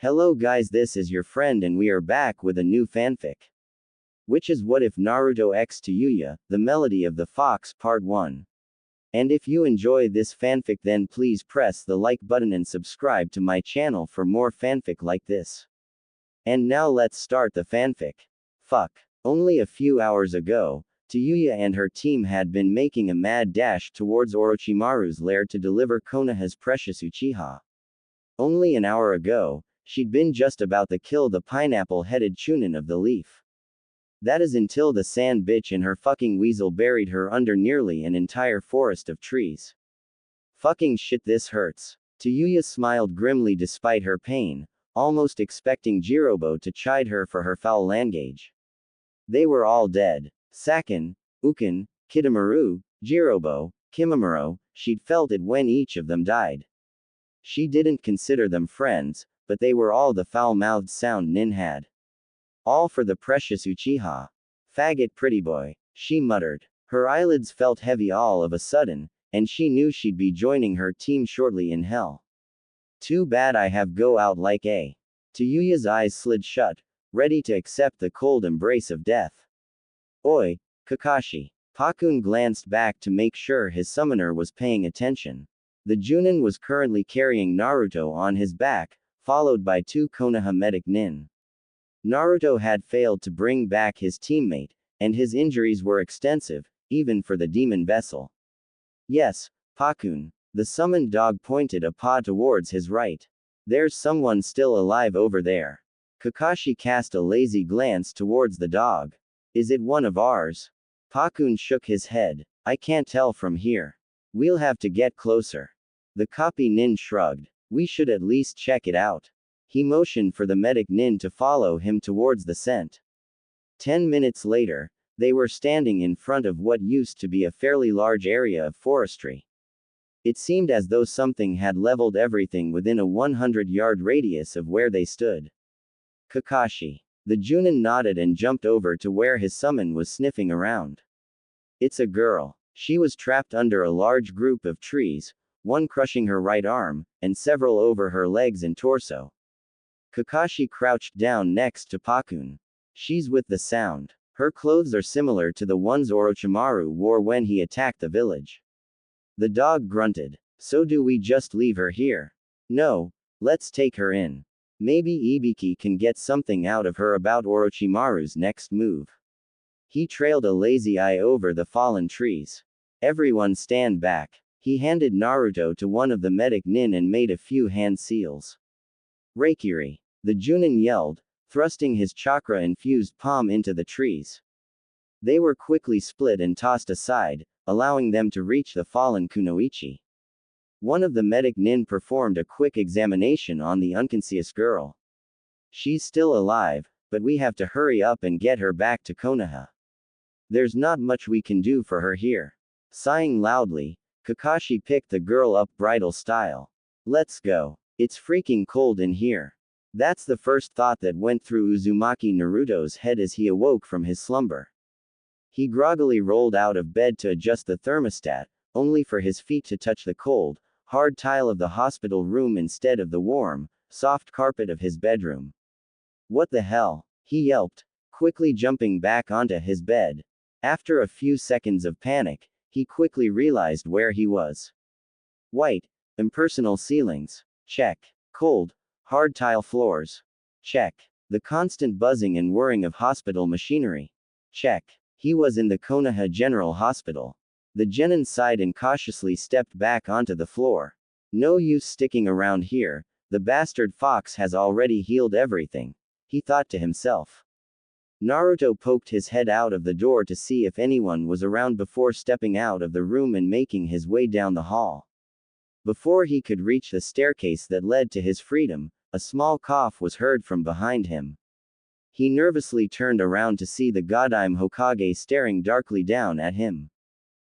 Hello guys, this is your friend and we are back with a new fanfic. Which is What If Naruto X Tayuya, The Melody of the Fox Part 1. And if you enjoy this fanfic then please press the like button and subscribe to my channel for more fanfic like this. And now let's start the fanfic. Fuck. Only a few hours ago, Tayuya and her team had been making a mad dash towards Orochimaru's lair to deliver Konoha's precious Uchiha. Only an hour ago, she'd been just about to kill the pineapple-headed Chunin of the leaf. That is until the sand bitch and her fucking weasel buried her under nearly an entire forest of trees. Fucking shit, this hurts. Tayuya smiled grimly despite her pain, almost expecting Jirobo to chide her for her foul language. They were all dead. Sakin, Ukin, Kitamura, Jirobo, Kimamuro, she'd felt it when each of them died. She didn't consider them friends, but they were all the foul-mouthed sound Nin had. All for the precious Uchiha. Faggot pretty boy, she muttered. Her eyelids felt heavy all of a sudden, and she knew she'd be joining her team shortly in hell. Too bad I have go out like a. Tayuya's eyes slid shut, ready to accept the cold embrace of death. Oi, Kakashi. Pakun glanced back to make sure his summoner was paying attention. The Junin was currently carrying Naruto on his back, followed by two Konoha medic nin. Naruto had failed to bring back his teammate, and his injuries were extensive, even for the demon vessel. Yes, Pakun. The summoned dog pointed a paw towards his right. There's someone still alive over there. Kakashi cast a lazy glance towards the dog. Is it one of ours? Pakun shook his head. I can't tell from here. We'll have to get closer. The copy nin shrugged. We should at least check it out. He motioned for the medic nin to follow him towards the scent. 10 minutes later, they were standing in front of what used to be a fairly large area of forestry. It seemed as though something had leveled everything within a 100-yard radius of where they stood. Kakashi. The Junin nodded and jumped over to where his summon was sniffing around. It's a girl. She was trapped under a large group of trees, one crushing her right arm, and several over her legs and torso. Kakashi crouched down next to Pakun. She's with the sound. Her clothes are similar to the ones Orochimaru wore when he attacked the village. The dog grunted. So do we just leave her here? No, let's take her in. Maybe Ibiki can get something out of her about Orochimaru's next move. He trailed a lazy eye over the fallen trees. Everyone stand back. He handed Naruto to one of the medic nin and made a few hand seals. Reikiri. The Junin yelled, thrusting his chakra-infused palm into the trees. They were quickly split and tossed aside, allowing them to reach the fallen kunoichi. One of the medic nin performed a quick examination on the unconscious girl. She's still alive, but we have to hurry up and get her back to Konoha. There's not much we can do for her here. Sighing loudly, Kakashi picked the girl up bridal style. Let's go. It's freaking cold in here. That's the first thought that went through Uzumaki Naruto's head as he awoke from his slumber. He groggily rolled out of bed to adjust the thermostat, only for his feet to touch the cold, hard tile of the hospital room instead of the warm, soft carpet of his bedroom. What the hell? He yelped, quickly jumping back onto his bed. After a few seconds of panic, he quickly realized where he was. White, impersonal ceilings. Check. Cold, hard tile floors. Check. The constant buzzing and whirring of hospital machinery. Check. He was in the Konoha General Hospital. The genin sighed and cautiously stepped back onto the floor. No use sticking around here, the bastard fox has already healed everything, he thought to himself. Naruto poked his head out of the door to see if anyone was around before stepping out of the room and making his way down the hall. Before he could reach the staircase that led to his freedom, a small cough was heard from behind him. He nervously turned around to see the Godime Hokage staring darkly down at him.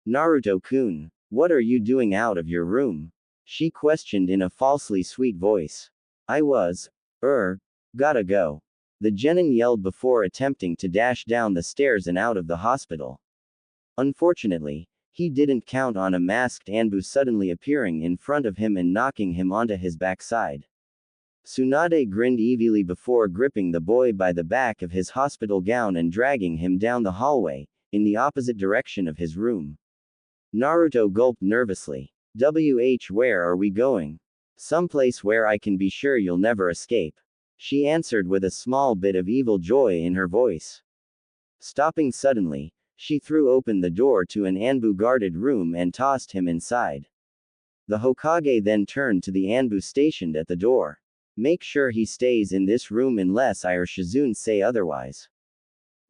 Naruto-kun, what are you doing out of your room? She questioned in a falsely sweet voice. I was, gotta go. The genin yelled before attempting to dash down the stairs and out of the hospital. Unfortunately, he didn't count on a masked Anbu suddenly appearing in front of him and knocking him onto his backside. Tsunade grinned evilly before gripping the boy by the back of his hospital gown and dragging him down the hallway, in the opposite direction of his room. Naruto gulped nervously. Where are we going? Someplace where I can be sure you'll never escape. She answered with a small bit of evil joy in her voice. Stopping suddenly, she threw open the door to an Anbu-guarded room and tossed him inside. The Hokage then turned to the Anbu stationed at the door. Make sure he stays in this room unless I or Shizune say otherwise.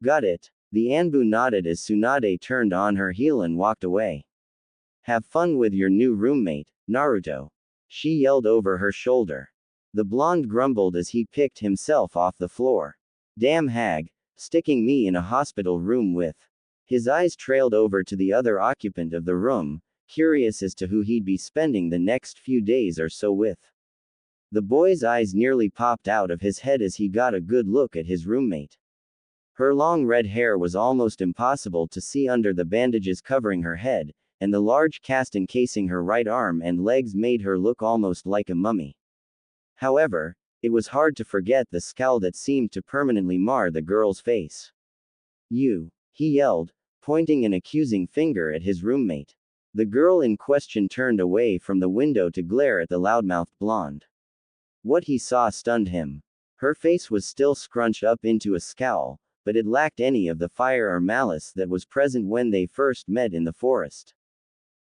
Got it. The Anbu nodded as Tsunade turned on her heel and walked away. Have fun with your new roommate, Naruto. She yelled over her shoulder. The blonde grumbled as he picked himself off the floor. Damn hag, sticking me in a hospital room with. His eyes trailed over to the other occupant of the room, curious as to who he'd be spending the next few days or so with. The boy's eyes nearly popped out of his head as he got a good look at his roommate. Her long red hair was almost impossible to see under the bandages covering her head, and the large cast encasing her right arm and legs made her look almost like a mummy. However, it was hard to forget the scowl that seemed to permanently mar the girl's face. You, he yelled, pointing an accusing finger at his roommate. The girl in question turned away from the window to glare at the loudmouthed blonde. What he saw stunned him. Her face was still scrunched up into a scowl, but it lacked any of the fire or malice that was present when they first met in the forest.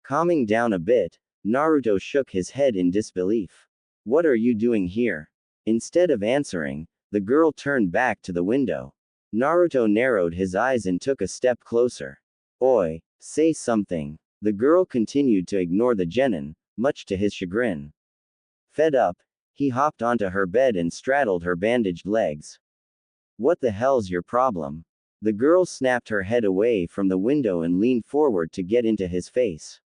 Calming down a bit, Naruto shook his head in disbelief. What are you doing here? Instead of answering, the girl turned back to the window. Naruto narrowed his eyes and took a step closer. Oi, say something. The girl continued to ignore the genin, much to his chagrin. Fed up, he hopped onto her bed and straddled her bandaged legs. What the hell's your problem? The girl snapped her head away from the window and leaned forward to get into his face.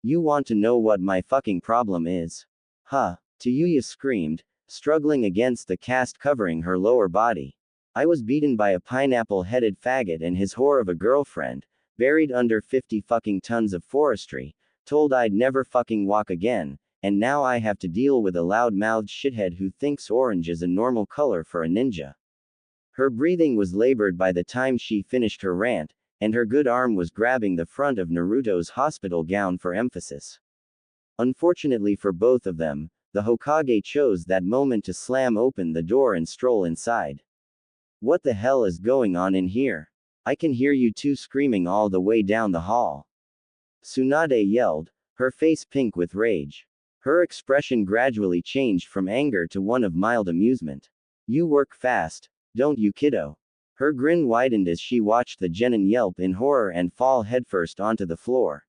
You want to know what my fucking problem is? Huh? Tayuya screamed, struggling against the cast covering her lower body. I was beaten by a pineapple-headed faggot and his whore of a girlfriend, buried under 50 fucking tons of forestry, told I'd never fucking walk again, and now I have to deal with a loud-mouthed shithead who thinks orange is a normal color for a ninja. Her breathing was labored by the time she finished her rant, and her good arm was grabbing the front of Naruto's hospital gown for emphasis. Unfortunately for both of them, the Hokage chose that moment to slam open the door and stroll inside. What the hell is going on in here? I can hear you two screaming all the way down the hall. Tsunade yelled, her face pink with rage. Her expression gradually changed from anger to one of mild amusement. You work fast, don't you, kiddo? Her grin widened as she watched the genin yelp in horror and fall headfirst onto the floor.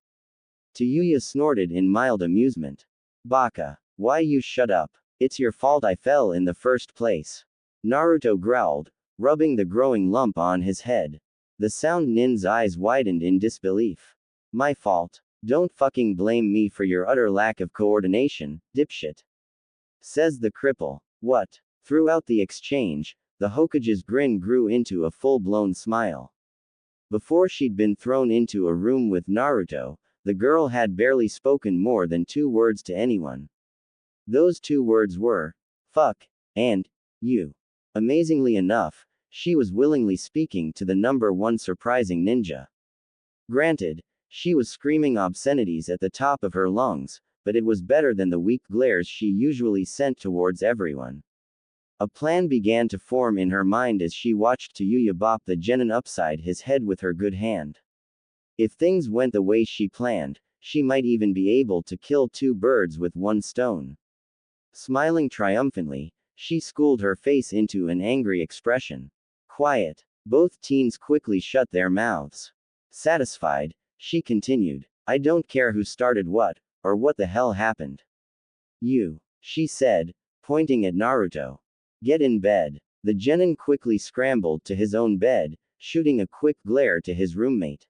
Tayuya snorted in mild amusement. Baka. Why you shut up? It's your fault I fell in the first place. Naruto growled, rubbing the growing lump on his head. The sound nin's eyes widened in disbelief. My fault. Don't fucking blame me for your utter lack of coordination, dipshit. Says the cripple. What? Throughout the exchange, the Hokage's grin grew into a full-blown smile. Before she'd been thrown into a room with Naruto, the girl had barely spoken more than 2 words to anyone. Those 2 words were, fuck, and, you. Amazingly enough, she was willingly speaking to the number 1 surprising ninja. Granted, she was screaming obscenities at the top of her lungs, but it was better than the weak glares she usually sent towards everyone. A plan began to form in her mind as she watched Tayuya bop the genin upside his head with her good hand. If things went the way she planned, she might even be able to kill 2 birds with 1 stone. Smiling triumphantly, she schooled her face into an angry expression. Quiet. Both teens quickly shut their mouths. Satisfied, she continued. I don't care who started what, or what the hell happened. You, she said, pointing at Naruto. Get in bed. The genin quickly scrambled to his own bed, shooting a quick glare to his roommate.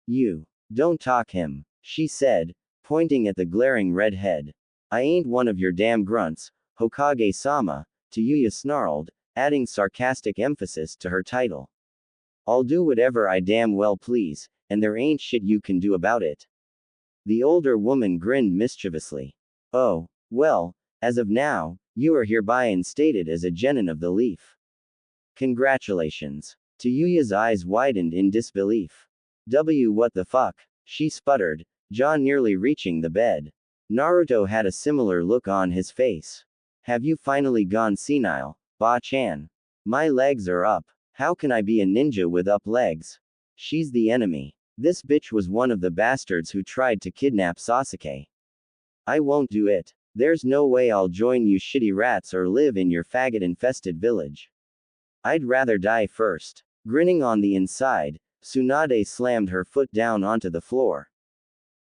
You. Don't talk him, she said, pointing at the glaring red head. I ain't one of your damn grunts, Hokage-sama, Tayuya snarled, adding sarcastic emphasis to her title. I'll do whatever I damn well please, and there ain't shit you can do about it. The older woman grinned mischievously. Oh, well, As of now, you are hereby instated as a genin of the leaf. Congratulations. Tayuya's eyes widened in disbelief. What the fuck? She sputtered, jaw nearly reaching the bed. Naruto had a similar look on his face. Have you finally gone senile, Ba-chan? My legs are up. How can I be a ninja with up legs? She's the enemy. This bitch was one of the bastards who tried to kidnap Sasuke. I won't do it. There's no way I'll join you shitty rats or live in your faggot-infested village. I'd rather die first. Grinning on the inside, Tsunade slammed her foot down onto the floor.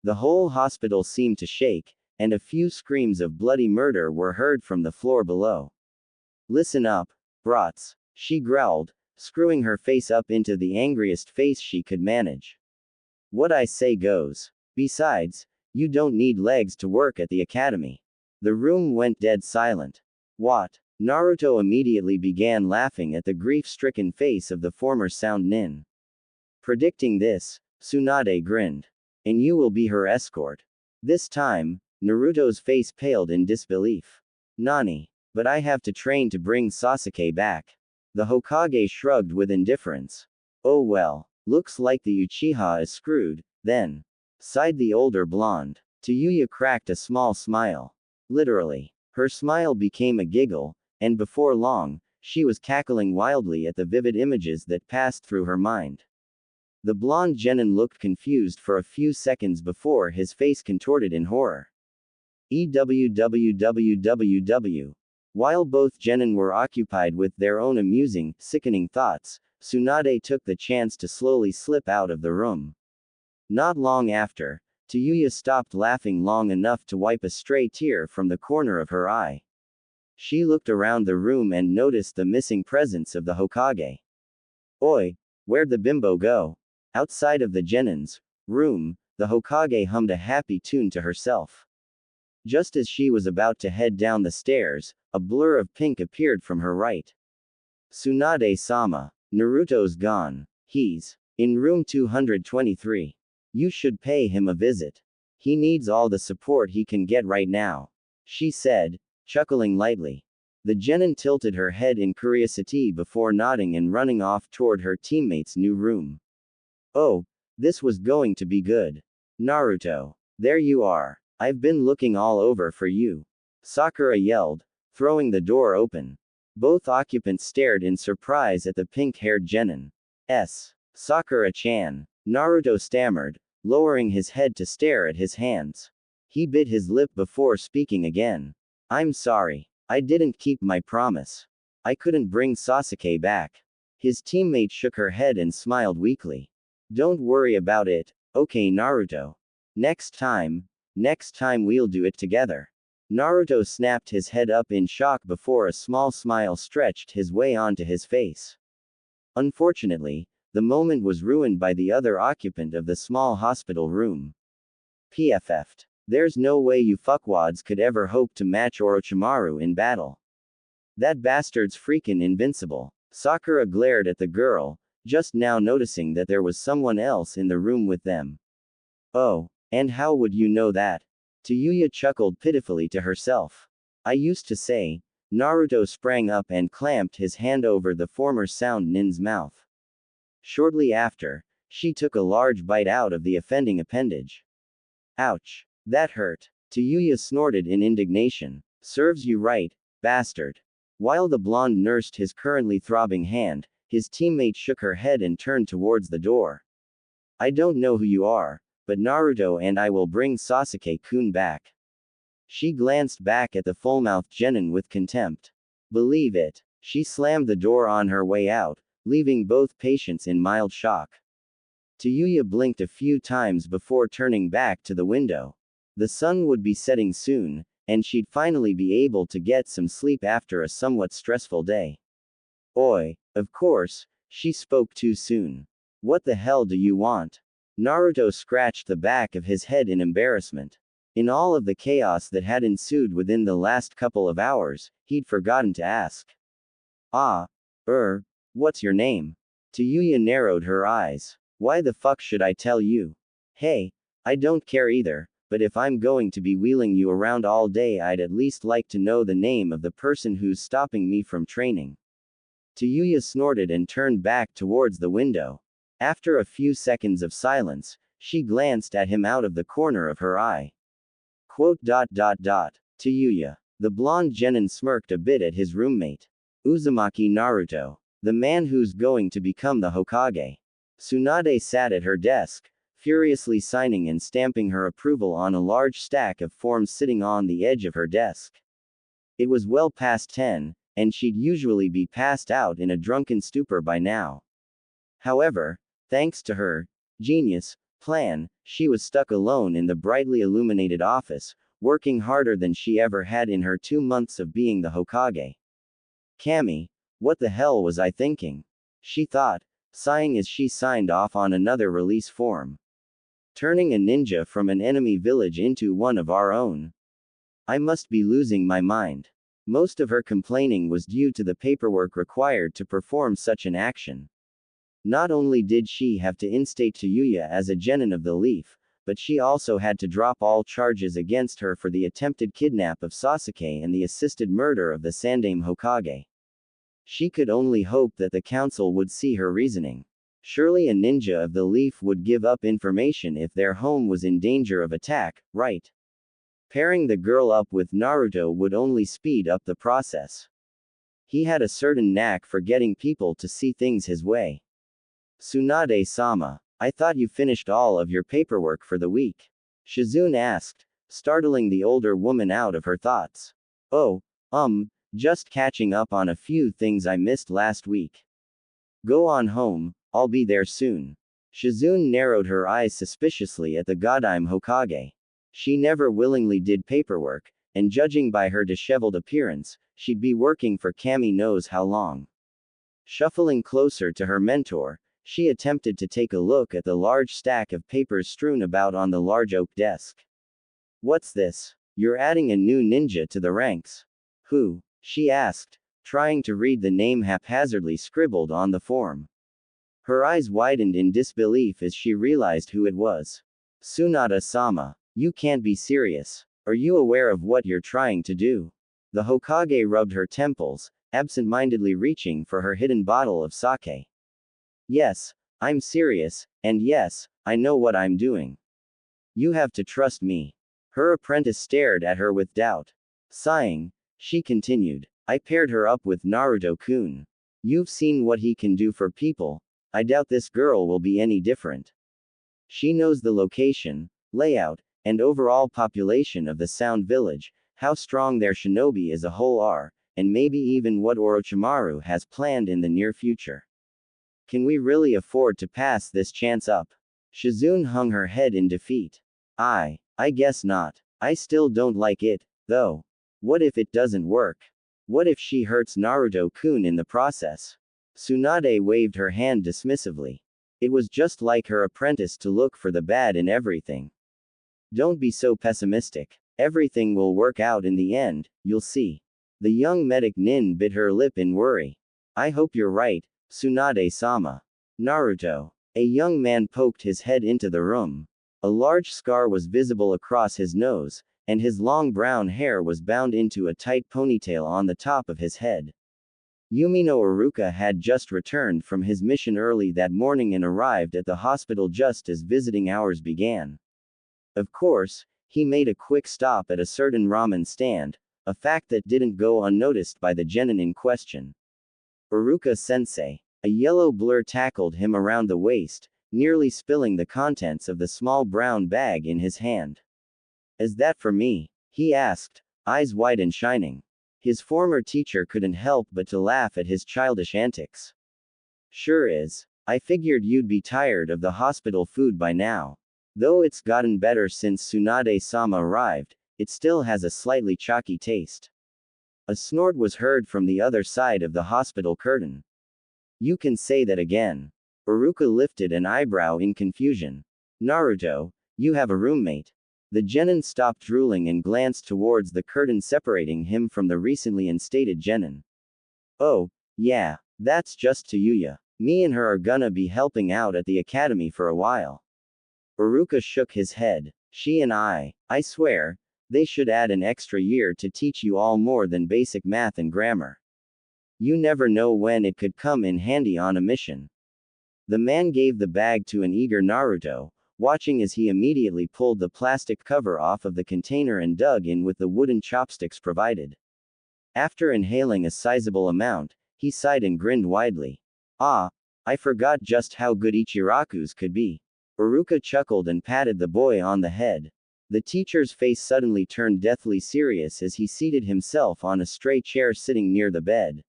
The whole hospital seemed to shake, and a few screams of bloody murder were heard from the floor below. Listen up, brats, she growled, screwing her face up into the angriest face she could manage. What I say goes. Besides, you don't need legs to work at the academy. The room went dead silent. What? Naruto immediately began laughing at the grief-stricken face of the former sound nin. Predicting this, Tsunade grinned. And you will be her escort. This time, Naruto's face paled in disbelief. Nani? But I have to train to bring Sasuke back. The Hokage shrugged with indifference. Oh well, looks like the Uchiha is screwed, then. Sighed the older blonde. Tayuya cracked a small smile. Literally. Her smile became a giggle, and before long, she was cackling wildly at the vivid images that passed through her mind. The blonde genin looked confused for a few seconds before his face contorted in horror. EWWWWW. While both genin were occupied with their own amusing, sickening thoughts, Tsunade took the chance to slowly slip out of the room. Not long after, Tayuya stopped laughing long enough to wipe a stray tear from the corner of her eye. She looked around the room and noticed the missing presence of the Hokage. Oi, where'd the bimbo go? Outside of the genin's room, the Hokage hummed a happy tune to herself. Just as she was about to head down the stairs, a blur of pink appeared from her right. Tsunade-sama, Naruto's gone. He's in room 223. You should pay him a visit. He needs all the support he can get right now, she said, chuckling lightly. The genin tilted her head in curiosity before nodding and running off toward her teammate's new room. Oh, this was going to be good. Naruto. There you are. I've been looking all over for you. Sakura yelled, throwing the door open. Both occupants stared in surprise at the pink-haired genin. Sakura-chan. Naruto stammered, lowering his head to stare at his hands. He bit his lip before speaking again. I'm sorry. I didn't keep my promise. I couldn't bring Sasuke back. His teammate shook her head and smiled weakly. Don't worry about it, okay Naruto. Next time we'll do it together. Naruto snapped his head up in shock before a small smile stretched his way onto his face. Unfortunately, the moment was ruined by the other occupant of the small hospital room. PFF'd. There's no way you fuckwads could ever hope to match Orochimaru in battle. That bastard's freaking invincible. Sakura glared at the girl, just now noticing that there was someone else in the room with them. Oh, and how would you know that? Tayuya chuckled pitifully to herself. I used to say. Naruto sprang up and clamped his hand over the former sound nin's mouth. Shortly after, she took a large bite out of the offending appendage. Ouch. That hurt. Tayuya snorted in indignation. Serves you right, bastard. While the blonde nursed his currently throbbing hand, his teammate shook her head and turned towards the door. I don't know who you are, but Naruto and I will bring Sasuke-kun back. She glanced back at the full-mouthed genin with contempt. Believe it. She slammed the door on her way out, leaving both patients in mild shock. Tayuya blinked a few times before turning back to the window. The sun would be setting soon, and she'd finally be able to get some sleep after a somewhat stressful day. Oi, of course, she spoke too soon. What the hell do you want? Naruto scratched the back of his head in embarrassment. In all of the chaos that had ensued within the last couple of hours, he'd forgotten to ask. What's your name? Tayuya narrowed her eyes. Why the fuck should I tell you? Hey, I don't care either, but if I'm going to be wheeling you around all day, I'd at least like to know the name of the person who's stopping me from training. Tayuya snorted and turned back towards the window. After a few seconds of silence, she glanced at him out of the corner of her eye. Tayuya. The blonde genin smirked a bit at his roommate. Uzumaki Naruto. The man who's going to become the Hokage. Tsunade sat at her desk, furiously signing and stamping her approval on a large stack of forms sitting on the edge of her desk. It was well past 10, and she'd usually be passed out in a drunken stupor by now. However, thanks to her genius plan, she was stuck alone in the brightly illuminated office, working harder than she ever had in her 2 months of being the Hokage. Kami, what the hell was I thinking? She thought, sighing as she signed off on another release form. Turning a ninja from an enemy village into one of our own. I must be losing my mind. Most of her complaining was due to the paperwork required to perform such an action. Not only did she have to instate Tuya as a genin of the Leaf, but she also had to drop all charges against her for the attempted kidnap of Sasuke and the assisted murder of the Sandaime Hokage. She could only hope that the council would see her reasoning. Surely a ninja of the Leaf would give up information if their home was in danger of attack, right? Pairing the girl up with Naruto would only speed up the process. He had a certain knack for getting people to see things his way. Tsunade-sama, I thought you finished all of your paperwork for the week. Shizune asked, startling the older woman out of her thoughts. Oh, just catching up on a few things I missed last week. Go on home, I'll be there soon. Shizune narrowed her eyes suspiciously at the Godime Hokage. She never willingly did paperwork, and judging by her disheveled appearance, she'd be working for Kami knows how long. Shuffling closer to her mentor, she attempted to take a look at the large stack of papers strewn about on the large oak desk. What's this? You're adding a new ninja to the ranks. Who? She asked, trying to read the name haphazardly scribbled on the form. Her eyes widened in disbelief as she realized who it was. Tsunade-sama, you can't be serious. Are you aware of what you're trying to do? The Hokage rubbed her temples, absent-mindedly reaching for her hidden bottle of sake. Yes, I'm serious, and yes, I know what I'm doing. You have to trust me. Her apprentice stared at her with doubt. Sighing, she continued, I paired her up with Naruto-kun. You've seen what he can do for people. I doubt this girl will be any different. She knows the location, layout, and overall population of the Sound Village, how strong their shinobi as a whole are, and maybe even what Orochimaru has planned in the near future. Can we really afford to pass this chance up? Shizune hung her head in defeat. I guess not. I still don't like it, though. What if it doesn't work? What if she hurts Naruto-kun in the process? Tsunade waved her hand dismissively. It was just like her apprentice to look for the bad in everything. Don't be so pessimistic. Everything will work out in the end, you'll see. The young medic nin bit her lip in worry. I hope you're right, Tsunade-sama. Naruto. A young man poked his head into the room. A large scar was visible across his nose, and his long brown hair was bound into a tight ponytail on the top of his head. Yumino Iruka had just returned from his mission early that morning and arrived at the hospital just as visiting hours began. Of course, he made a quick stop at a certain ramen stand, a fact that didn't go unnoticed by the genin in question. Iruka-sensei. A yellow blur tackled him around the waist, nearly spilling the contents of the small brown bag in his hand. Is that for me? He asked, eyes wide and shining. His former teacher couldn't help but to laugh at his childish antics. Sure is. I figured you'd be tired of the hospital food by now. Though it's gotten better since Tsunade-sama arrived, it still has a slightly chalky taste. A snort was heard from the other side of the hospital curtain. You can say that again. Iruka lifted an eyebrow in confusion. Naruto, you have a roommate. The genin stopped drooling and glanced towards the curtain separating him from the recently instated genin. Oh, yeah, that's just Tayuya. Me and her are gonna be helping out at the academy for a while. Iruka shook his head. She and I swear, they should add an extra year to teach you all more than basic math and grammar. You never know when it could come in handy on a mission. The man gave the bag to an eager Naruto, watching as he immediately pulled the plastic cover off of the container and dug in with the wooden chopsticks provided. After inhaling a sizable amount, he sighed and grinned widely. Ah, I forgot just how good Ichiraku's could be. Iruka chuckled and patted the boy on the head. The teacher's face suddenly turned deathly serious as he seated himself on a stray chair sitting near the bed.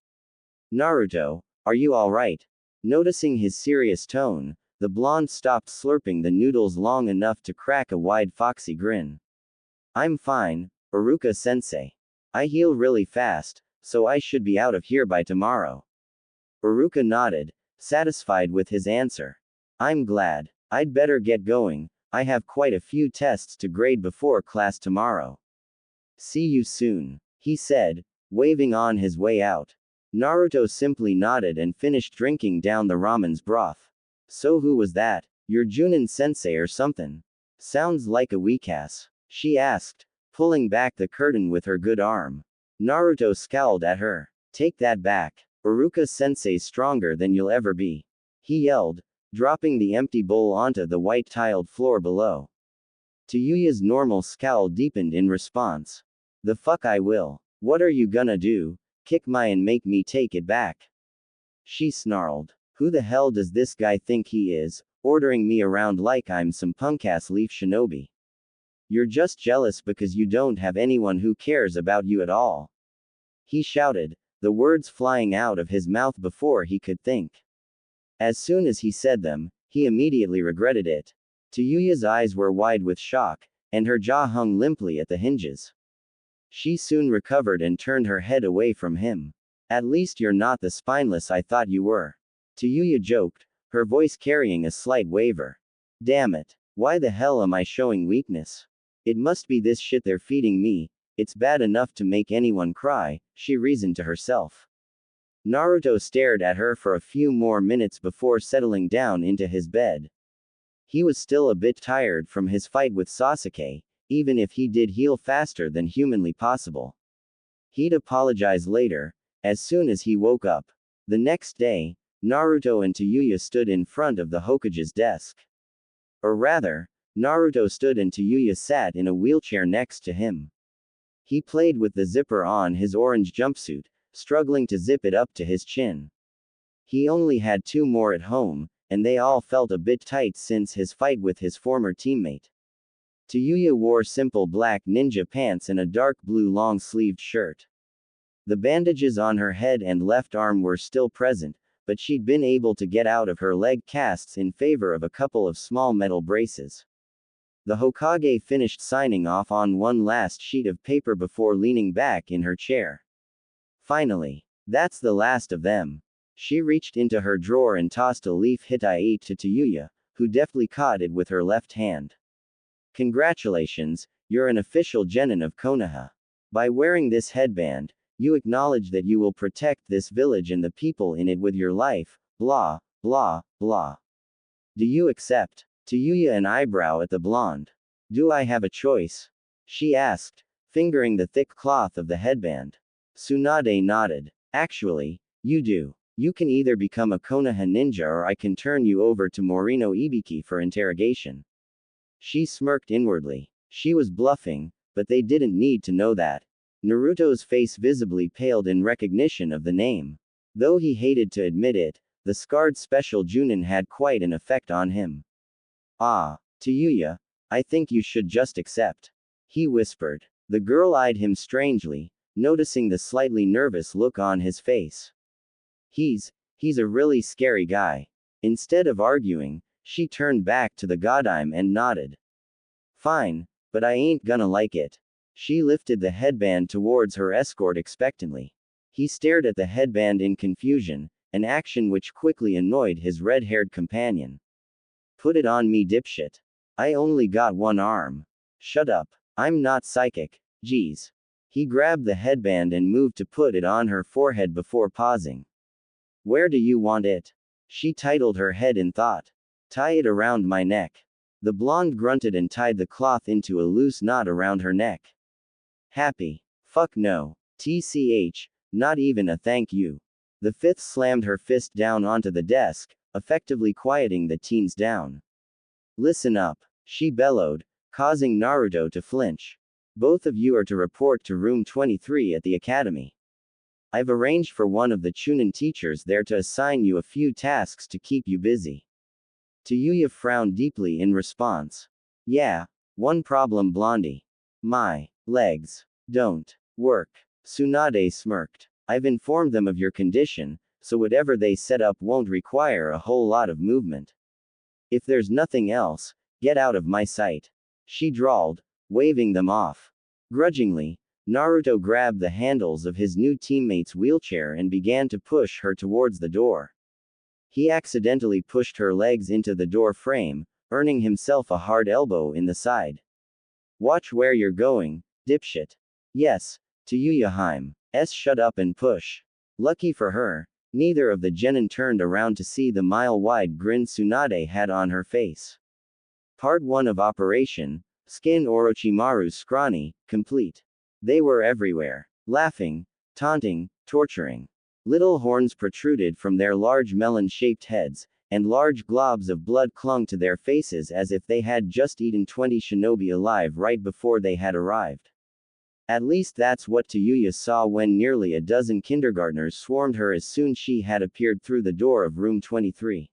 Naruto, are you alright? Noticing his serious tone, the blonde stopped slurping the noodles long enough to crack a wide foxy grin. I'm fine, Iruka-sensei. I heal really fast, so I should be out of here by tomorrow. Iruka nodded, satisfied with his answer. I'm glad. I'd better get going, I have quite a few tests to grade before class tomorrow. See you soon, he said, waving on his way out. Naruto simply nodded and finished drinking down the ramen's broth. So who was that? Your Junin-sensei or something? Sounds like a weak-ass, she asked, pulling back the curtain with her good arm. Naruto scowled at her. Take that back. Iruka-sensei's stronger than you'll ever be, he yelled, dropping the empty bowl onto the white-tiled floor below. Tayuya's normal scowl deepened in response. The fuck I will. What are you gonna do? Kick my and make me take it back? She snarled. Who the hell does this guy think he is, ordering me around like I'm some punk-ass leaf shinobi? You're just jealous because you don't have anyone who cares about you at all. He shouted, the words flying out of his mouth before he could think. As soon as he said them, he immediately regretted it. Tayuya's eyes were wide with shock, and her jaw hung limply at the hinges. She soon recovered and turned her head away from him. At least you're not the spineless I thought you were. Tayuya joked, her voice carrying a slight waver. Damn it. Why the hell am I showing weakness? It must be this shit they're feeding me. It's bad enough to make anyone cry, she reasoned to herself. Naruto stared at her for a few more minutes before settling down into his bed. He was still a bit tired from his fight with Sasuke, even if he did heal faster than humanly possible. He'd apologize later, as soon as he woke up. The next day, Naruto and Tayuya stood in front of the Hokage's desk. Or rather, Naruto stood and Tayuya sat in a wheelchair next to him. He played with the zipper on his orange jumpsuit, struggling to zip it up to his chin. He only had 2 more at home, and they all felt a bit tight since his fight with his former teammate. Tayuya wore simple black ninja pants and a dark blue long-sleeved shirt. The bandages on her head and left arm were still present, but she'd been able to get out of her leg casts in favor of a couple of small metal braces. The Hokage finished signing off on one last sheet of paper before leaning back in her chair. Finally. That's the last of them. She reached into her drawer and tossed a leaf Hittite to Tayuya, who deftly caught it with her left hand. Congratulations, you're an official genin of Konoha. By wearing this headband, you acknowledge that you will protect this village and the people in it with your life, blah, blah, blah. Do you accept? Tayuya an eyebrow at the blonde. Do I have a choice? She asked, fingering the thick cloth of the headband. Tsunade nodded. Actually, you do. You can either become a Konoha ninja or I can turn you over to Morino Ibiki for interrogation. She smirked inwardly. She was bluffing, but they didn't need to know that. Naruto's face visibly paled in recognition of the name. Though he hated to admit it, the scarred special Junin had quite an effect on him. Ah, Tayuya, I think you should just accept. He whispered. The girl eyed him strangely, noticing the slightly nervous look on his face. He's a really scary guy. Instead of arguing, she turned back to the Godime and nodded. Fine, but I ain't gonna like it. She lifted the headband towards her escort expectantly. He stared at the headband in confusion, an action which quickly annoyed his red-haired companion. Put it on me, dipshit. I only got one arm. Shut up. I'm not psychic. Geez. He grabbed the headband and moved to put it on her forehead before pausing. Where do you want it? She titled her head in thought. Tie it around my neck. The blonde grunted and tied the cloth into a loose knot around her neck. Happy? Fuck no. TCH, not even a thank you. The fifth slammed her fist down onto the desk, effectively quieting the teens down. Listen up, she bellowed, causing Naruto to flinch. Both of you are to report to room 23 at the academy. I've arranged for one of the Chunin teachers there to assign you a few tasks to keep you busy. Tayuya frowned deeply in response. Yeah, one problem, Blondie. My legs don't work. Tsunade smirked. I've informed them of your condition, so whatever they set up won't require a whole lot of movement. If there's nothing else, get out of my sight. She drawled, waving them off. Grudgingly, Naruto grabbed the handles of his new teammate's wheelchair and began to push her towards the door. He accidentally pushed her legs into the door frame, earning himself a hard elbow in the side. Watch where you're going, dipshit. Yes, Tayuya shut up and push. Lucky for her, neither of the genin turned around to see the mile-wide grin Tsunade had on her face. Part 1 of Operation Skin Orochimaru's Scrawny, complete. They were everywhere. Laughing, taunting, torturing. Little horns protruded from their large melon-shaped heads, and large globs of blood clung to their faces as if they had just eaten 20 shinobi alive right before they had arrived. At least that's what Tayuya saw when nearly a dozen kindergartners swarmed her as soon she had appeared through the door of room 23.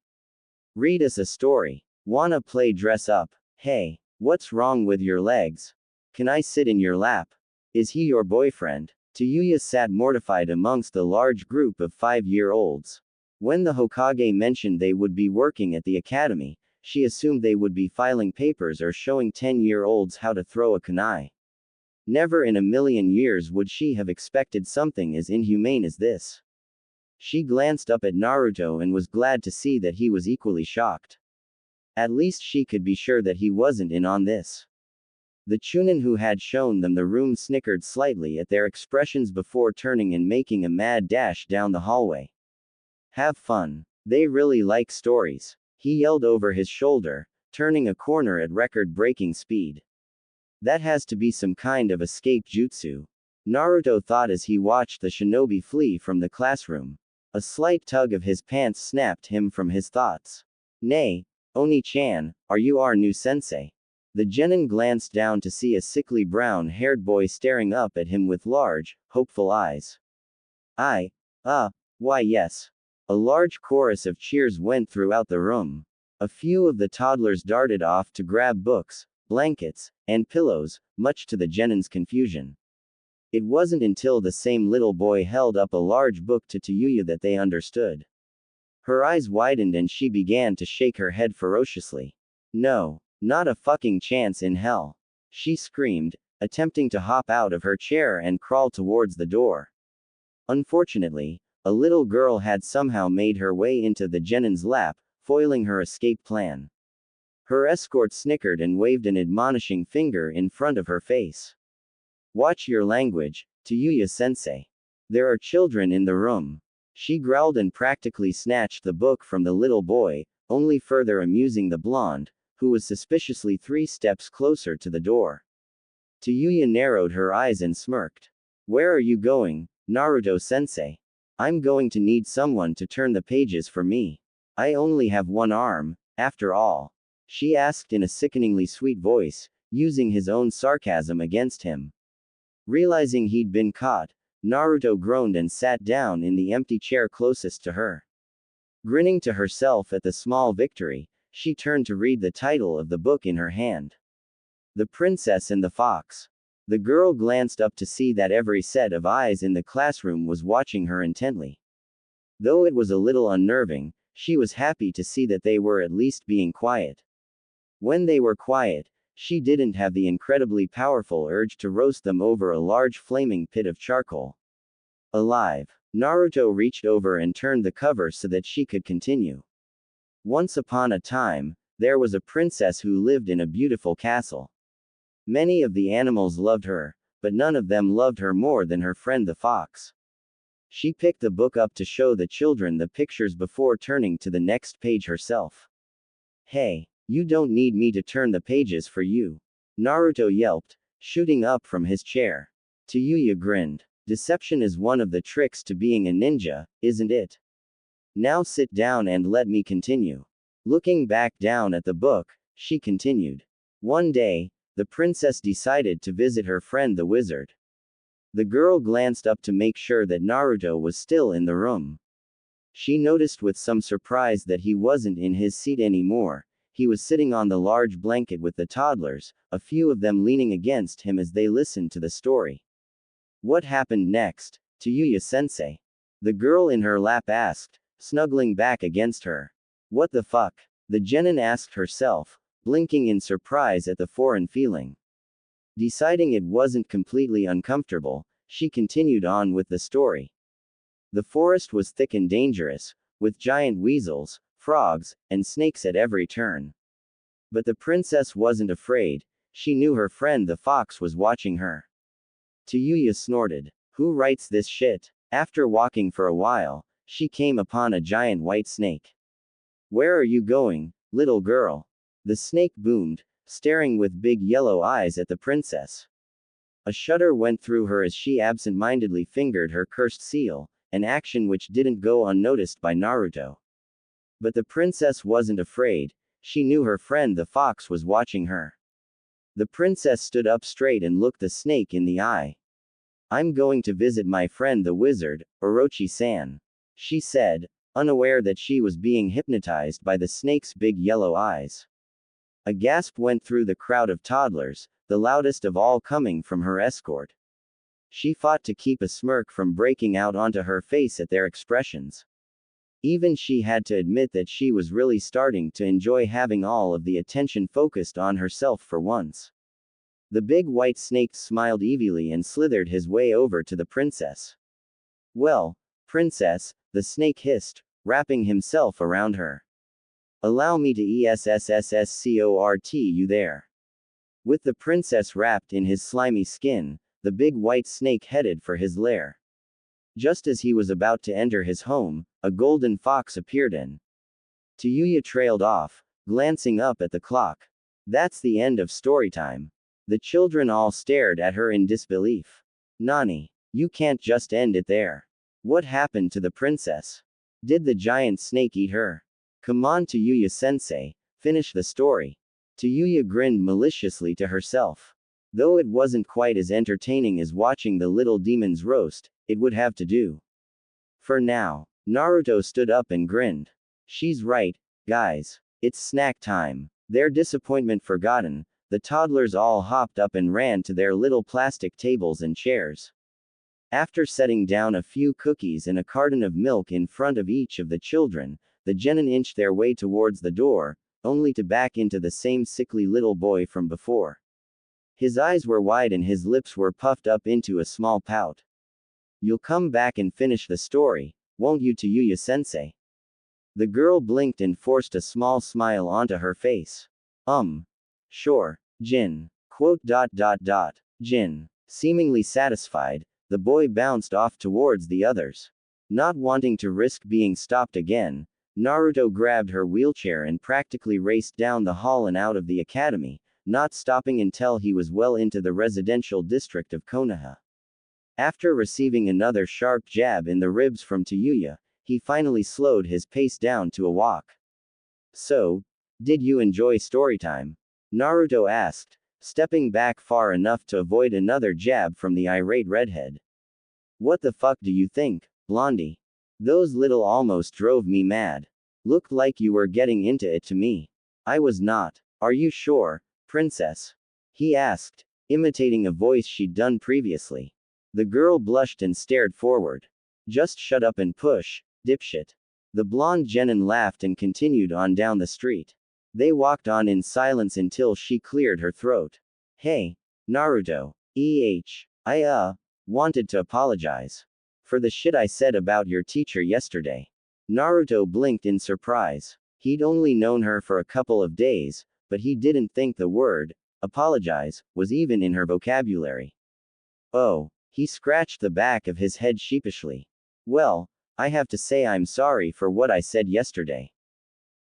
Read us a story. Wanna play dress up? Hey, what's wrong with your legs? Can I sit in your lap? Is he your boyfriend? Tayuya sat mortified amongst the large group of 5-year-olds. When the Hokage mentioned they would be working at the academy, she assumed they would be filing papers or showing 10-year-olds how to throw a kunai. Never in a million years would she have expected something as inhumane as this. She glanced up at Naruto and was glad to see that he was equally shocked. At least she could be sure that he wasn't in on this. The Chunin who had shown them the room snickered slightly at their expressions before turning and making a mad dash down the hallway. Have fun. They really like stories, he yelled over his shoulder, turning a corner at record-breaking speed. That has to be some kind of escape jutsu. Naruto thought as he watched the shinobi flee from the classroom. A slight tug of his pants snapped him from his thoughts. Nay, Oni-chan, are you our new sensei? The genin glanced down to see a sickly brown-haired boy staring up at him with large, hopeful eyes. Why yes. A large chorus of cheers went throughout the room. A few of the toddlers darted off to grab books, blankets, and pillows, much to the genin's confusion. It wasn't until the same little boy held up a large book to Tayuya that they understood. Her eyes widened and she began to shake her head ferociously. No, not a fucking chance in hell. She screamed, attempting to hop out of her chair and crawl towards the door. Unfortunately, a little girl had somehow made her way into the genin's lap, foiling her escape plan. Her escort snickered and waved an admonishing finger in front of her face. Watch your language, Tayuya-sensei. There are children in the room. She growled and practically snatched the book from the little boy, only further amusing the blonde, who was suspiciously 3 steps closer to the door. Tayuya narrowed her eyes and smirked. Where are you going, Naruto-sensei? I'm going to need someone to turn the pages for me. I only have one arm, after all. She asked in a sickeningly sweet voice, using his own sarcasm against him. Realizing he'd been caught, Naruto groaned and sat down in the empty chair closest to her. Grinning to herself at the small victory, she turned to read the title of the book in her hand. The Princess and the Fox. The girl glanced up to see that every set of eyes in the classroom was watching her intently. Though it was a little unnerving, she was happy to see that they were at least being quiet. When they were quiet, she didn't have the incredibly powerful urge to roast them over a large flaming pit of charcoal. Alive. Naruto reached over and turned the cover so that she could continue. Once upon a time, there was a princess who lived in a beautiful castle. Many of the animals loved her, but none of them loved her more than her friend the fox. She picked the book up to show the children the pictures before turning to the next page herself. Hey, You don't need me to turn the pages for you. Naruto yelped, shooting up from his chair. Tayuya grinned. Deception is one of the tricks to being a ninja, isn't it? Now sit down and let me continue. Looking back down at the book, she continued. One day, the princess decided to visit her friend the wizard. The girl glanced up to make sure that Naruto was still in the room. She noticed with some surprise that he wasn't in his seat anymore. He was sitting on the large blanket with the toddlers, a few of them leaning against him as they listened to the story. What happened next, Tayuya-sensei? The girl in her lap asked, snuggling back against her. What the fuck? The genin asked herself, blinking in surprise at the foreign feeling. Deciding it wasn't completely uncomfortable, she continued on with the story. The forest was thick and dangerous, with giant weasels, frogs, and snakes at every turn. But the princess wasn't afraid. She knew her friend the fox was watching her. Tayuya snorted. Who writes this shit? After walking for a while, she came upon a giant white snake. Where are you going, little girl? The snake boomed, staring with big yellow eyes at the princess. A shudder went through her as she absent-mindedly fingered her cursed seal, an action which didn't go unnoticed by Naruto. But the princess wasn't afraid. She knew her friend the fox was watching her. The princess stood up straight and looked the snake in the eye. I'm going to visit my friend the wizard, Orochi-san, she said, unaware that she was being hypnotized by the snake's big yellow eyes. A gasp went through the crowd of toddlers, the loudest of all coming from her escort. She fought to keep a smirk from breaking out onto her face at their expressions. Even she had to admit that she was really starting to enjoy having all of the attention focused on herself for once. The big white snake smiled evilly and slithered his way over to the princess. Well, princess, the snake hissed, wrapping himself around her. Allow me to escort you there. With the princess wrapped in his slimy skin, the big white snake headed for his lair. Just as he was about to enter his home, a golden fox appeared in. Tayuya trailed off, glancing up at the clock. That's the end of story time. The children all stared at her in disbelief. Nani, you can't just end it there. What happened to the princess? Did the giant snake eat her? Come on Tayuya-sensei, finish the story. Tayuya grinned maliciously to herself. Though it wasn't quite as entertaining as watching the little demons roast, it would have to do. For now, Naruto stood up and grinned. She's right, guys. It's snack time. Their disappointment forgotten, the toddlers all hopped up and ran to their little plastic tables and chairs. After setting down a few cookies and a carton of milk in front of each of the children, the genin inched their way towards the door, only to back into the same sickly little boy from before. His eyes were wide and his lips were puffed up into a small pout. You'll come back and finish the story, won't you Tayuya-sensei? The girl blinked and forced a small smile onto her face. Sure, Jin. Jin. Seemingly satisfied, the boy bounced off towards the others. Not wanting to risk being stopped again, Naruto grabbed her wheelchair and practically raced down the hall and out of the academy, not stopping until he was well into the residential district of Konoha. After receiving another sharp jab in the ribs from Tayuya, he finally slowed his pace down to a walk. So, did you enjoy Storytime? Naruto asked, stepping back far enough to avoid another jab from the irate redhead. What the fuck do you think, Blondie? Those little almost drove me mad. Looked like you were getting into it to me. I was not. Are you sure, princess? He asked, imitating a voice she'd done previously. The girl blushed and stared forward. Just shut up and push, dipshit. The blonde genin laughed and continued on down the street. They walked on in silence until she cleared her throat. Hey, Naruto. I wanted to apologize. For the shit I said about your teacher yesterday. Naruto blinked in surprise. He'd only known her for a couple of days, but he didn't think the word, apologize, was even in her vocabulary. Oh, he scratched the back of his head sheepishly. Well, I have to say I'm sorry for what I said yesterday.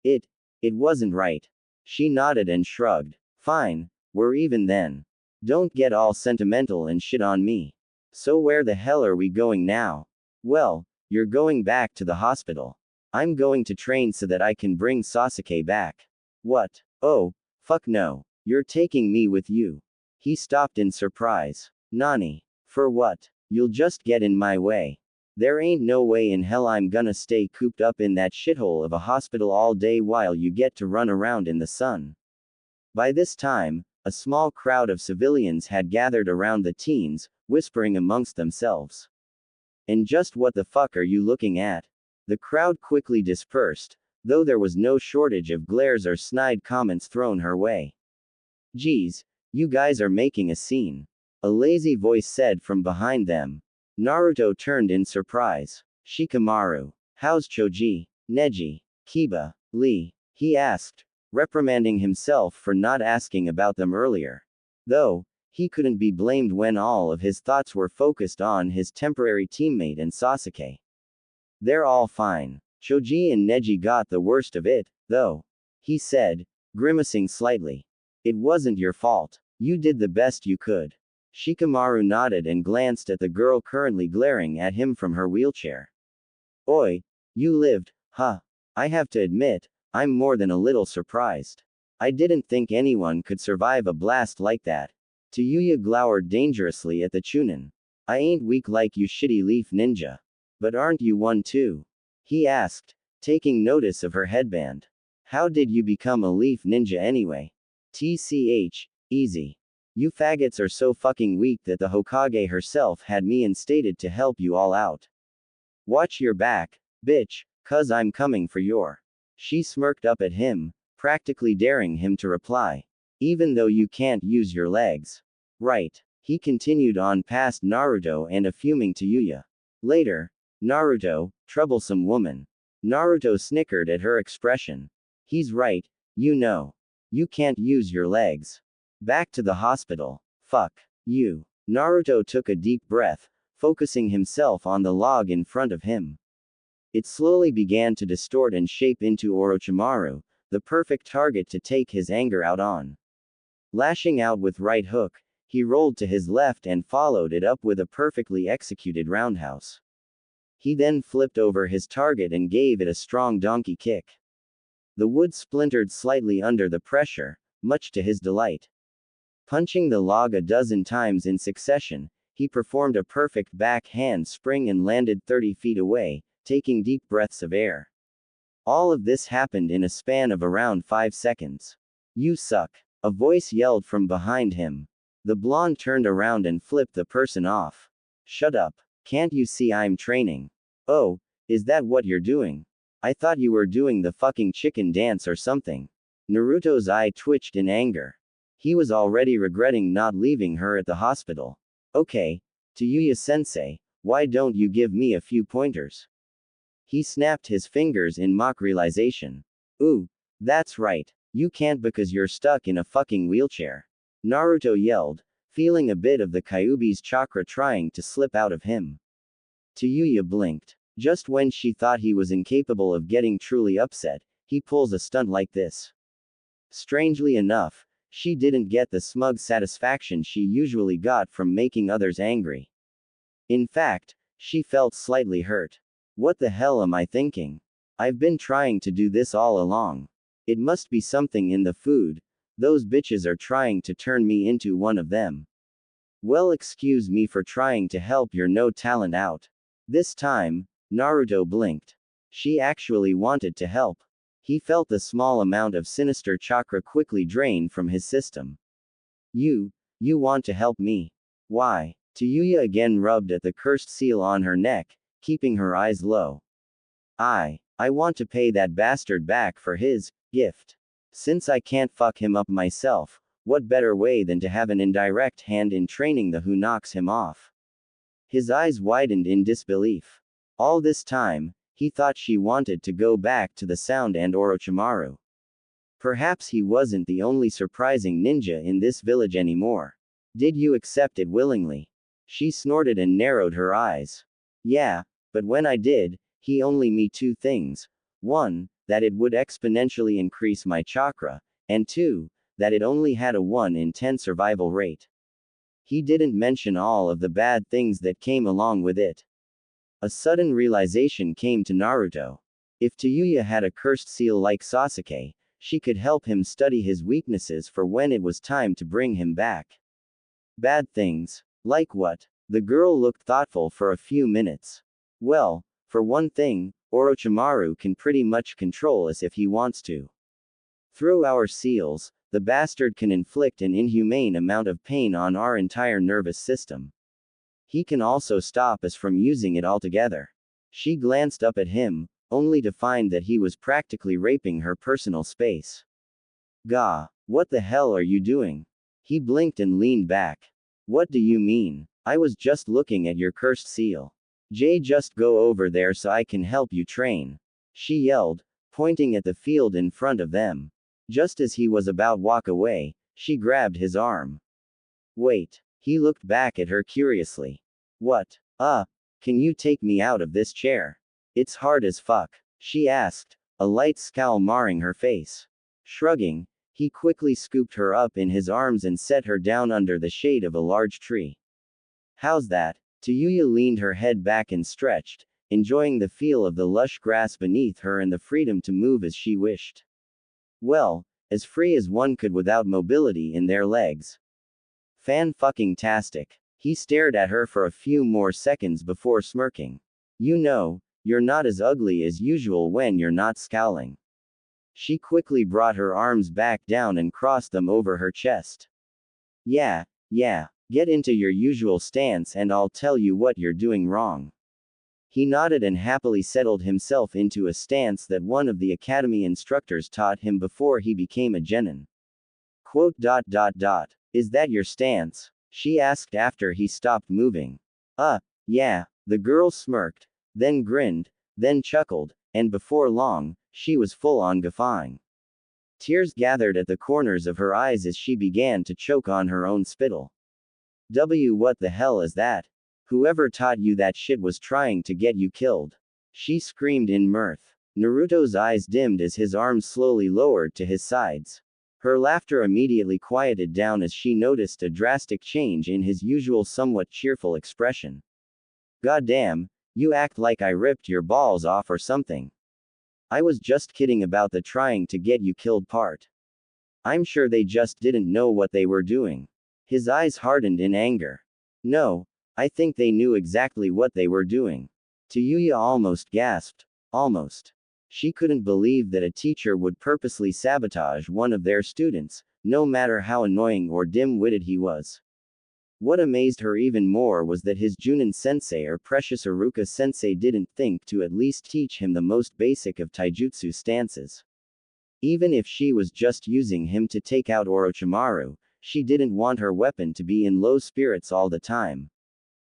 It wasn't right. She nodded and shrugged. Fine, we're even then. Don't get all sentimental and shit on me. So where the hell are we going now? Well, you're going back to the hospital. I'm going to train so that I can bring Sasuke back. What? Oh, fuck no. You're taking me with you. He stopped in surprise. Nani? For what? You'll just get in my way. There ain't no way in hell I'm gonna stay cooped up in that shithole of a hospital all day while you get to run around in the sun. By this time, a small crowd of civilians had gathered around the teens, whispering amongst themselves. And just what the fuck are you looking at? The crowd quickly dispersed, though there was no shortage of glares or snide comments thrown her way. Geez, you guys are making a scene. A lazy voice said from behind them. Naruto turned in surprise. Shikamaru. How's Choji, Neji, Kiba, Lee? He asked, reprimanding himself for not asking about them earlier. Though, he couldn't be blamed when all of his thoughts were focused on his temporary teammate and Sasuke. They're all fine. Choji and Neji got the worst of it, though. He said, grimacing slightly. It wasn't your fault. You did the best you could. Shikamaru nodded and glanced at the girl currently glaring at him from her wheelchair. Oi, you lived, huh? I have to admit, I'm more than a little surprised. I didn't think anyone could survive a blast like that. Tayuya glowered dangerously at the Chunin. I ain't weak like you shitty leaf ninja. But aren't you one too? He asked, taking notice of her headband. How did you become a leaf ninja anyway? TCH, easy. You faggots are so fucking weak that the Hokage herself had me instated to help you all out. Watch your back, bitch, 'cause I'm coming for your. She smirked up at him, practically daring him to reply. Even though you can't use your legs. Right. He continued on past Naruto and a fuming Tayuya. Later, Naruto, troublesome woman. Naruto snickered at her expression. He's right, you know. You can't use your legs. Back to the hospital. Fuck you. Naruto took a deep breath, focusing himself on the log in front of him. It slowly began to distort and shape into Orochimaru, the perfect target to take his anger out on. Lashing out with right hook, he rolled to his left and followed it up with a perfectly executed roundhouse. He then flipped over his target and gave it a strong donkey kick. The wood splintered slightly under the pressure, much to his delight. Punching the log a dozen times in succession, he performed a perfect back handspring and landed 30 feet away, taking deep breaths of air. All of this happened in a span of around 5 seconds. You suck. A voice yelled from behind him. The blonde turned around and flipped the person off. Shut up. Can't you see I'm training? Oh, is that what you're doing? I thought you were doing the fucking chicken dance or something. Naruto's eye twitched in anger. He was already regretting not leaving her at the hospital. Okay, Tayuya-sensei, why don't you give me a few pointers? He snapped his fingers in mock realization. Ooh, that's right. You can't because you're stuck in a fucking wheelchair. Naruto yelled, feeling a bit of the Kyuubi's chakra trying to slip out of him. Tayuya blinked. Just when she thought he was incapable of getting truly upset, he pulls a stunt like this. Strangely enough, she didn't get the smug satisfaction she usually got from making others angry. In fact, she felt slightly hurt. What the hell am I thinking? I've been trying to do this all along. It must be something in the food. Those bitches are trying to turn me into one of them. Well, excuse me for trying to help your no talent out. This time, Naruto blinked. She actually wanted to help. He felt the small amount of sinister chakra quickly drain from his system. You want to help me? Why? Tayuya again rubbed at the cursed seal on her neck, keeping her eyes low. I want to pay that bastard back for his gift. Since I can't fuck him up myself, what better way than to have an indirect hand in training the who knocks him off? His eyes widened in disbelief. All this time, he thought she wanted to go back to the Sound and Orochimaru. Perhaps he wasn't the only surprising ninja in this village anymore. Did you accept it willingly? She snorted and narrowed her eyes. Yeah, but when I did, he only me two things. One, that it would exponentially increase my chakra, And 2, that it only had a 1 in 10 survival rate. He didn't mention all of the bad things that came along with it. A sudden realization came to Naruto. If Tayuya had a cursed seal like Sasuke, she could help him study his weaknesses for when it was time to bring him back. Bad things. Like what? The girl looked thoughtful for a few minutes. Well, for one thing, Orochimaru can pretty much control us if he wants to. Through our seals, the bastard can inflict an inhumane amount of pain on our entire nervous system. He can also stop us from using it altogether. She glanced up at him, only to find that he was practically raping her personal space. Gah, what the hell are you doing? He blinked and leaned back. What do you mean? I was just looking at your cursed seal. Just go over there so I can help you train. She yelled, pointing at the field in front of them. Just as he was about to walk away, she grabbed his arm. Wait. He looked back at her curiously. What? Can you take me out of this chair? It's hard as fuck, she asked, a light scowl marring her face. Shrugging, he quickly scooped her up in his arms and set her down under the shade of a large tree. How's that? Tayuya leaned her head back and stretched, enjoying the feel of the lush grass beneath her and the freedom to move as she wished. Well, as free as one could without mobility in their legs. Fan-fucking-tastic. He stared at her for a few more seconds before smirking. You know, you're not as ugly as usual when you're not scowling. She quickly brought her arms back down and crossed them over her chest. Yeah, get into your usual stance and I'll tell you what you're doing wrong. He nodded and happily settled himself into a stance that one of the academy instructors taught him before he became a genin. Is that your stance? She asked after he stopped moving. Yeah, the girl smirked, then grinned, then chuckled, and before long, she was full on guffawing. Tears gathered at the corners of her eyes as she began to choke on her own spittle. What the hell is that? Whoever taught you that shit was trying to get you killed. She screamed in mirth. Naruto's eyes dimmed as his arms slowly lowered to his sides. Her laughter immediately quieted down as she noticed a drastic change in his usual somewhat cheerful expression. Goddamn, you act like I ripped your balls off or something. I was just kidding about the trying to get you killed part. I'm sure they just didn't know what they were doing. His eyes hardened in anger. No, I think they knew exactly what they were doing. Tuya almost gasped. Almost. She couldn't believe that a teacher would purposely sabotage one of their students, no matter how annoying or dim-witted he was. What amazed her even more was that his Junin sensei or precious Iruka sensei didn't think to at least teach him the most basic of taijutsu stances. Even if she was just using him to take out Orochimaru, she didn't want her weapon to be in low spirits all the time.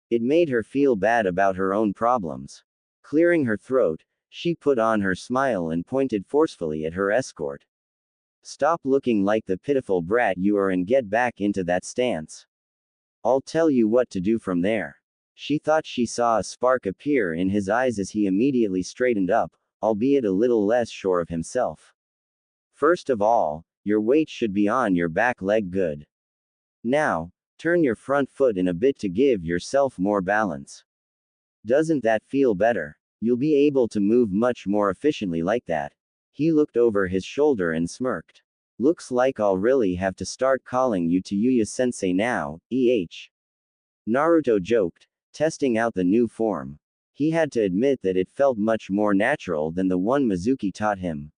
It made her feel bad about her own problems. Clearing her throat, she put on her smile and pointed forcefully at her escort. Stop looking like the pitiful brat you are and get back into that stance. I'll tell you what to do from there. She thought she saw a spark appear in his eyes as he immediately straightened up, albeit a little less sure of himself. First of all, your weight should be on your back leg good. Now, turn your front foot in a bit to give yourself more balance. Doesn't that feel better? You'll be able to move much more efficiently like that. He looked over his shoulder and smirked. Looks like I'll really have to start calling you Tayuya-sensei now, Naruto joked, testing out the new form. He had to admit that it felt much more natural than the one Mizuki taught him.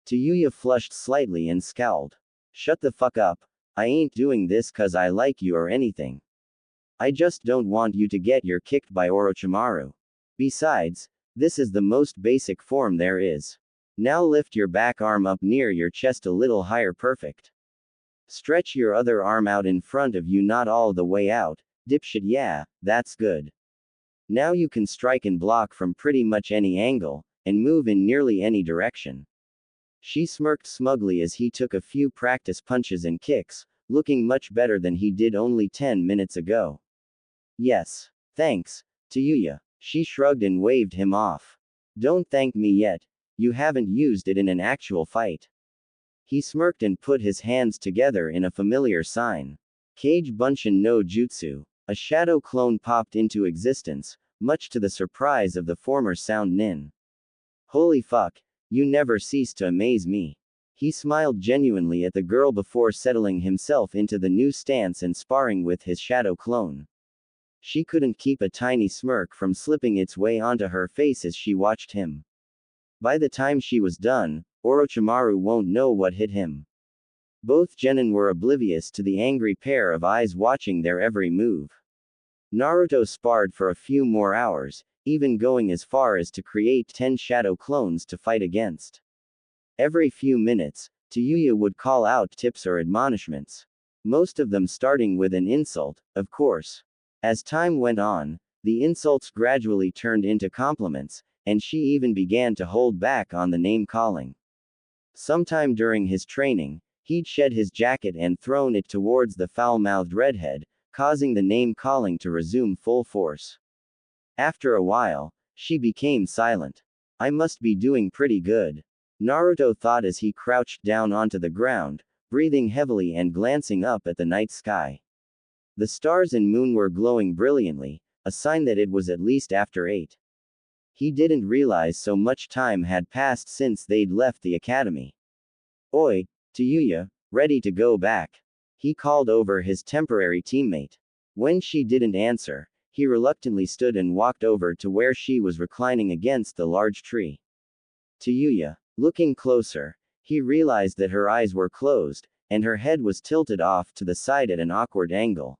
Tayuya flushed slightly and scowled. Shut the fuck up. I ain't doing this 'cause I like you or anything. I just don't want you to get your kicked by Orochimaru. Besides, this is the most basic form there is. Now lift your back arm up near your chest a little higher. Perfect. Stretch your other arm out in front of you, not all the way out, dipshit. Yeah, that's good. Now you can strike and block from pretty much any angle, and move in nearly any direction. She smirked smugly as he took a few practice punches and kicks, looking much better than he did only 10 minutes ago. Yes. Thanks, Tayuya. She shrugged and waved him off. Don't thank me yet. You haven't used it in an actual fight. He smirked and put his hands together in a familiar sign. Kage Bunshin no Jutsu. A shadow clone popped into existence, much to the surprise of the former Sound Nin. Holy fuck, you never cease to amaze me. He smiled genuinely at the girl before settling himself into the new stance and sparring with his shadow clone. She couldn't keep a tiny smirk from slipping its way onto her face as she watched him. By the time she was done, Orochimaru won't know what hit him. Both genin were oblivious to the angry pair of eyes watching their every move. Naruto sparred for a few more hours, even going as far as to create 10 shadow clones to fight against. Every few minutes, Tayuya would call out tips or admonishments. Most of them starting with an insult, of course. As time went on, the insults gradually turned into compliments, and she even began to hold back on the name-calling. Sometime during his training, he'd shed his jacket and thrown it towards the foul-mouthed redhead, causing the name-calling to resume full force. After a while, she became silent. I must be doing pretty good, Naruto thought as he crouched down onto the ground, breathing heavily and glancing up at the night sky. The stars and moon were glowing brilliantly, a sign that it was at least after 8. He didn't realize so much time had passed since they'd left the academy. Oi, Tayuya, ready to go back? He called over his temporary teammate. When she didn't answer, he reluctantly stood and walked over to where she was reclining against the large tree. Tayuya, looking closer, he realized that her eyes were closed, and her head was tilted off to the side at an awkward angle.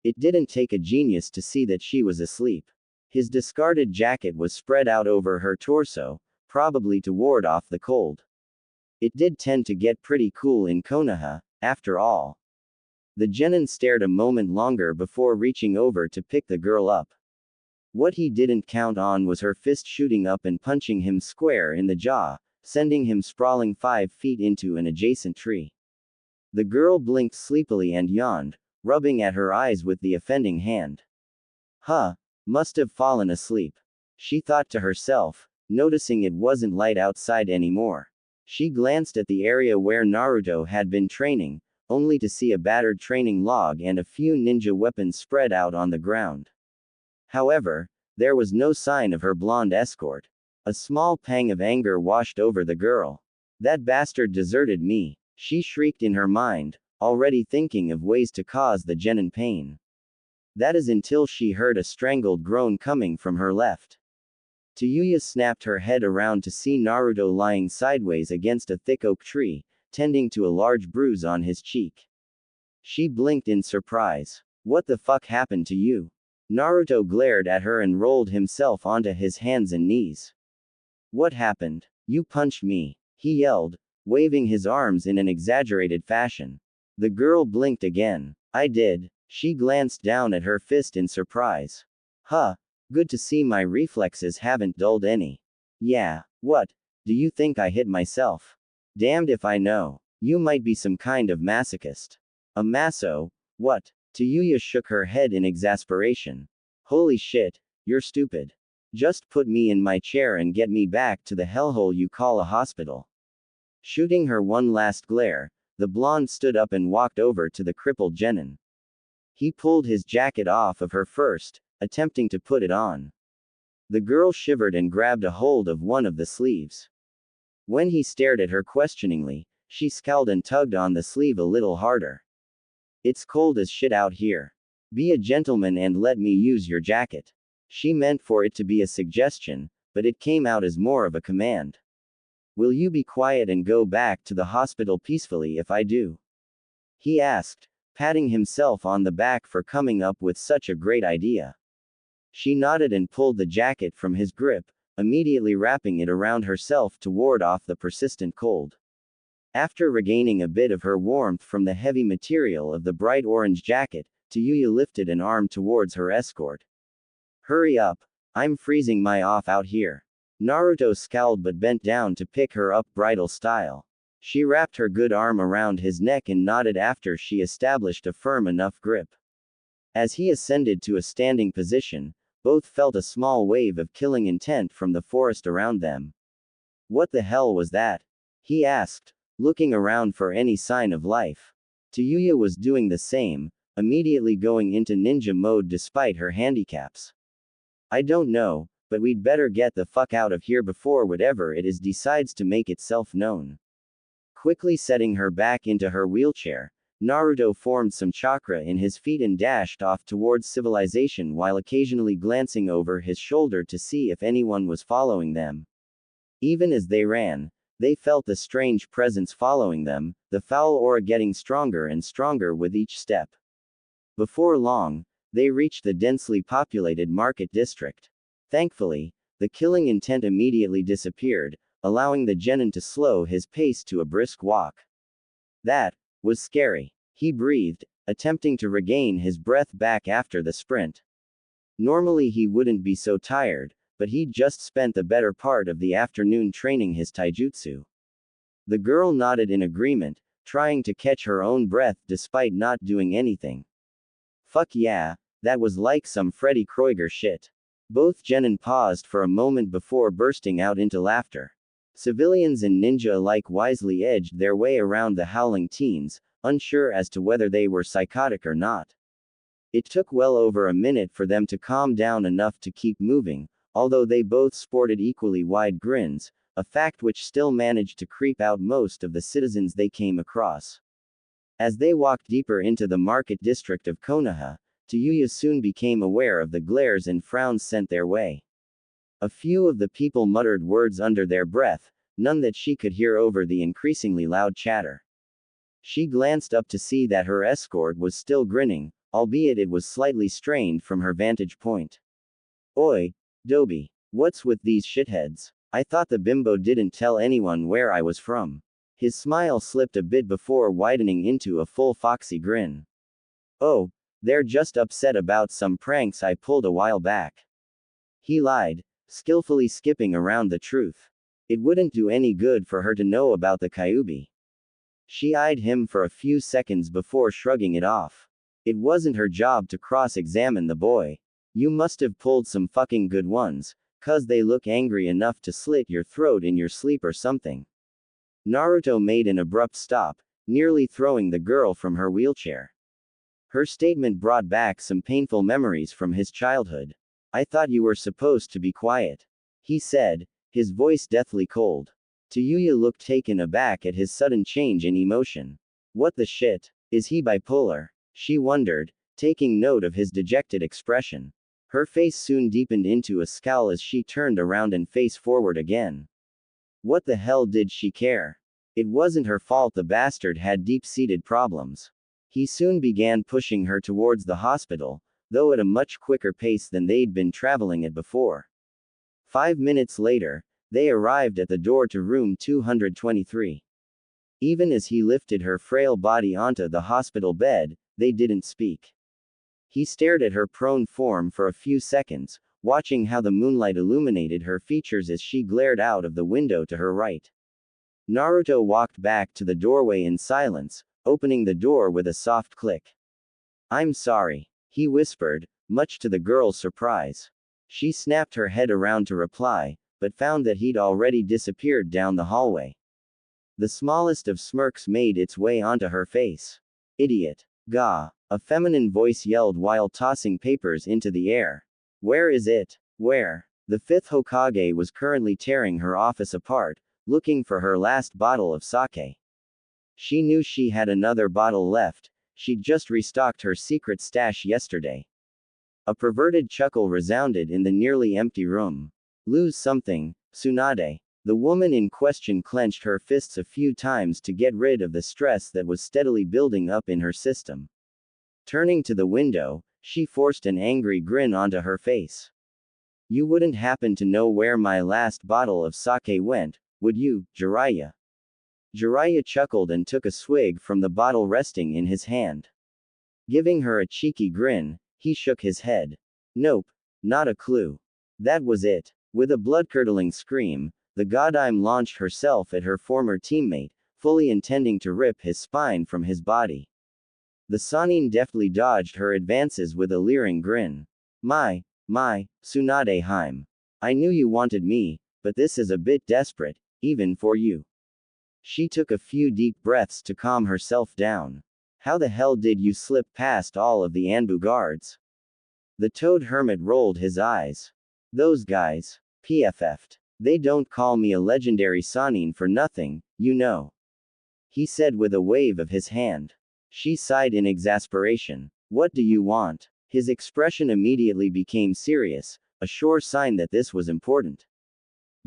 It didn't take a genius to see that she was asleep. His discarded jacket was spread out over her torso, probably to ward off the cold. It did tend to get pretty cool in Konoha, after all. The genin stared a moment longer before reaching over to pick the girl up. What he didn't count on was her fist shooting up and punching him square in the jaw, sending him sprawling 5 feet into an adjacent tree. The girl blinked sleepily and yawned, rubbing at her eyes with the offending hand. Huh, must have fallen asleep, she thought to herself, noticing it wasn't light outside anymore. She glanced at the area where Naruto had been training, only to see a battered training log and a few ninja weapons spread out on the ground. However, there was no sign of her blonde escort. A small pang of anger washed over the girl. That bastard deserted me, she shrieked in her mind, already thinking of ways to cause the genin pain. That is until she heard a strangled groan coming from her left. Tayuya snapped her head around to see Naruto lying sideways against a thick oak tree, tending to a large bruise on his cheek. She blinked in surprise. What the fuck happened to you? Naruto glared at her and rolled himself onto his hands and knees. What happened? You punched me, he yelled, waving his arms in an exaggerated fashion. The girl blinked again. I did. She glanced down at her fist in surprise. Huh, good to see my reflexes haven't dulled any. Yeah, what? Do you think I hit myself? Damned if I know. You might be some kind of masochist. A maso? What? Tayuya shook her head in exasperation. Holy shit, you're stupid. Just put me in my chair and get me back to the hellhole you call a hospital. Shooting her one last glare, the blonde stood up and walked over to the crippled genin. He pulled his jacket off of her first, attempting to put it on. The girl shivered and grabbed a hold of one of the sleeves. When he stared at her questioningly, she scowled and tugged on the sleeve a little harder. It's cold as shit out here. Be a gentleman and let me use your jacket. She meant for it to be a suggestion, but it came out as more of a command. Will you be quiet and go back to the hospital peacefully if I do? He asked, patting himself on the back for coming up with such a great idea. She nodded and pulled the jacket from his grip, immediately wrapping it around herself to ward off the persistent cold. After regaining a bit of her warmth from the heavy material of the bright orange jacket, Tayuya lifted an arm towards her escort. Hurry up, I'm freezing my off out here. Naruto scowled but bent down to pick her up bridal style. She wrapped her good arm around his neck and nodded after she established a firm enough grip. As he ascended to a standing position, both felt a small wave of killing intent from the forest around them. What the hell was that? He asked, looking around for any sign of life. Tayuya was doing the same, immediately going into ninja mode despite her handicaps. I don't know, but we'd better get the fuck out of here before whatever it is decides to make itself known. Quickly setting her back into her wheelchair, Naruto formed some chakra in his feet and dashed off towards civilization while occasionally glancing over his shoulder to see if anyone was following them. Even as they ran, they felt the strange presence following them, the foul aura getting stronger and stronger with each step. Before long, they reached the densely populated market district. Thankfully, the killing intent immediately disappeared, allowing the genin to slow his pace to a brisk walk. That was scary. He breathed, attempting to regain his breath back after the sprint. Normally he wouldn't be so tired, but he'd just spent the better part of the afternoon training his taijutsu. The girl nodded in agreement, trying to catch her own breath despite not doing anything. Fuck yeah, that was like some Freddy Krueger shit. Both genin paused for a moment before bursting out into laughter. Civilians and ninja alike wisely edged their way around the howling teens, unsure as to whether they were psychotic or not. It took well over a minute for them to calm down enough to keep moving, although they both sported equally wide grins, a fact which still managed to creep out most of the citizens they came across. As they walked deeper into the market district of Konoha, Tayuya soon became aware of the glares and frowns sent their way. A few of the people muttered words under their breath, none that she could hear over the increasingly loud chatter. She glanced up to see that her escort was still grinning, albeit it was slightly strained from her vantage point. Oi, Dobie, what's with these shitheads? I thought the bimbo didn't tell anyone where I was from. His smile slipped a bit before widening into a full foxy grin. Oh, they're just upset about some pranks I pulled a while back. He lied, skillfully skipping around the truth. It wouldn't do any good for her to know about the Kyuubi. She eyed him for a few seconds before shrugging it off. It wasn't her job to cross-examine the boy. You must have pulled some fucking good ones, 'cause they look angry enough to slit your throat in your sleep or something. Naruto made an abrupt stop, nearly throwing the girl from her wheelchair. Her statement brought back some painful memories from his childhood. I thought you were supposed to be quiet, he said, his voice deathly cold. Tayuya looked taken aback at his sudden change in emotion. What the shit? Is he bipolar? She wondered, taking note of his dejected expression. Her face soon deepened into a scowl as she turned around and faced forward again. What the hell did she care? It wasn't her fault the bastard had deep-seated problems. He soon began pushing her towards the hospital, though at a much quicker pace than they'd been traveling at before. 5 minutes later, they arrived at the door to room 223. Even as he lifted her frail body onto the hospital bed, they didn't speak. He stared at her prone form for a few seconds, watching how the moonlight illuminated her features as she glared out of the window to her right. Naruto walked back to the doorway in silence, opening the door with a soft click. I'm sorry, he whispered, much to the girl's surprise. She snapped her head around to reply, but found that he'd already disappeared down the hallway. The smallest of smirks made its way onto her face. Idiot. Gah. A feminine voice yelled while tossing papers into the air. Where is it? Where? The fifth Hokage was currently tearing her office apart, looking for her last bottle of sake. She knew she had another bottle left, she'd just restocked her secret stash yesterday. A perverted chuckle resounded in the nearly empty room. Lose something, Tsunade. The woman in question clenched her fists a few times to get rid of the stress that was steadily building up in her system. Turning to the window, she forced an angry grin onto her face. You wouldn't happen to know where my last bottle of sake went, would you, Jiraiya? Jiraiya chuckled and took a swig from the bottle resting in his hand. Giving her a cheeky grin, he shook his head. Nope, not a clue. That was it. With a blood-curdling scream, the Godime launched herself at her former teammate, fully intending to rip his spine from his body. The Sanin deftly dodged her advances with a leering grin. My, Tsunade Heim. I knew you wanted me, but this is a bit desperate, even for you. She took a few deep breaths to calm herself down. How the hell did you slip past all of the Anbu guards? The toad hermit rolled his eyes. Those guys. PFF'd. They don't call me a legendary Sanin for nothing, you know. He said with a wave of his hand. She sighed in exasperation. What do you want? His expression immediately became serious, a sure sign that this was important.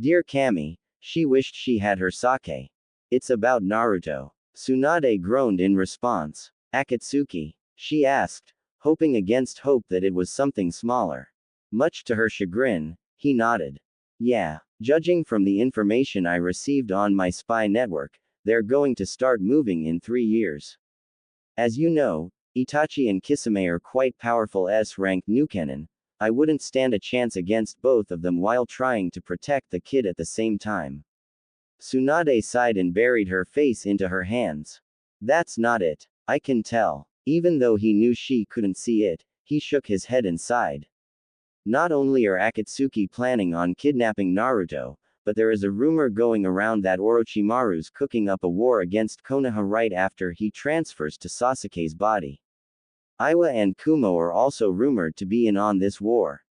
Dear Kami, she wished she had her sake. It's about Naruto. Tsunade groaned in response. Akatsuki? She asked, hoping against hope that it was something smaller. Much to her chagrin, he nodded. Yeah, judging from the information I received on my spy network, they're going to start moving in 3 years. As you know, Itachi and Kisame are quite powerful S-rank Nukenin. I wouldn't stand a chance against both of them while trying to protect the kid at the same time. Tsunade sighed and buried her face into her hands. That's not it. I can tell. Even though he knew she couldn't see it, he shook his head and sighed. Not only are Akatsuki planning on kidnapping Naruto, but there is a rumor going around that Orochimaru's cooking up a war against Konoha right after he transfers to Sasuke's body. Iwa and Kumo are also rumored to be in on this war.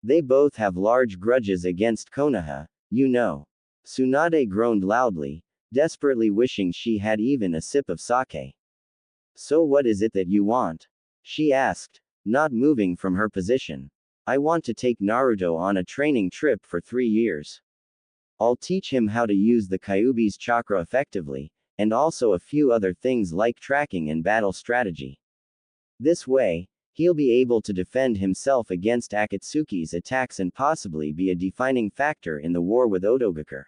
They both have large grudges against Konoha, you know. Tsunade groaned loudly, desperately wishing she had even a sip of sake. So what is it that you want? She asked, not moving from her position. I want to take Naruto on a training trip for 3 years. I'll teach him how to use the Kyuubi's chakra effectively, and also a few other things like tracking and battle strategy. This way, he'll be able to defend himself against Akatsuki's attacks and possibly be a defining factor in the war with Otogaker.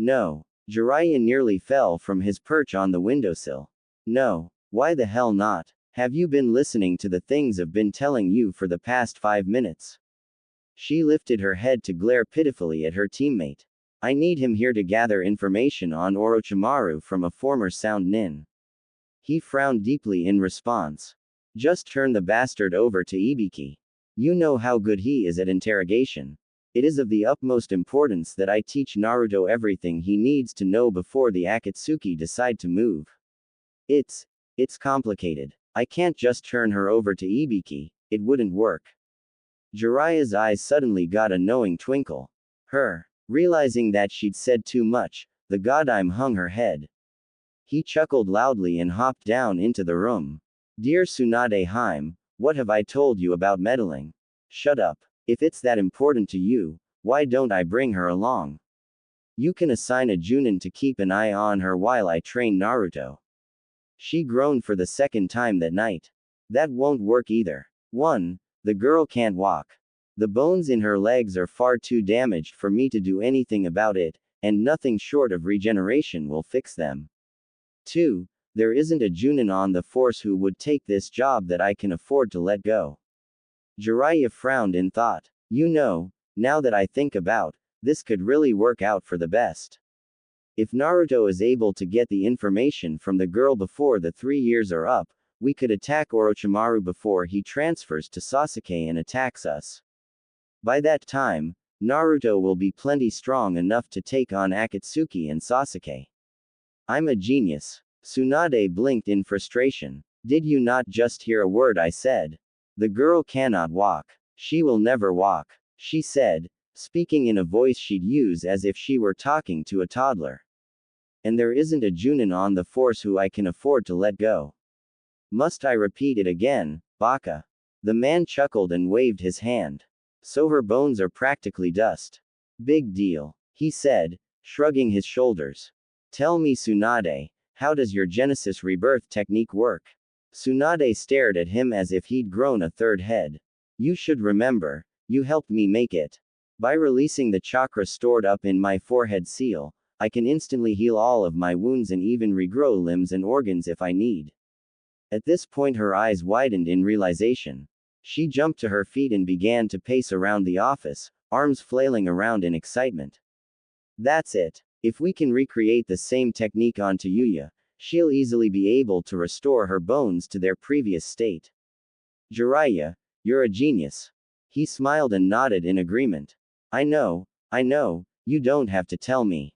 No. Jiraiya nearly fell from his perch on the windowsill. No. Why the hell not? Have you been listening to the things I've been telling you for the past 5 minutes? She lifted her head to glare pitifully at her teammate. I need him here to gather information on Orochimaru from a former sound nin. He frowned deeply in response. Just turn the bastard over to Ibiki. You know how good he is at interrogation. It is of the utmost importance that I teach Naruto everything he needs to know before the Akatsuki decide to move. It's complicated. I can't just turn her over to Ibiki, it wouldn't work. Jiraiya's eyes suddenly got a knowing twinkle. Realizing that she'd said too much, the godime hung her head. He chuckled loudly and hopped down into the room. Dear Tsunade Haim, what have I told you about meddling? Shut up. If it's that important to you, why don't I bring her along? You can assign a Junin to keep an eye on her while I train Naruto. She groaned for the second time that night. That won't work either. 1. The girl can't walk. The bones in her legs are far too damaged for me to do anything about it, and nothing short of regeneration will fix them. 2. There isn't a Junin on the force who would take this job that I can afford to let go. Jiraiya frowned in thought. You know, now that I think about, this could really work out for the best. If Naruto is able to get the information from the girl before the 3 years are up, we could attack Orochimaru before he transfers to Sasuke and attacks us. By that time, Naruto will be plenty strong enough to take on Akatsuki and Sasuke. I'm a genius. Tsunade blinked in frustration. Did you not just hear a word I said? The girl cannot walk. She will never walk, she said, speaking in a voice she'd use as if she were talking to a toddler. And there isn't a Junin on the force who I can afford to let go. Must I repeat it again, Baka? The man chuckled and waved his hand. So her bones are practically dust. Big deal, he said, shrugging his shoulders. Tell me Tsunade, how does your Genesis rebirth technique work? Tsunade stared at him as if he'd grown a third head. You should remember, you helped me make it. By releasing the chakra stored up in my forehead seal, I can instantly heal all of my wounds and even regrow limbs and organs if I need. At this point her eyes widened in realization. She jumped to her feet and began to pace around the office, arms flailing around in excitement. That's it. If we can recreate the same technique on Tayuya, she'll easily be able to restore her bones to their previous state. Jiraiya, you're a genius. He smiled and nodded in agreement. I know, you don't have to tell me.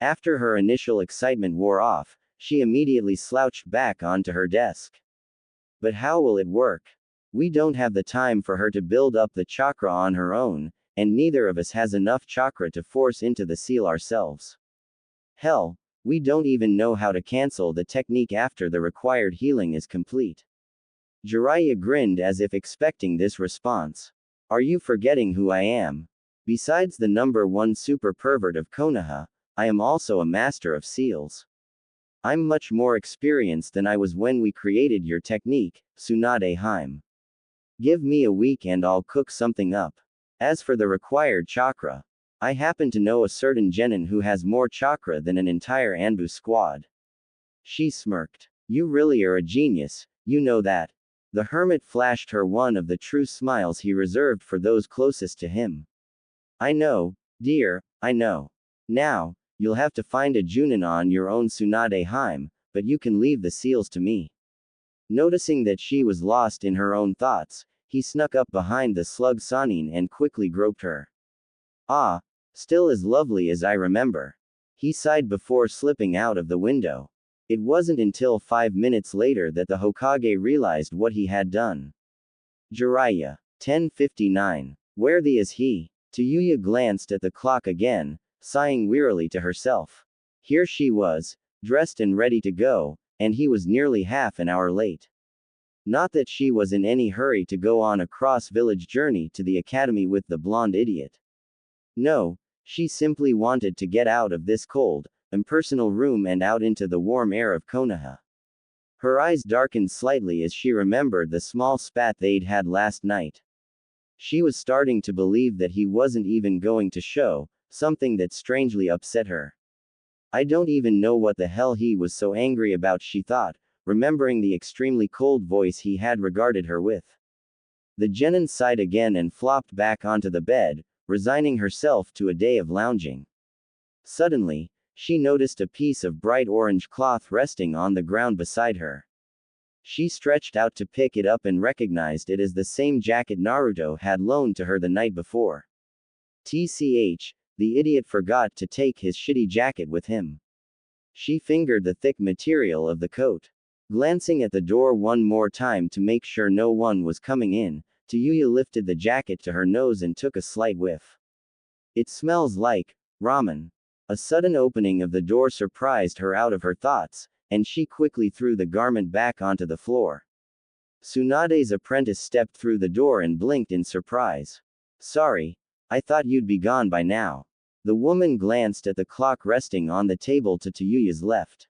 After her initial excitement wore off, she immediately slouched back onto her desk. But how will it work? We don't have the time for her to build up the chakra on her own, and neither of us has enough chakra to force into the seal ourselves. Hell, we don't even know how to cancel the technique after the required healing is complete. Jiraiya grinned as if expecting this response. Are you forgetting who I am? Besides the #1 super pervert of Konoha, I am also a master of seals. I'm much more experienced than I was when we created your technique, Tsunade Heim. Give me a week and I'll cook something up. As for the required chakra, I happen to know a certain genin who has more chakra than an entire Anbu squad. She smirked. You really are a genius, you know that. The hermit flashed her one of the true smiles he reserved for those closest to him. I know, dear, I know. Now, you'll have to find a Junin on your own Tsunade Heim, but you can leave the seals to me. Noticing that she was lost in her own thoughts, he snuck up behind the slug Sanin and quickly groped her. Ah, still as lovely as I remember. He sighed before slipping out of the window. It wasn't until 5 minutes later that the Hokage realized what he had done. Jiraiya. 10:59. Worthy is he. Tayuya glanced at the clock again, sighing wearily to herself. Here she was, dressed and ready to go, and he was nearly half an hour late. Not that she was in any hurry to go on a cross-village journey to the academy with the blonde idiot. No, she simply wanted to get out of this cold, impersonal room and out into the warm air of Konoha. Her eyes darkened slightly as she remembered the small spat they'd had last night. She was starting to believe that he wasn't even going to show, something that strangely upset her. I don't even know what the hell he was so angry about, she thought, remembering the extremely cold voice he had regarded her with. The genin sighed again and flopped back onto the bed, resigning herself to a day of lounging. Suddenly, she noticed a piece of bright orange cloth resting on the ground beside her. She stretched out to pick it up and recognized it as the same jacket Naruto had loaned to her the night before. TCH, the idiot forgot to take his shitty jacket with him. She fingered the thick material of the coat. Glancing at the door one more time to make sure no one was coming in, Tuya lifted the jacket to her nose and took a slight whiff. It smells like ramen. A sudden opening of the door surprised her out of her thoughts, and she quickly threw the garment back onto the floor. Tsunade's apprentice stepped through the door and blinked in surprise. Sorry, I thought you'd be gone by now. The woman glanced at the clock resting on the table to Tayuya's left.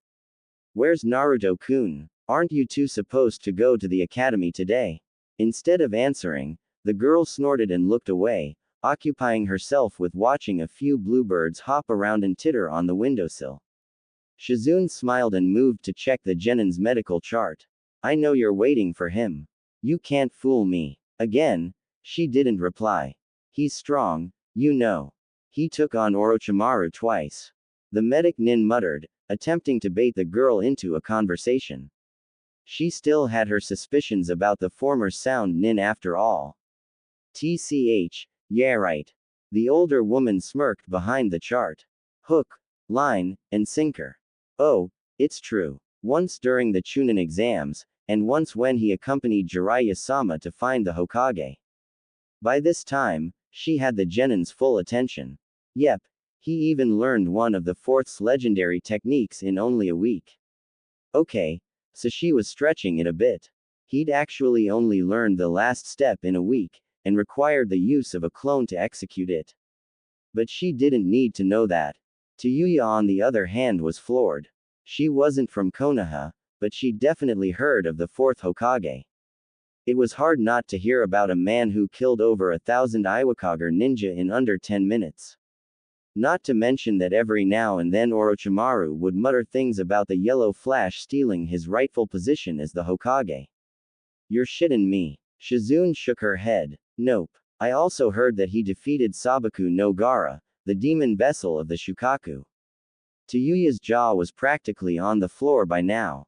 Where's Naruto-kun? Aren't you two supposed to go to the academy today? Instead of answering, the girl snorted and looked away, occupying herself with watching a few bluebirds hop around and titter on the windowsill. Shizune smiled and moved to check the genin's medical chart. I know you're waiting for him. You can't fool me. Again, she didn't reply. He's strong, you know. He took on Orochimaru twice. The medic nin muttered, attempting to bait the girl into a conversation. She still had her suspicions about the former sound nin after all. TCH, yeah right. The older woman smirked behind the chart. Hook, line, and sinker. Oh, it's true. Once during the Chunin exams, and once when he accompanied Jiraiya-sama to find the Hokage. By this time, she had the genin's full attention. Yep, he even learned one of the fourth's legendary techniques in only a week. Okay, so she was stretching it a bit. He'd actually only learned the last step in a week, and required the use of a clone to execute it. But she didn't need to know that. Tayuya on the other hand was floored. She wasn't from Konoha, but she'd definitely heard of the fourth Hokage. It was hard not to hear about a man who killed over 1,000 Iwakager ninja in under 10 minutes. Not to mention that every now and then Orochimaru would mutter things about the yellow flash stealing his rightful position as the Hokage. You're shitting me. Shizune shook her head. Nope. I also heard that he defeated Sabaku no Gara, the demon vessel of the Shukaku. Tayuya's jaw was practically on the floor by now.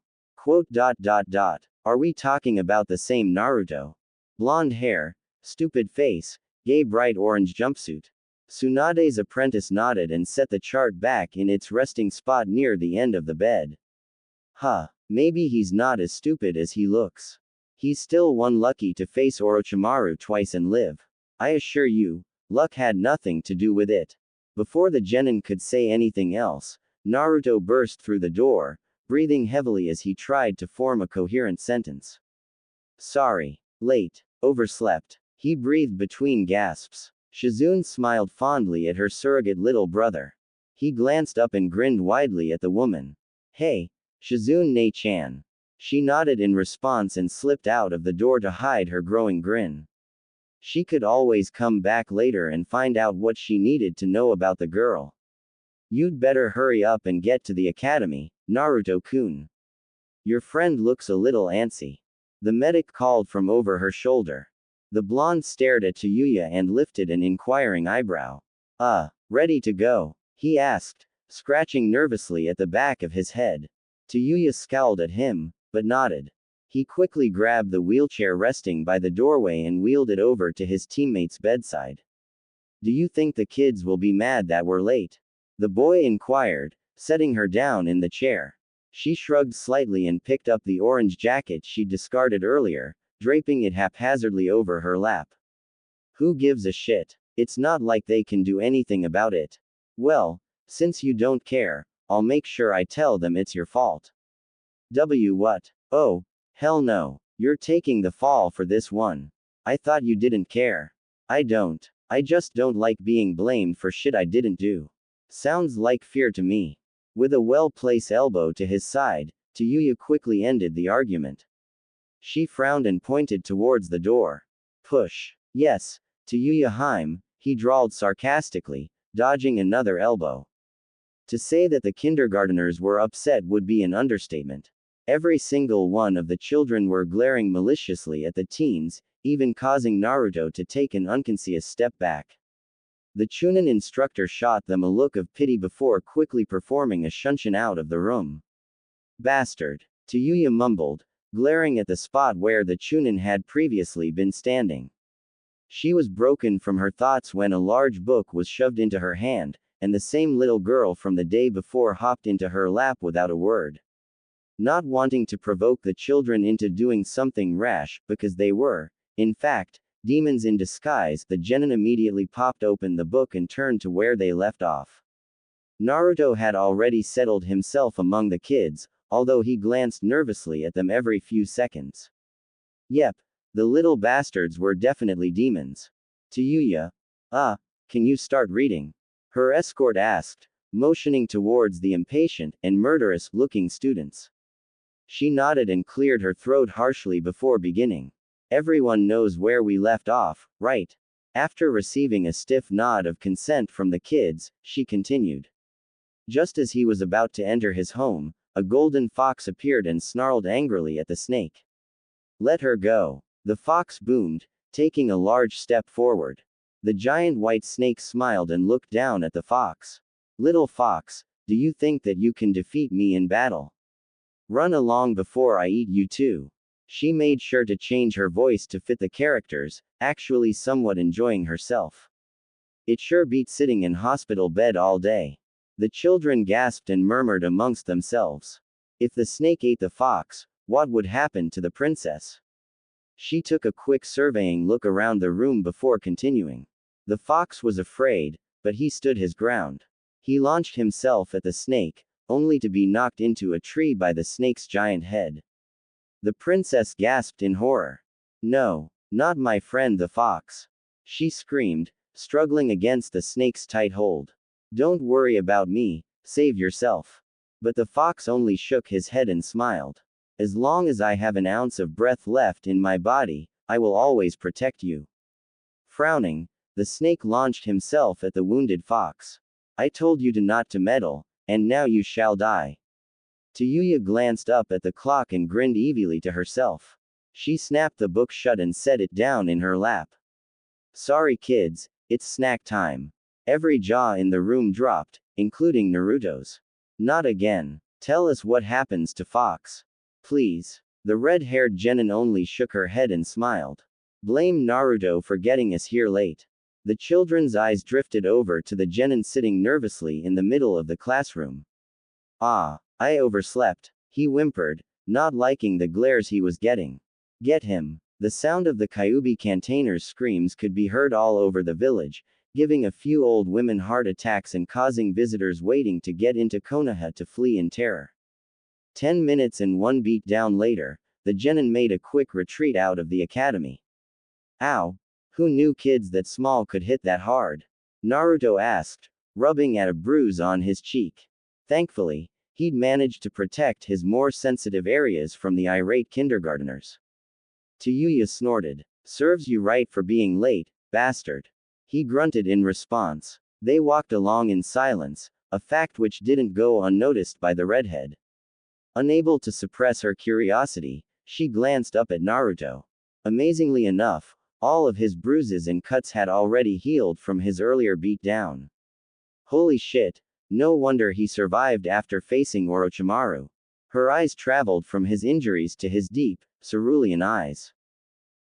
Are we talking about the same Naruto? Blonde hair, stupid face, gay bright orange jumpsuit. Tsunade's apprentice nodded and set the chart back in its resting spot near the end of the bed. Huh, maybe he's not as stupid as he looks. He's still one lucky to face Orochimaru twice and live. I assure you, luck had nothing to do with it. Before the genin could say anything else, Naruto burst through the door, breathing heavily as he tried to form a coherent sentence. Sorry. Late. Overslept. He breathed between gasps. Shizune smiled fondly at her surrogate little brother. He glanced up and grinned widely at the woman. Hey, Shizune Ne-chan. She nodded in response and slipped out of the door to hide her growing grin. She could always come back later and find out what she needed to know about the girl. You'd better hurry up and get to the academy, Naruto-kun. Your friend looks a little antsy. The medic called from over her shoulder. The blonde stared at Tayuya and lifted an inquiring eyebrow. Ready to go? He asked, scratching nervously at the back of his head. Tayuya scowled at him, but nodded. He quickly grabbed the wheelchair resting by the doorway and wheeled it over to his teammate's bedside. Do you think the kids will be mad that we're late? The boy inquired, setting her down in the chair. She shrugged slightly and picked up the orange jacket she discarded earlier, draping it haphazardly over her lap. Who gives a shit? It's not like they can do anything about it. Well, since you don't care, I'll make sure I tell them it's your fault. What? Oh, hell no. You're taking the fall for this one. I thought you didn't care. I don't. I just don't like being blamed for shit I didn't do. Sounds like fear to me. With a well-placed elbow to his side, Tayuya quickly ended the argument. She frowned and pointed towards the door. Push. Yes, Tayuya Heim, he drawled sarcastically, dodging another elbow. To say that the kindergarteners were upset would be an understatement. Every single one of the children were glaring maliciously at the teens, even causing Naruto to take an unconscious step back. The Chunin instructor shot them a look of pity before quickly performing a shunshin out of the room. Bastard. Tayuya mumbled, glaring at the spot where the Chunin had previously been standing. She was broken from her thoughts when a large book was shoved into her hand, and the same little girl from the day before hopped into her lap without a word. Not wanting to provoke the children into doing something rash, because they were, in fact, demons in disguise, the genin immediately popped open the book and turned to where they left off. Naruto had already settled himself among the kids, although he glanced nervously at them every few seconds. Yep, the little bastards were definitely demons. Tayuya. Can you start reading? Her escort asked, motioning towards the impatient and murderous-looking students. She nodded and cleared her throat harshly before beginning. Everyone knows where we left off, right? After receiving a stiff nod of consent from the kids, she continued. Just as he was about to enter his home, a golden fox appeared and snarled angrily at the snake. Let her go. The fox boomed, taking a large step forward. The giant white snake smiled and looked down at the fox. Little fox, do you think that you can defeat me in battle? Run along before I eat you too. She made sure to change her voice to fit the characters, actually somewhat enjoying herself. It sure beats sitting in hospital bed all day. The children gasped and murmured amongst themselves. If the snake ate the fox, what would happen to the princess? She took a quick surveying look around the room before continuing. The fox was afraid, but he stood his ground. He launched himself at the snake, only to be knocked into a tree by the snake's giant head. The princess gasped in horror. No, not my friend the fox. She screamed, struggling against the snake's tight hold. Don't worry about me, save yourself. But the fox only shook his head and smiled. As long as I have an ounce of breath left in my body, I will always protect you. Frowning, the snake launched himself at the wounded fox. I told you not to meddle, and now you shall die. Tayuya glanced up at the clock and grinned evilly to herself. She snapped the book shut and set it down in her lap. Sorry kids, it's snack time. Every jaw in the room dropped, including Naruto's. Not again. Tell us what happens to Fox. Please. The red-haired genin only shook her head and smiled. Blame Naruto for getting us here late. The children's eyes drifted over to the genin sitting nervously in the middle of the classroom. Ah, I overslept, he whimpered, not liking the glares he was getting. Get him. The sound of the Kyuubi campaigner's screams could be heard all over the village, giving a few old women heart attacks and causing visitors waiting to get into Konoha to flee in terror. 10 minutes and one beat down later, the genin made a quick retreat out of the academy. Ow! Who knew kids that small could hit that hard? Naruto asked, rubbing at a bruise on his cheek. Thankfully, he'd managed to protect his more sensitive areas from the irate kindergarteners. Tayuya snorted. Serves you right for being late, bastard. He grunted in response. They walked along in silence, a fact which didn't go unnoticed by the redhead. Unable to suppress her curiosity, she glanced up at Naruto. Amazingly enough, all of his bruises and cuts had already healed from his earlier beatdown. Holy shit, no wonder he survived after facing Orochimaru. Her eyes traveled from his injuries to his deep, cerulean eyes.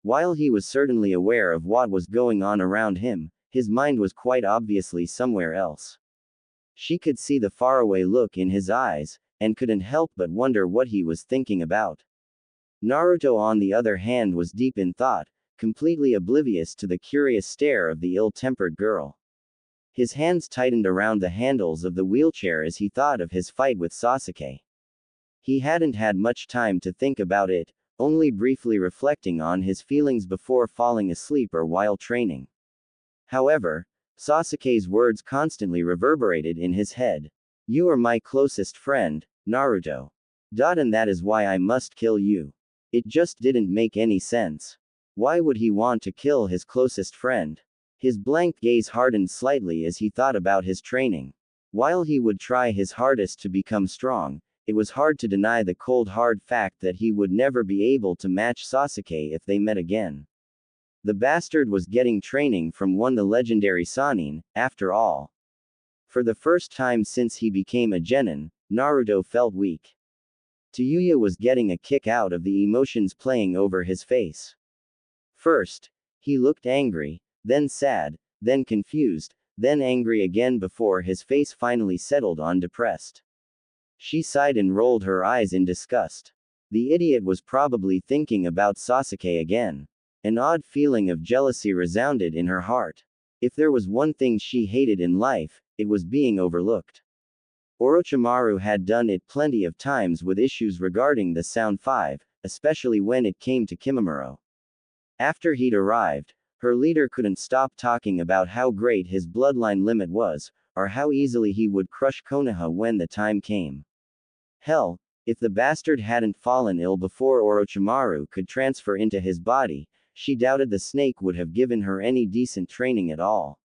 While he was certainly aware of what was going on around him, his mind was quite obviously somewhere else. She could see the faraway look in his eyes, and couldn't help but wonder what he was thinking about. Naruto, on the other hand, was deep in thought, completely oblivious to the curious stare of the ill-tempered girl. His hands tightened around the handles of the wheelchair as he thought of his fight with Sasuke. He hadn't had much time to think about it, only briefly reflecting on his feelings before falling asleep or while training. However, Sasuke's words constantly reverberated in his head. You are my closest friend, Naruto. And that is why I must kill you. It just didn't make any sense. Why would he want to kill his closest friend? His blank gaze hardened slightly as he thought about his training. While he would try his hardest to become strong, it was hard to deny the cold hard fact that he would never be able to match Sasuke if they met again. The bastard was getting training from the legendary Sanin, after all. For the first time since he became a genin, Naruto felt weak. Tayuya was getting a kick out of the emotions playing over his face. First, he looked angry, then sad, then confused, then angry again before his face finally settled on depressed. She sighed and rolled her eyes in disgust. The idiot was probably thinking about Sasuke again. An odd feeling of jealousy resounded in her heart. If there was one thing she hated in life, it was being overlooked. Orochimaru had done it plenty of times with issues regarding the Sound 5, especially when it came to Kimimuro. After he'd arrived, her leader couldn't stop talking about how great his bloodline limit was, or how easily he would crush Konoha when the time came. Hell, if the bastard hadn't fallen ill before Orochimaru could transfer into his body, she doubted the snake would have given her any decent training at all.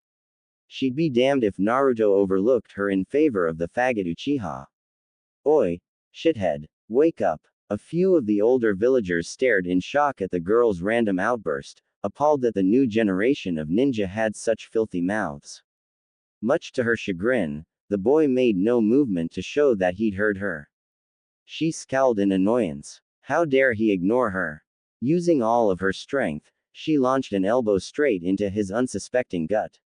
She'd be damned if Naruto overlooked her in favor of the faggot Uchiha. Oi, shithead, wake up. A few of the older villagers stared in shock at the girl's random outburst, appalled that the new generation of ninja had such filthy mouths. Much to her chagrin, the boy made no movement to show that he'd heard her. She scowled in annoyance. How dare he ignore her? Using all of her strength, she launched an elbow straight into his unsuspecting gut.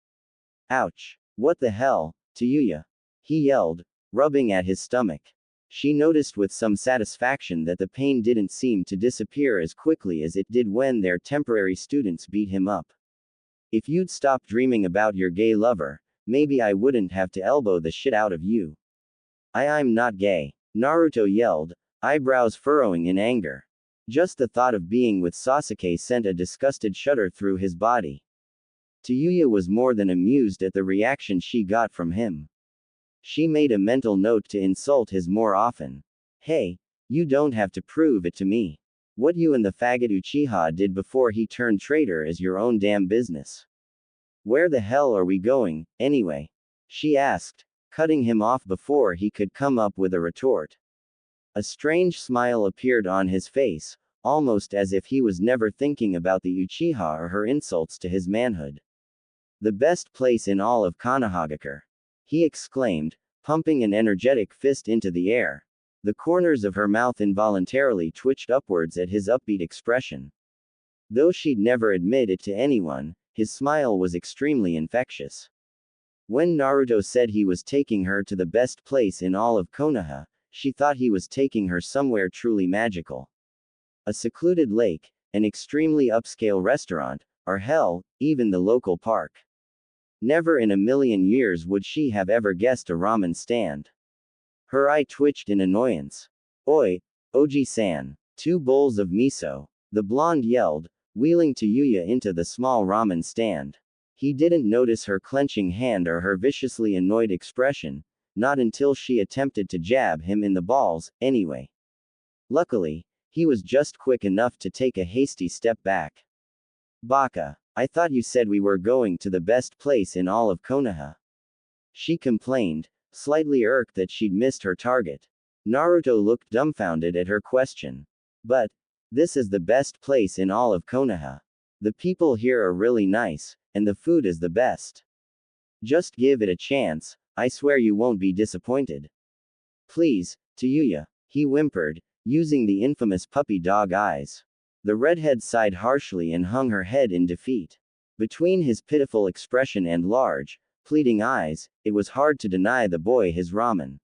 Ouch. What the hell, Tayuya? He yelled, rubbing at his stomach. She noticed with some satisfaction that the pain didn't seem to disappear as quickly as it did when their temporary students beat him up. If you'd stop dreaming about your gay lover, maybe I wouldn't have to elbow the shit out of you. I'm not gay, Naruto yelled, eyebrows furrowing in anger. Just the thought of being with Sasuke sent a disgusted shudder through his body. Tayuya was more than amused at the reaction she got from him. She made a mental note to insult his more often. Hey, you don't have to prove it to me. What you and the faggot Uchiha did before he turned traitor is your own damn business. Where the hell are we going, anyway? She asked, cutting him off before he could come up with a retort. A strange smile appeared on his face, almost as if he was never thinking about the Uchiha or her insults to his manhood. The best place in all of Konohagakure, he exclaimed, pumping an energetic fist into the air. The corners of her mouth involuntarily twitched upwards at his upbeat expression. Though she'd never admit it to anyone, His smile was extremely infectious. When Naruto said he was taking her to the best place in all of Konoha, she thought he was taking her somewhere truly magical. A secluded lake, an extremely upscale restaurant, or hell, even the local park. Never in a million years would she have ever guessed a ramen stand. Her eye twitched in annoyance. Oi, Oji-san, 2 bowls of miso, the blonde yelled, wheeling Tayuya into the small ramen stand. He didn't notice her clenching hand or her viciously annoyed expression, not until she attempted to jab him in the balls, anyway. Luckily, he was just quick enough to take a hasty step back. Baka, I thought you said we were going to the best place in all of Konoha. She complained, slightly irked that she'd missed her target. Naruto looked dumbfounded at her question. But, this is the best place in all of Konoha. The people here are really nice, and the food is the best. Just give it a chance, I swear you won't be disappointed. Please, Tayuya, he whimpered, using the infamous puppy dog eyes. The redhead sighed harshly and hung her head in defeat. Between his pitiful expression and large, pleading eyes, it was hard to deny the boy his ramen.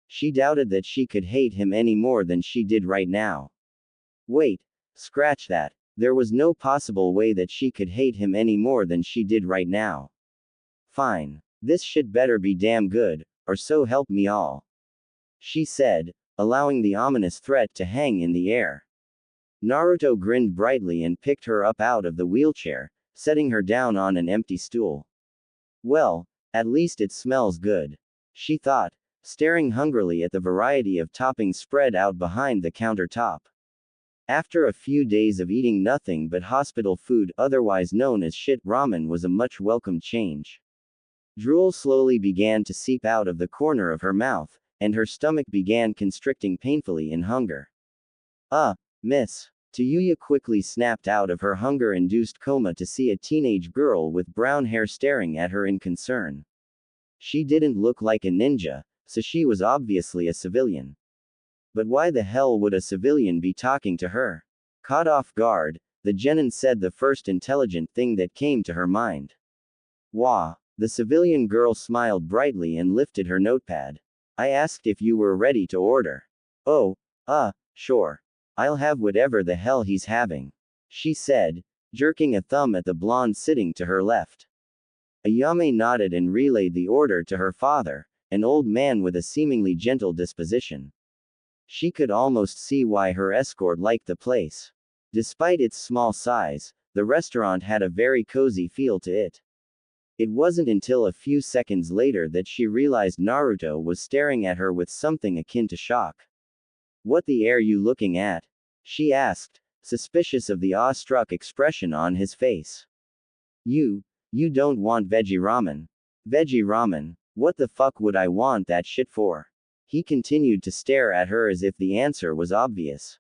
She doubted that she could hate him any more than she did right now. Wait, scratch that. There was no possible way that she could hate him any more than she did right now. Fine. This shit better be damn good, or so help me all. She said, allowing the ominous threat to hang in the air. Naruto grinned brightly and picked her up out of the wheelchair, setting her down on an empty stool. Well, at least it smells good, she thought, staring hungrily at the variety of toppings spread out behind the countertop. After a few days of eating nothing but hospital food, otherwise known as shit, ramen was a much welcomed change. Drool slowly began to seep out of the corner of her mouth, and her stomach began constricting painfully in hunger. Miss. Tayuya quickly snapped out of her hunger-induced coma to see a teenage girl with brown hair staring at her in concern. She didn't look like a ninja, so she was obviously a civilian. But why the hell would a civilian be talking to her? Caught off guard, the genin said the first intelligent thing that came to her mind. Wah. The civilian girl smiled brightly and lifted her notepad. I asked if you were ready to order. Oh, sure. I'll have whatever the hell he's having, she said, jerking a thumb at the blonde sitting to her left. Ayame nodded and relayed the order to her father, an old man with a seemingly gentle disposition. She could almost see why her escort liked the place. Despite its small size, the restaurant had a very cozy feel to it. It wasn't until a few seconds later that she realized Naruto was staring at her with something akin to shock. What the air you looking at? She asked, suspicious of the awestruck expression on his face. You don't want veggie ramen. Veggie ramen? What the fuck would I want that shit for? He continued to stare at her as if the answer was obvious.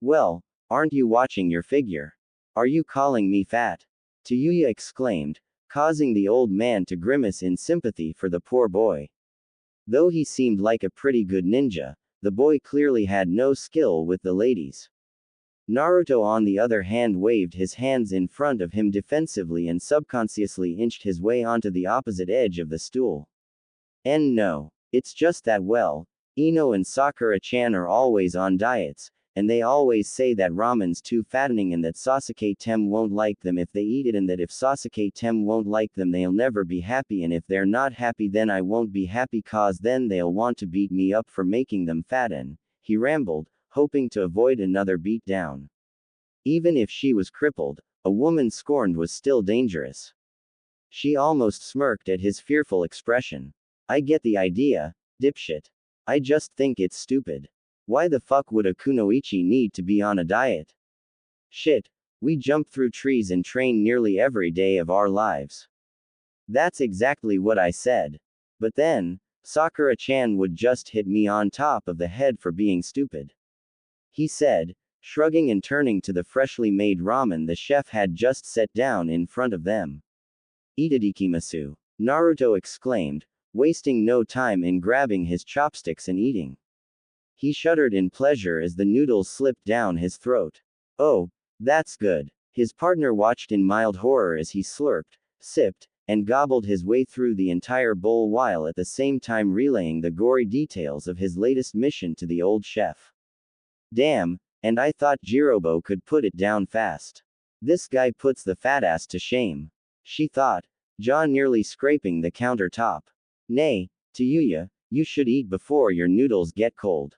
Well, aren't you watching your figure? Are you calling me fat? Tayuya exclaimed, causing the old man to grimace in sympathy for the poor boy. Though he seemed like a pretty good ninja, the boy clearly had no skill with the ladies. Naruto on the other hand waved his hands in front of him defensively and subconsciously inched his way onto the opposite edge of the stool. And no, it's just that well, Ino and Sakura-chan are always on diets, and they always say that ramen's too fattening and that Sasuke-tem won't like them if they eat it, and that if Sasuke-tem won't like them they'll never be happy, and if they're not happy then I won't be happy cause then they'll want to beat me up for making them fatten, he rambled, hoping to avoid another beatdown. Even if she was crippled, a woman scorned was still dangerous. She almost smirked at his fearful expression. I get the idea, dipshit. I just think it's stupid. Why the fuck would a kunoichi need to be on a diet? Shit, we jump through trees and train nearly every day of our lives. That's exactly what I said. But then, Sakura-chan would just hit me on top of the head for being stupid. He said, shrugging and turning to the freshly made ramen the chef had just set down in front of them. Itadakimasu, Naruto exclaimed, wasting no time in grabbing his chopsticks and eating. He shuddered in pleasure as the noodles slipped down his throat. Oh, that's good. His partner watched in mild horror as he slurped, sipped, and gobbled his way through the entire bowl while at the same time relaying the gory details of his latest mission to the old chef. Damn, and I thought Jirobo could put it down fast. This guy puts the fat ass to shame, she thought, jaw nearly scraping the countertop. Nay, Tayuya, you should eat before your noodles get cold.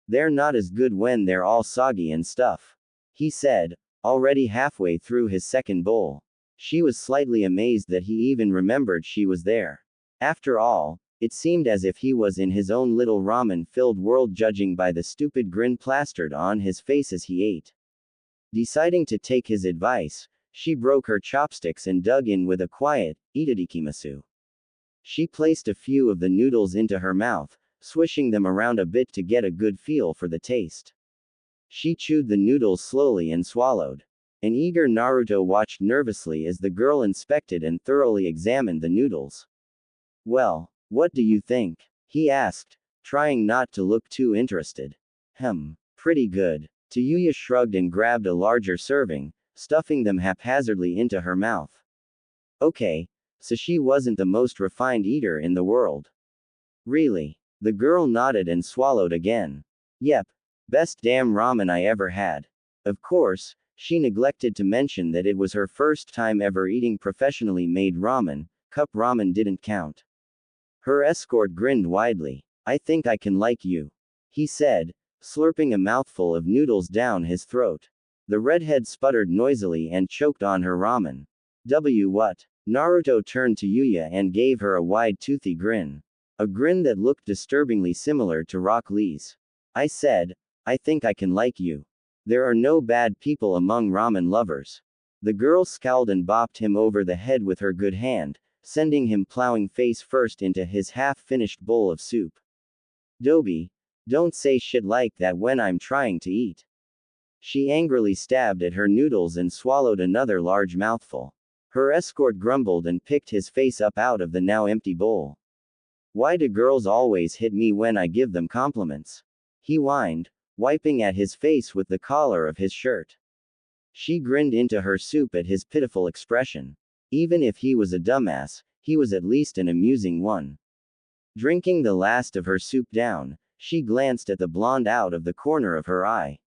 They're not as good when they're all soggy and stuff, he said, already halfway through his second bowl. She was slightly amazed that he even remembered she was there. After all, it seemed as if he was in his own little ramen-filled world, judging by the stupid grin plastered on his face as he ate. Deciding to take his advice, she broke her chopsticks and dug in with a quiet, "Itadakimasu." She placed a few of the noodles into her mouth, swishing them around a bit to get a good feel for the taste. She chewed the noodles slowly and swallowed. An eager Naruto watched nervously as the girl inspected and thoroughly examined the noodles. Well, what do you think? He asked, trying not to look too interested. Pretty good. Tayuya shrugged and grabbed a larger serving, stuffing them haphazardly into her mouth. Okay, so she wasn't the most refined eater in the world. Really? The girl nodded and swallowed again. Yep. Best damn ramen I ever had. Of course, she neglected to mention that it was her first time ever eating professionally made ramen, cup ramen didn't count. Her escort grinned widely. I think I can like you, he said, slurping a mouthful of noodles down his throat. The redhead sputtered noisily and choked on her ramen. What? Naruto turned to Yuya and gave her a wide toothy grin. A grin that looked disturbingly similar to Rock Lee's. I said, I think I can like you. There are no bad people among ramen lovers. The girl scowled and bopped him over the head with her good hand, sending him plowing face first into his half-finished bowl of soup. Doby, don't say shit like that when I'm trying to eat. She angrily stabbed at her noodles and swallowed another large mouthful. Her escort grumbled and picked his face up out of the now empty bowl. Why do girls always hit me when I give them compliments? He whined, wiping at his face with the collar of his shirt. She grinned into her soup at his pitiful expression. Even if he was a dumbass, he was at least an amusing one. Drinking the last of her soup down, she glanced at the blonde out of the corner of her eye.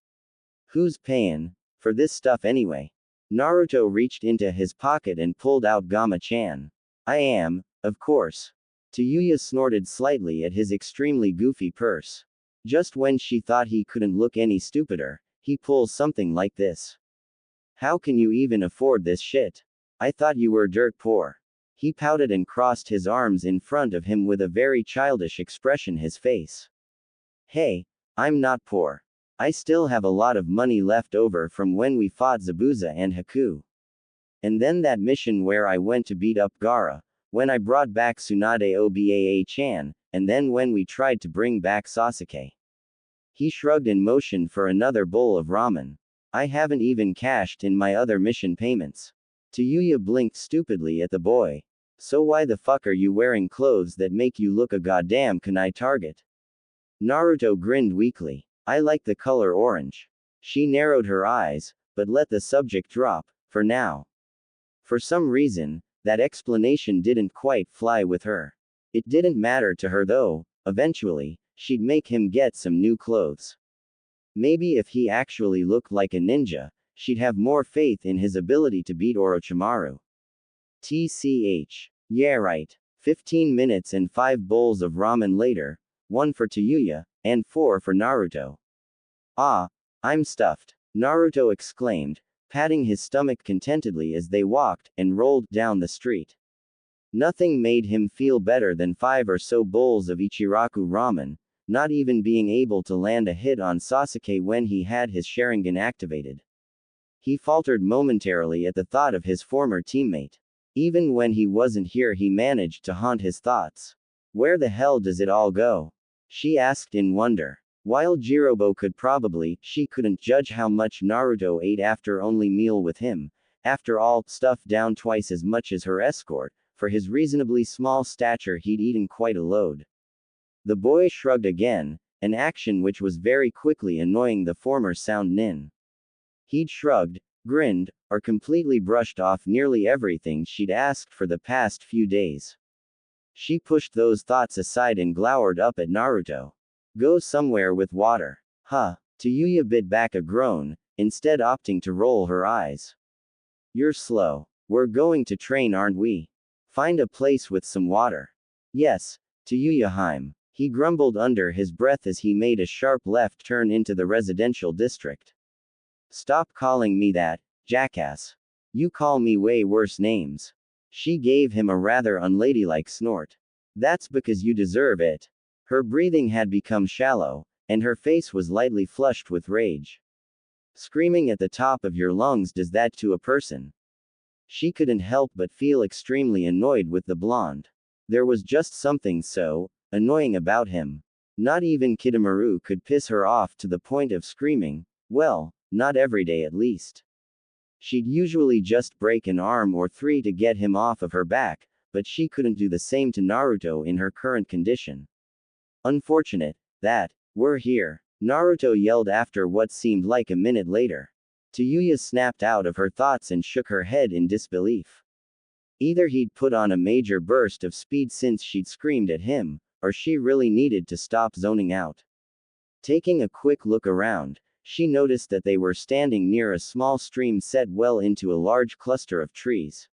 Who's paying for this stuff anyway? Naruto reached into his pocket and pulled out Gama-chan. I am, of course. Tayuya snorted slightly at his extremely goofy purse. Just when she thought he couldn't look any stupider, he pulls something like this. How can you even afford this shit? I thought you were dirt poor. He pouted and crossed his arms in front of him with a very childish expression his face. Hey, I'm not poor. I still have a lot of money left over from when we fought Zabuza and Haku. And then that mission where I went to beat up Gaara, when I brought back Tsunade Obaa-chan, and then when we tried to bring back Sasuke. He shrugged and motioned for another bowl of ramen. I haven't even cashed in my other mission payments. Tayuya blinked stupidly at the boy. So why the fuck are you wearing clothes that make you look a goddamn kunai target? Naruto grinned weakly. I like the color orange. She narrowed her eyes, but let the subject drop, for now. For some reason, that explanation didn't quite fly with her. It didn't matter to her though, eventually, she'd make him get some new clothes. Maybe if he actually looked like a ninja, she'd have more faith in his ability to beat Orochimaru. TCH. Yeah right. 15 minutes and 5 bowls of ramen later, 1 for Tayuya, and 4 for Naruto. Ah, I'm stuffed, Naruto exclaimed, patting his stomach contentedly as they walked and rolled down the street. Nothing made him feel better than 5 or so bowls of Ichiraku ramen, not even being able to land a hit on Sasuke when he had his Sharingan activated. He faltered momentarily at the thought of his former teammate. Even when he wasn't here, he managed to haunt his thoughts. Where the hell does it all go? She asked in wonder. While Jirobo could probably, she couldn't judge how much Naruto ate after only meal with him. After all, stuffed down twice as much as her escort. For his reasonably small stature, he'd eaten quite a load. The boy shrugged again, an action which was very quickly annoying the former sound nin. He'd shrugged, grinned, or completely brushed off nearly everything she'd asked for the past few days. She pushed those thoughts aside and glowered up at Naruto. Go somewhere with water. Huh. Tayuya bit back a groan, instead opting to roll her eyes. You're slow. We're going to train, aren't we? Find a place with some water. Yes, Tayuya. He grumbled under his breath as he made a sharp left turn into the residential district. Stop calling me that, jackass. You call me way worse names. She gave him a rather unladylike snort. That's because you deserve it. Her breathing had become shallow, and her face was lightly flushed with rage. Screaming at the top of your lungs does that to a person. She couldn't help but feel extremely annoyed with the blonde. There was just something so annoying about him. Not even Kidomaru could piss her off to the point of screaming, well, not every day at least. She'd usually just break an arm or three to get him off of her back, but she couldn't do the same to Naruto in her current condition. Unfortunate that we're here, Naruto yelled after what seemed like a minute later. Tayuya snapped out of her thoughts and shook her head in disbelief. Either he'd put on a major burst of speed since she'd screamed at him, or she really needed to stop zoning out. Taking a quick look around, she noticed that they were standing near a small stream set well into a large cluster of trees.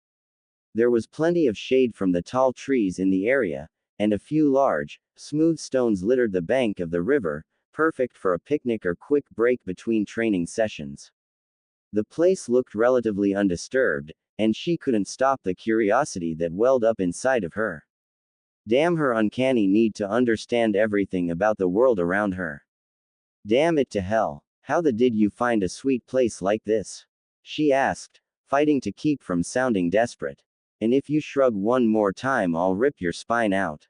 There was plenty of shade from the tall trees in the area, and a few large, smooth stones littered the bank of the river, perfect for a picnic or quick break between training sessions. The place looked relatively undisturbed, and she couldn't stop the curiosity that welled up inside of her. Damn her uncanny need to understand everything about the world around her. Damn it to hell. How the did you find a sweet place like this? She asked, fighting to keep from sounding desperate. And if you shrug one more time, I'll rip your spine out.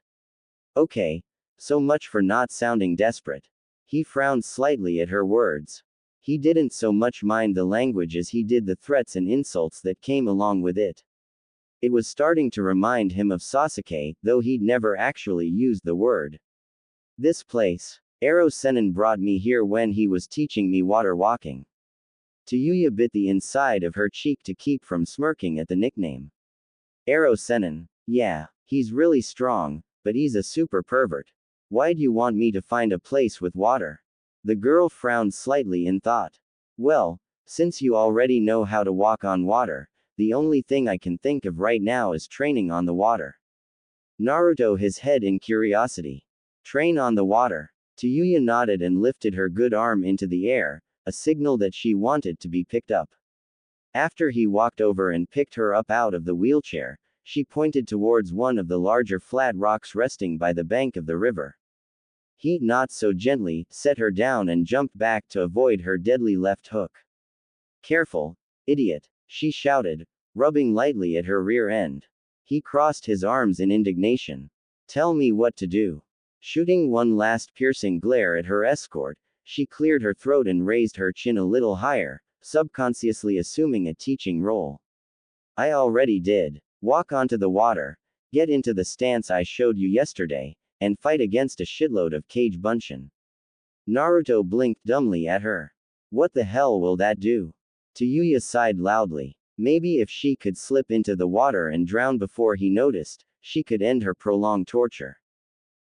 Okay. So much for not sounding desperate. He frowned slightly at her words. He didn't so much mind the language as he did the threats and insults that came along with it. It was starting to remind him of Sasuke, though he'd never actually used the word. This place. Sanin brought me here when he was teaching me water walking. Tayuya bit the inside of her cheek to keep from smirking at the nickname. Sanin. Yeah, he's really strong, but he's a super pervert. Why'd you want me to find a place with water? The girl frowned slightly in thought. Well, since you already know how to walk on water, the only thing I can think of right now is training on the water. Naruto his head in curiosity. Train on the water. Tayuya nodded and lifted her good arm into the air, a signal that she wanted to be picked up. After he walked over and picked her up out of the wheelchair, she pointed towards one of the larger flat rocks resting by the bank of the river. He, not so gently, set her down and jumped back to avoid her deadly left hook. Careful, idiot, she shouted, rubbing lightly at her rear end. He crossed his arms in indignation. Tell me what to do. Shooting one last piercing glare at her escort, she cleared her throat and raised her chin a little higher, subconsciously assuming a teaching role. I already did. Walk onto the water, get into the stance I showed you yesterday, and fight against a shitload of cage bunshin. Naruto blinked dumbly at her. What the hell will that do? Tayuya sighed loudly. Maybe if she could slip into the water and drown before he noticed, she could end her prolonged torture.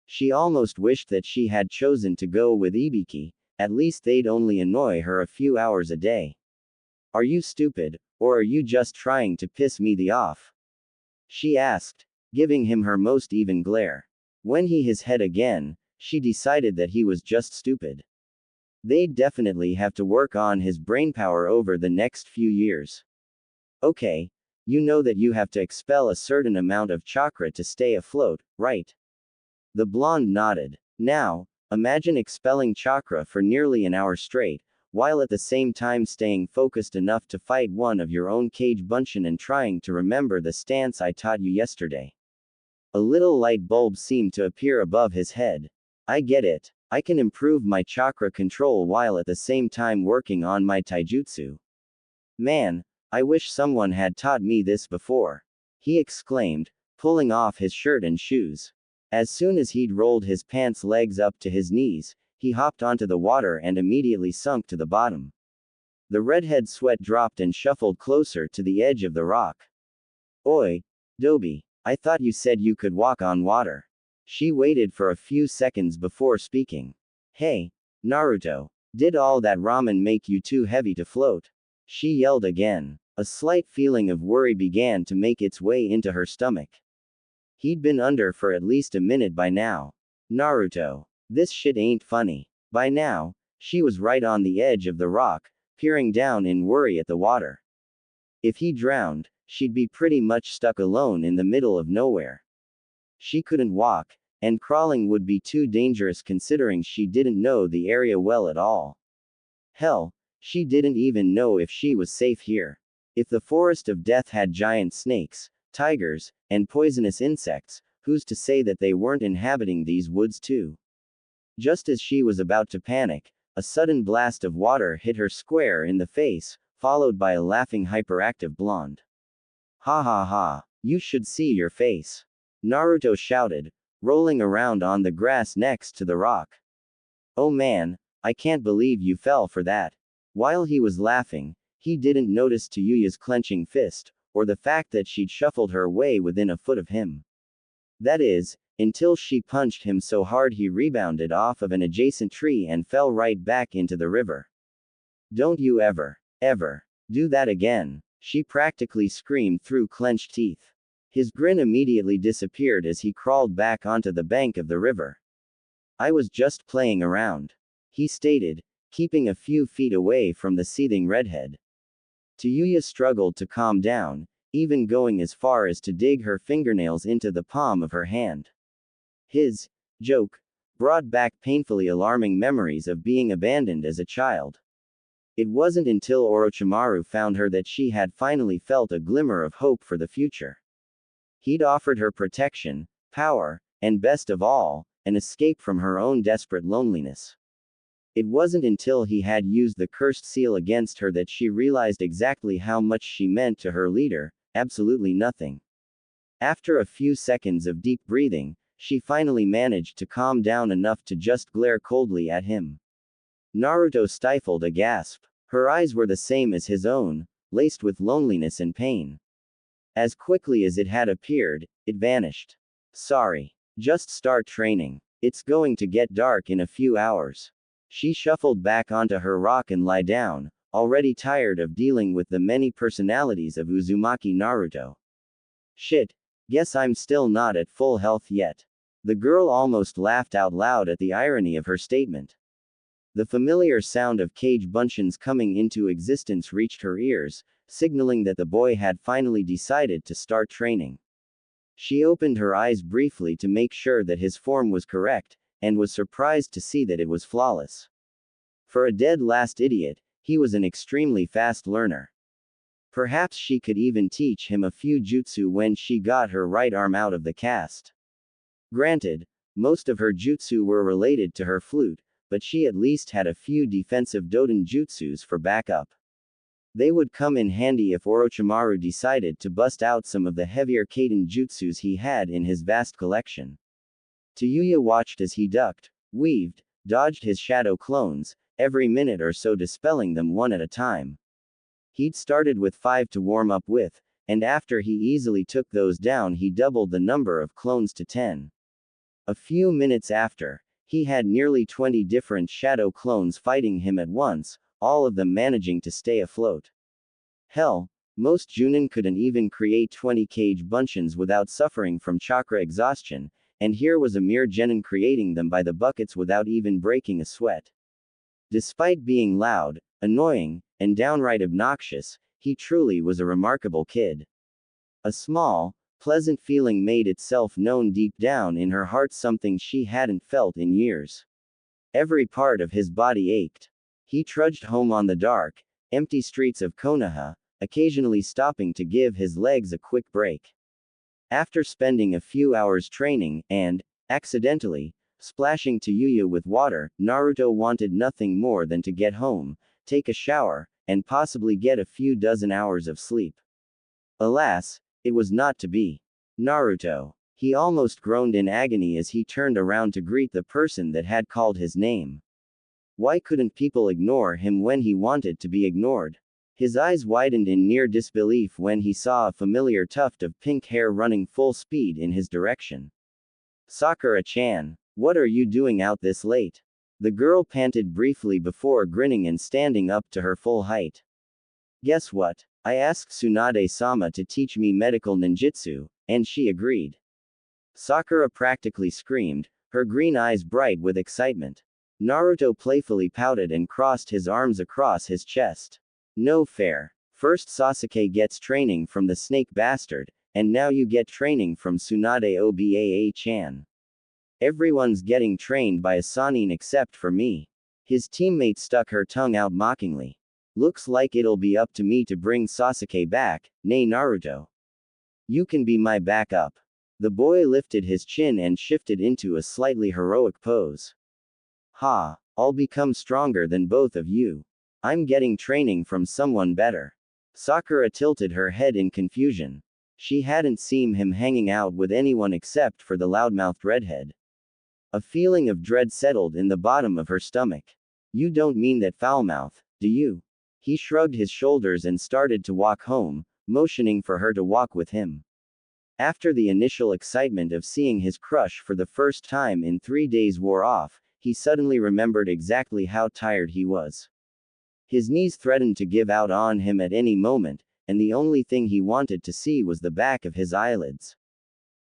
She almost wished that she had chosen to go with Ibiki, at least they'd only annoy her a few hours a day. Are you stupid, or are you just trying to piss me the off? She asked, giving him her most even glare. When he his head again, she decided that he was just stupid. They'd definitely have to work on his brainpower over the next few years. Okay, you know that you have to expel a certain amount of chakra to stay afloat, right? The blonde nodded. Now, imagine expelling chakra for nearly an hour straight, while at the same time staying focused enough to fight one of your own cage bunshin and trying to remember the stance I taught you yesterday. A little light bulb seemed to appear above his head. I get it. I can improve my chakra control while at the same time working on my taijutsu. Man, I wish someone had taught me this before. He exclaimed, pulling off his shirt and shoes. As soon as he'd rolled his pants legs up to his knees, he hopped onto the water and immediately sunk to the bottom. The redhead's sweat dropped and shuffled closer to the edge of the rock. Oi, Doby, I thought you said you could walk on water. She waited for a few seconds before speaking. Hey, Naruto, did all that ramen make you too heavy to float? She yelled again. A slight feeling of worry began to make its way into her stomach. He'd been under for at least a minute by now. Naruto, this shit ain't funny. By now, she was right on the edge of the rock, peering down in worry at the water. If he drowned, she'd be pretty much stuck alone in the middle of nowhere. She couldn't walk, and crawling would be too dangerous considering she didn't know the area well at all. Hell, she didn't even know if she was safe here. If the forest of death had giant snakes, tigers, and poisonous insects, who's to say that they weren't inhabiting these woods too? Just as she was about to panic, a sudden blast of water hit her square in the face, followed by a laughing hyperactive blonde. Ha ha ha, you should see your face. Naruto shouted, rolling around on the grass next to the rock. Oh man, I can't believe you fell for that. While he was laughing, he didn't notice Tayuya's clenching fist, or the fact that she'd shuffled her way within a foot of him. That is, until she punched him so hard he rebounded off of an adjacent tree and fell right back into the river. Don't you ever, do that again, she practically screamed through clenched teeth. His grin immediately disappeared as he crawled back onto the bank of the river. I was just playing around, he stated, keeping a few feet away from the seething redhead. Tuya struggled to calm down, even going as far as to dig her fingernails into the palm of her hand. His joke brought back painfully alarming memories of being abandoned as a child. It wasn't until Orochimaru found her that she had finally felt a glimmer of hope for the future. He'd offered her protection, power, and best of all, an escape from her own desperate loneliness. It wasn't until he had used the cursed seal against her that she realized exactly how much she meant to her leader, absolutely nothing. After a few seconds of deep breathing, she finally managed to calm down enough to just glare coldly at him. Naruto stifled a gasp. Her eyes were the same as his own, laced with loneliness and pain. As quickly as it had appeared, it vanished. Sorry. Just start training. It's going to get dark in a few hours. She shuffled back onto her rock and lay down, already tired of dealing with the many personalities of Uzumaki Naruto. Shit. Guess I'm still not at full health yet. The girl almost laughed out loud at the irony of her statement. The familiar sound of cage buncheons coming into existence reached her ears, signaling that the boy had finally decided to start training. She opened her eyes briefly to make sure that his form was correct, and was surprised to see that it was flawless. For a dead last idiot, he was an extremely fast learner. Perhaps she could even teach him a few jutsu when she got her right arm out of the cast. Granted, most of her jutsu were related to her flute, but she at least had a few defensive Doden jutsus for backup. They would come in handy if Orochimaru decided to bust out some of the heavier Kaden jutsus he had in his vast collection. Tayuya watched as he ducked, weaved, dodged his shadow clones, every minute or so dispelling them one at a time. He'd started with 5 to warm up with, and after he easily took those down he doubled the number of clones to 10. A few minutes after, he had nearly 20 different shadow clones fighting him at once, all of them managing to stay afloat. Hell, most Junin couldn't even create 20 cage buncheons without suffering from chakra exhaustion, and here was a mere genin creating them by the buckets without even breaking a sweat. Despite being loud, annoying, and downright obnoxious, he truly was a remarkable kid. A small, pleasant feeling made itself known deep down in her heart, something she hadn't felt in years. Every part of his body ached. He trudged home on the dark, empty streets of Konoha, occasionally stopping to give his legs a quick break. After spending a few hours training, and, accidentally, splashing Tayuya with water, Naruto wanted nothing more than to get home, take a shower, and possibly get a few dozen hours of sleep. Alas, it was not to be. Naruto. He almost groaned in agony as he turned around to greet the person that had called his name. Why couldn't people ignore him when he wanted to be ignored? His eyes widened in near disbelief when he saw a familiar tuft of pink hair running full speed in his direction. Sakura-chan, what are you doing out this late? The girl panted briefly before grinning and standing up to her full height. Guess what? I asked Tsunade-sama to teach me medical ninjutsu, and she agreed. Sakura practically screamed, her green eyes bright with excitement. Naruto playfully pouted and crossed his arms across his chest. No fair. First Sasuke gets training from the snake bastard, and now you get training from Tsunade Obaa-chan. Everyone's getting trained by a Sanin except for me. His teammate stuck her tongue out mockingly. Looks like it'll be up to me to bring Sasuke back, nay Naruto. You can be my backup. The boy lifted his chin and shifted into a slightly heroic pose. Ha, I'll become stronger than both of you. I'm getting training from someone better. Sakura tilted her head in confusion. She hadn't seen him hanging out with anyone except for the loudmouthed redhead. A feeling of dread settled in the bottom of her stomach. You don't mean that foulmouth, do you? He shrugged his shoulders and started to walk home, motioning for her to walk with him. After the initial excitement of seeing his crush for the first time in 3 days wore off, he suddenly remembered exactly how tired he was. His knees threatened to give out on him at any moment, and the only thing he wanted to see was the back of his eyelids.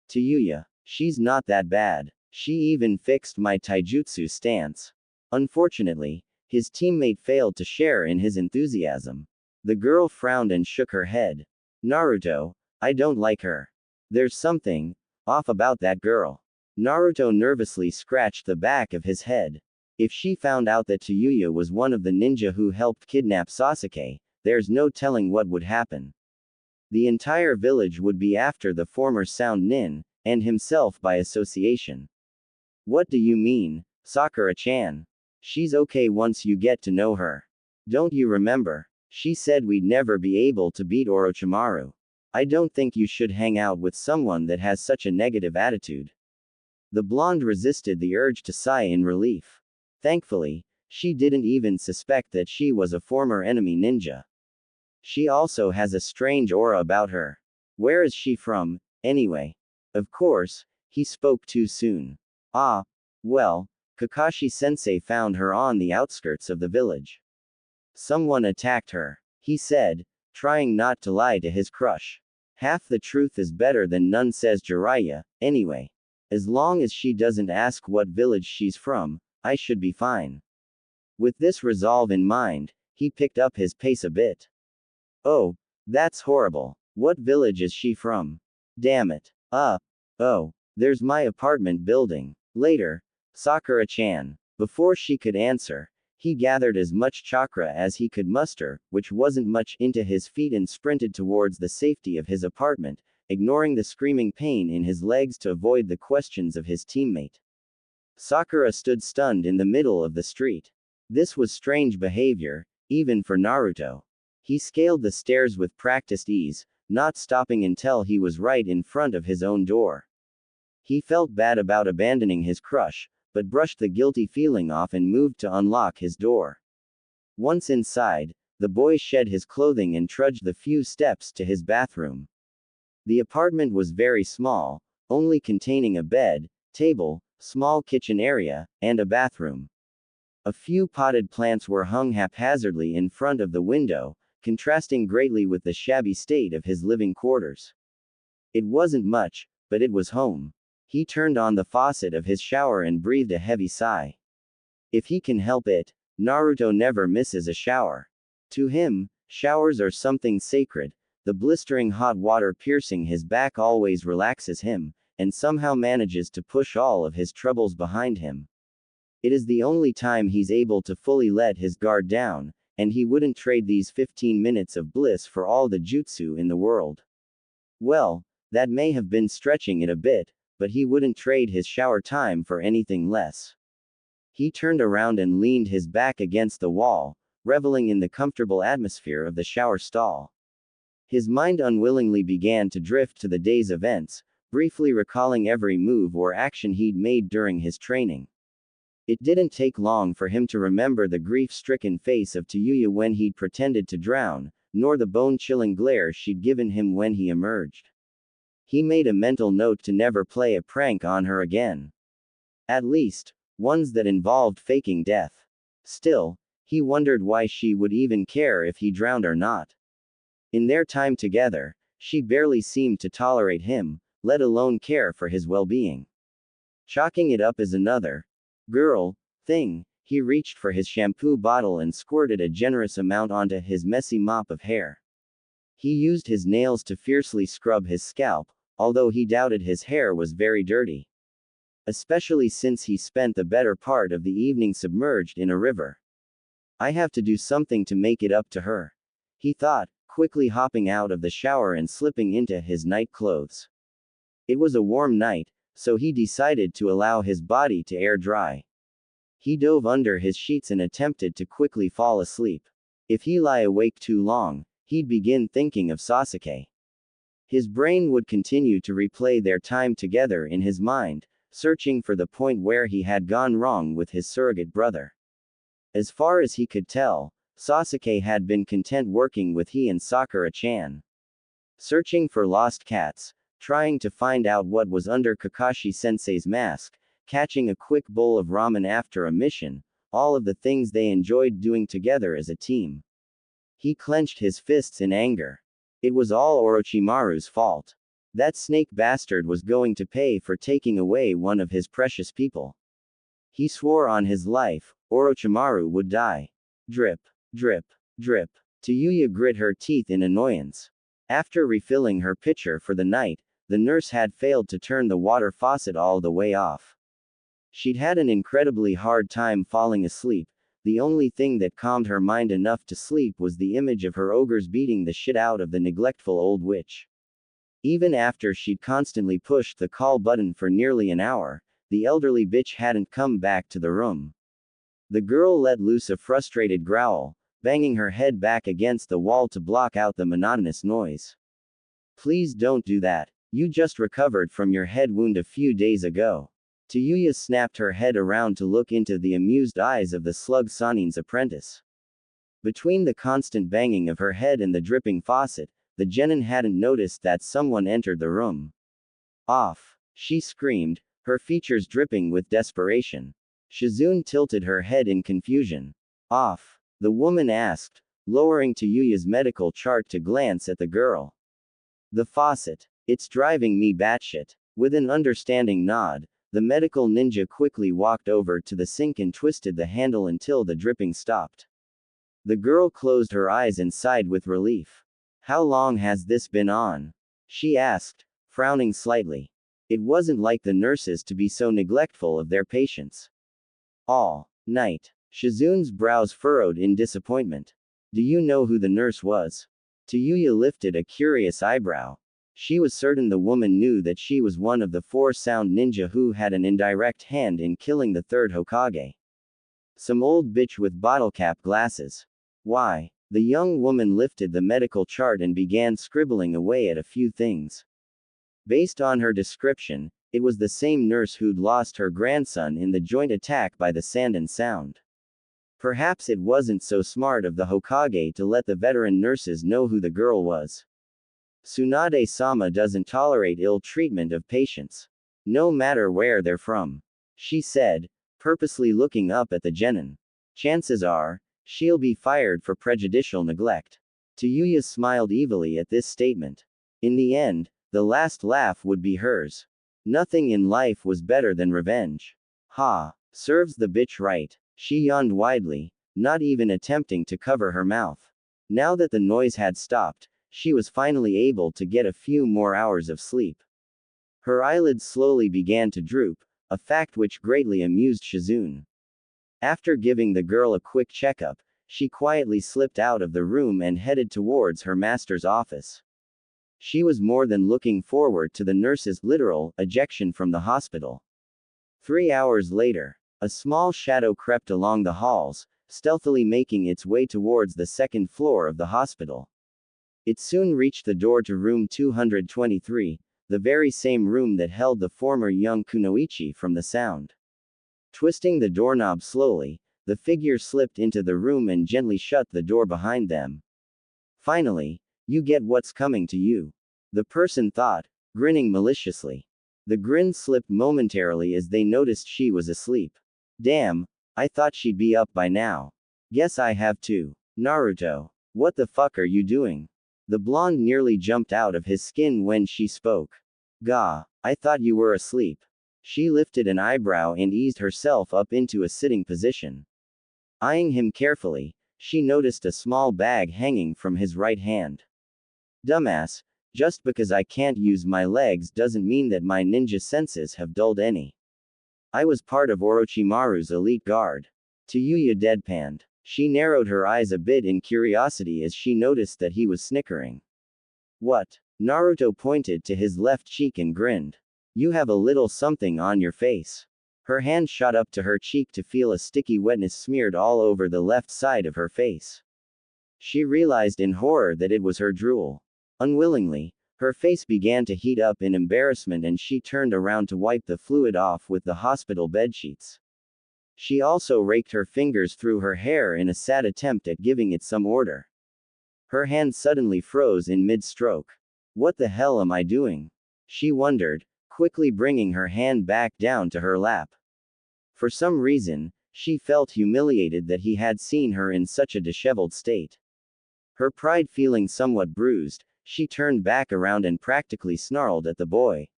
Tayuya, she's not that bad. She even fixed my taijutsu stance. Unfortunately, his teammate failed to share in his enthusiasm. The girl frowned and shook her head. Naruto, I don't like her. There's something off about that girl. Naruto nervously scratched the back of his head. If she found out that Tayuya was one of the ninja who helped kidnap Sasuke, there's no telling what would happen. The entire village would be after the former Sound Nin, and himself by association. What do you mean, Sakura-chan? She's okay once you get to know her. Don't you remember? She said we'd never be able to beat Orochimaru. I don't think you should hang out with someone that has such a negative attitude. The blonde resisted the urge to sigh in relief. Thankfully, she didn't even suspect that she was a former enemy ninja. She also has a strange aura about her. Where is she from, anyway? Of course, he spoke too soon. Ah, well, Kakashi-sensei found her on the outskirts of the village. Someone attacked her, he said, trying not to lie to his crush. Half the truth is better than none, says Jiraiya, anyway. As long as she doesn't ask what village she's from, I should be fine. With this resolve in mind, he picked up his pace a bit. Oh, that's horrible. What village is she from? Damn it. Oh, there's my apartment building. Later, Sakura-chan. Before she could answer, he gathered as much chakra as he could muster, which wasn't much, into his feet and sprinted towards the safety of his apartment, ignoring the screaming pain in his legs to avoid the questions of his teammate. Sakura stood stunned in the middle of the street. This was strange behavior, even for Naruto. He scaled the stairs with practiced ease, not stopping until he was right in front of his own door. He felt bad about abandoning his crush, but brushed the guilty feeling off and moved to unlock his door. Once inside, the boy shed his clothing and trudged the few steps to his bathroom. The apartment was very small, only containing a bed, table, small kitchen area, and a bathroom. A few potted plants were hung haphazardly in front of the window, contrasting greatly with the shabby state of his living quarters. It wasn't much, but it was home. He turned on the faucet of his shower and breathed a heavy sigh. If he can help it, Naruto never misses a shower. To him, showers are something sacred. The blistering hot water piercing his back always relaxes him, and somehow manages to push all of his troubles behind him. It is the only time he's able to fully let his guard down, and he wouldn't trade these 15 minutes of bliss for all the jutsu in the world. Well, that may have been stretching it a bit, but he wouldn't trade his shower time for anything less. He turned around and leaned his back against the wall, reveling in the comfortable atmosphere of the shower stall. His mind unwillingly began to drift to the day's events, briefly recalling every move or action he'd made during his training. It didn't take long for him to remember the grief-stricken face of Tayuya when he'd pretended to drown, nor the bone-chilling glare she'd given him when he emerged. He made a mental note to never play a prank on her again. At least, ones that involved faking death. Still, he wondered why she would even care if he drowned or not. In their time together, she barely seemed to tolerate him, let alone care for his well-being. Chalking it up as another girl thing, he reached for his shampoo bottle and squirted a generous amount onto his messy mop of hair. He used his nails to fiercely scrub his scalp, although he doubted his hair was very dirty. Especially since he spent the better part of the evening submerged in a river. I have to do something to make it up to her, he thought, quickly hopping out of the shower and slipping into his night clothes. It was a warm night, so he decided to allow his body to air dry. He dove under his sheets and attempted to quickly fall asleep. If he lay awake too long, he'd begin thinking of Sasuke. His brain would continue to replay their time together in his mind, searching for the point where he had gone wrong with his surrogate brother. As far as he could tell, Sasuke had been content working with he and Sakura-chan. Searching for lost cats, trying to find out what was under Kakashi-sensei's mask, catching a quick bowl of ramen after a mission, all of the things they enjoyed doing together as a team. He clenched his fists in anger. It was all Orochimaru's fault. That snake bastard was going to pay for taking away one of his precious people. He swore on his life, Orochimaru would die. Drip, drip, drip. Tuya grit her teeth in annoyance. After refilling her pitcher for the night, the nurse had failed to turn the water faucet all the way off. She'd had an incredibly hard time falling asleep. The only thing that calmed her mind enough to sleep was the image of her ogres beating the shit out of the neglectful old witch. Even after she'd constantly pushed the call button for nearly an hour, the elderly bitch hadn't come back to the room. The girl let loose a frustrated growl, banging her head back against the wall to block out the monotonous noise. Please don't do that. You just recovered from your head wound a few days ago. Tuya snapped her head around to look into the amused eyes of the slug Sanin's apprentice. Between the constant banging of her head and the dripping faucet, the genin hadn't noticed that someone entered the room. Off! She screamed, her features dripping with desperation. Shizune tilted her head in confusion. Off! The woman asked, lowering Tuyuya's medical chart to glance at the girl. The faucet. It's driving me batshit. With an understanding nod, the medical ninja quickly walked over to the sink and twisted the handle until the dripping stopped. The girl closed her eyes and sighed with relief. How long has this been on? She asked, frowning slightly. It wasn't like the nurses to be so neglectful of their patients. All night. Shizune's brows furrowed in disappointment. Do you know who the nurse was? Tuya lifted a curious eyebrow. She was certain the woman knew that she was one of the 4 sound ninja who had an indirect hand in killing the 3rd Hokage. Some old bitch with bottle cap glasses. Why? The young woman lifted the medical chart and began scribbling away at a few things. Based on her description, it was the same nurse who'd lost her grandson in the joint attack by the Sand and Sound. Perhaps it wasn't so smart of the Hokage to let the veteran nurses know who the girl was. Tsunade-sama doesn't tolerate ill treatment of patients. No matter where they're from. She said, purposely looking up at the genin. Chances are, she'll be fired for prejudicial neglect. Tuya smiled evilly at this statement. In the end, the last laugh would be hers. Nothing in life was better than revenge. Ha! Serves the bitch right. She yawned widely, not even attempting to cover her mouth. Now that the noise had stopped, she was finally able to get a few more hours of sleep. Her eyelids slowly began to droop, a fact which greatly amused Shizune. After giving the girl a quick checkup, she quietly slipped out of the room and headed towards her master's office. She was more than looking forward to the nurse's literal ejection from the hospital. 3 hours later, a small shadow crept along the halls, stealthily making its way towards the 2nd floor of the hospital. It soon reached the door to room 223, the very same room that held the former young Kunoichi from the Sound. Twisting the doorknob slowly, the figure slipped into the room and gently shut the door behind them. Finally, you get what's coming to you. The person thought, grinning maliciously. The grin slipped momentarily as they noticed she was asleep. Damn, I thought she'd be up by now. Guess I have too. Naruto. What the fuck are you doing? The blonde nearly jumped out of his skin when she spoke. Gah, I thought you were asleep. She lifted an eyebrow and eased herself up into a sitting position. Eyeing him carefully, she noticed a small bag hanging from his right hand. Dumbass, just because I can't use my legs doesn't mean that my ninja senses have dulled any. I was part of Orochimaru's elite guard. Tayuya deadpanned. She narrowed her eyes a bit in curiosity as she noticed that he was snickering. What? Naruto pointed to his left cheek and grinned. You have a little something on your face. Her hand shot up to her cheek to feel a sticky wetness smeared all over the left side of her face. She realized in horror that it was her drool. Unwillingly, her face began to heat up in embarrassment and she turned around to wipe the fluid off with the hospital bedsheets. She also raked her fingers through her hair in a sad attempt at giving it some order. Her hand suddenly froze in mid-stroke. What the hell am I doing? She wondered, quickly bringing her hand back down to her lap. For some reason, she felt humiliated that he had seen her in such a disheveled state. Her pride feeling somewhat bruised, she turned back around and practically snarled at the boy.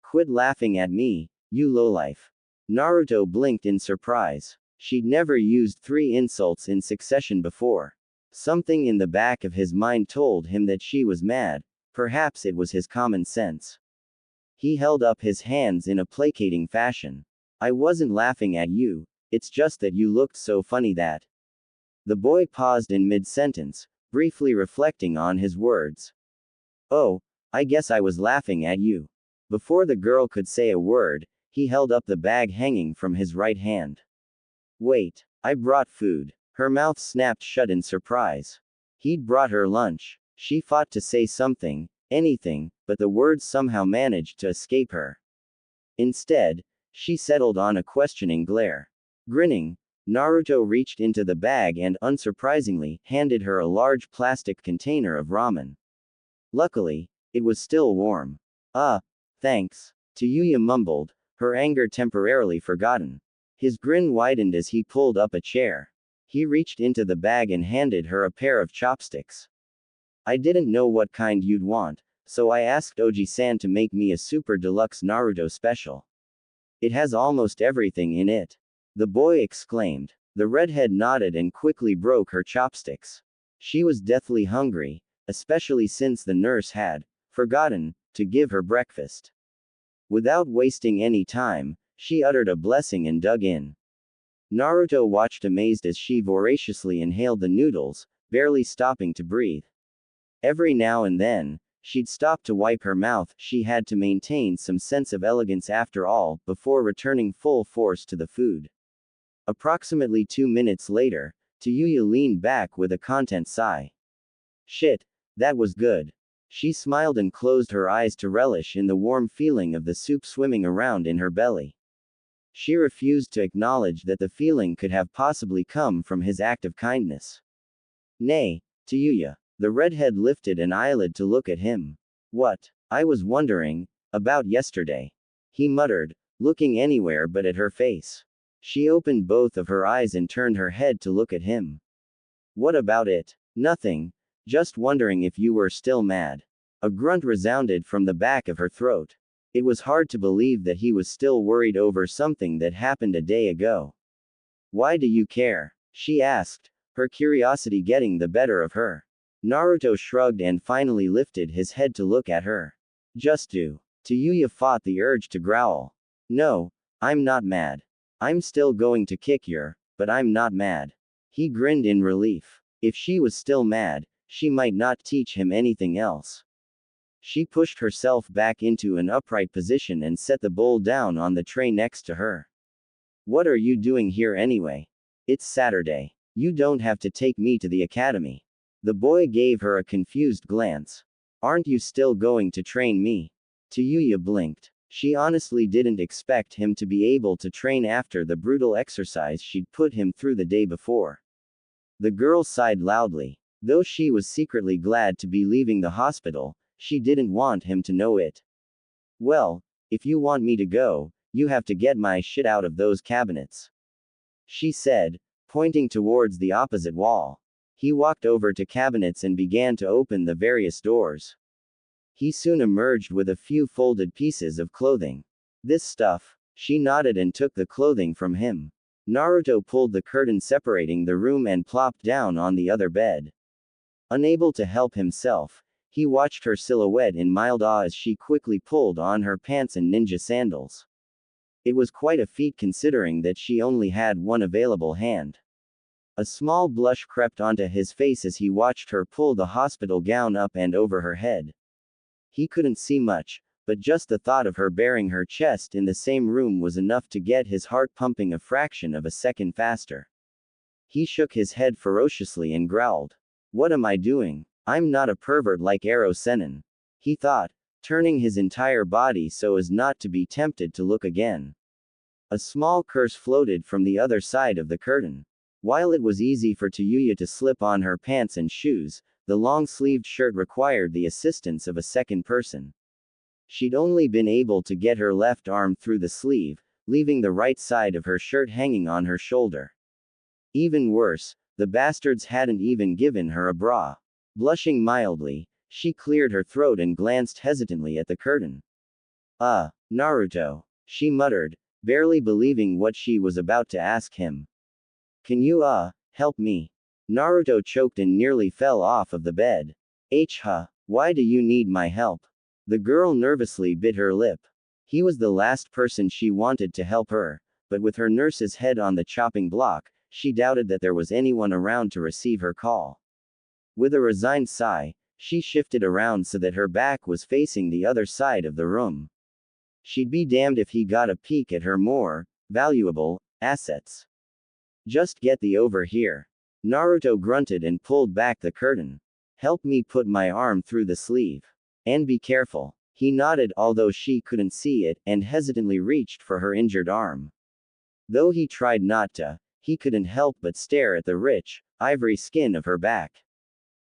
Quit laughing at me, you lowlife. Naruto blinked in surprise. She'd never used 3 insults in succession before. Something in the back of his mind told him that she was mad, perhaps it was his common sense. He held up his hands in a placating fashion. I wasn't laughing at you, it's just that you looked so funny that. The boy paused in mid-sentence, briefly reflecting on his words. Oh, I guess I was laughing at you. Before the girl could say a word, he held up the bag hanging from his right hand. Wait, I brought food. Her mouth snapped shut in surprise. He'd brought her lunch. She fought to say something, anything, but the words somehow managed to escape her. Instead, she settled on a questioning glare. Grinning, Naruto reached into the bag and, unsurprisingly, handed her a large plastic container of ramen. Luckily, it was still warm. Thanks. Tayuya mumbled, her anger temporarily forgotten. His grin widened as he pulled up a chair. He reached into the bag and handed her a pair of chopsticks. I didn't know what kind you'd want, so I asked Oji-san to make me a super deluxe Naruto special. It has almost everything in it. The boy exclaimed. The redhead nodded and quickly broke her chopsticks. She was deathly hungry, especially since the nurse had forgotten to give her breakfast. Without wasting any time, she uttered a blessing and dug in. Naruto watched amazed as she voraciously inhaled the noodles, barely stopping to breathe. Every now and then, she'd stop to wipe her mouth. She had to maintain some sense of elegance after all, before returning full force to the food. Approximately 2 minutes later, Tayuya leaned back with a content sigh. Shit, that was good. She smiled and closed her eyes to relish in the warm feeling of the soup swimming around in her belly. She refused to acknowledge that the feeling could have possibly come from his act of kindness. Nay, Tayuya. The redhead lifted an eyelid to look at him. What? I was wondering about yesterday. He muttered, looking anywhere but at her face. She opened both of her eyes and turned her head to look at him. What about it? Nothing. Just wondering if you were still mad. A grunt resounded from the back of her throat. It was hard to believe that he was still worried over something that happened a day ago. Why do you care? She asked, her curiosity getting the better of her. Naruto shrugged and finally lifted his head to look at her. Just do. Tayuya fought the urge to growl. No, I'm not mad. I'm still going to kick your, but I'm not mad. He grinned in relief. If she was still mad, she might not teach him anything else. She pushed herself back into an upright position and set the bowl down on the tray next to her. What are you doing here anyway? It's Saturday. You don't have to take me to the academy. The boy gave her a confused glance. Aren't you still going to train me? Tayuya blinked. She honestly didn't expect him to be able to train after the brutal exercise she'd put him through the day before. The girl sighed loudly. Though she was secretly glad to be leaving the hospital, she didn't want him to know it. Well, if you want me to go, you have to get my shit out of those cabinets, she said, pointing towards the opposite wall. He walked over to cabinets and began to open the various doors. He soon emerged with a few folded pieces of clothing. This stuff. She nodded and took the clothing from him. Naruto pulled the curtain separating the room and plopped down on the other bed. Unable to help himself, he watched her silhouette in mild awe as she quickly pulled on her pants and ninja sandals. It was quite a feat considering that she only had one available hand. A small blush crept onto his face as he watched her pull the hospital gown up and over her head. He couldn't see much, but just the thought of her bearing her chest in the same room was enough to get his heart pumping a fraction of a second faster. He shook his head ferociously and growled. What am I doing? I'm not a pervert like Sanin, he thought, turning his entire body so as not to be tempted to look again. A small curse floated from the other side of the curtain. While it was easy for Tayuya to slip on her pants and shoes, the long-sleeved shirt required the assistance of a second person. She'd only been able to get her left arm through the sleeve, leaving the right side of her shirt hanging on her shoulder. Even worse, the bastards hadn't even given her a bra. Blushing mildly, she cleared her throat and glanced hesitantly at the curtain. Naruto, she muttered, barely believing what she was about to ask him. Can you, help me? Naruto choked and nearly fell off of the bed. Why do you need my help? The girl nervously bit her lip. He was the last person she wanted to help her, but with her nurse's head on the chopping block, she doubted that there was anyone around to receive her call. With a resigned sigh, she shifted around so that her back was facing the other side of the room. She'd be damned if he got a peek at her more valuable assets. Just get thee over here. Naruto grunted and pulled back the curtain. Help me put my arm through the sleeve. And be careful. He nodded, although she couldn't see it, and hesitantly reached for her injured arm. Though he tried not to, he couldn't help but stare at the rich, ivory skin of her back.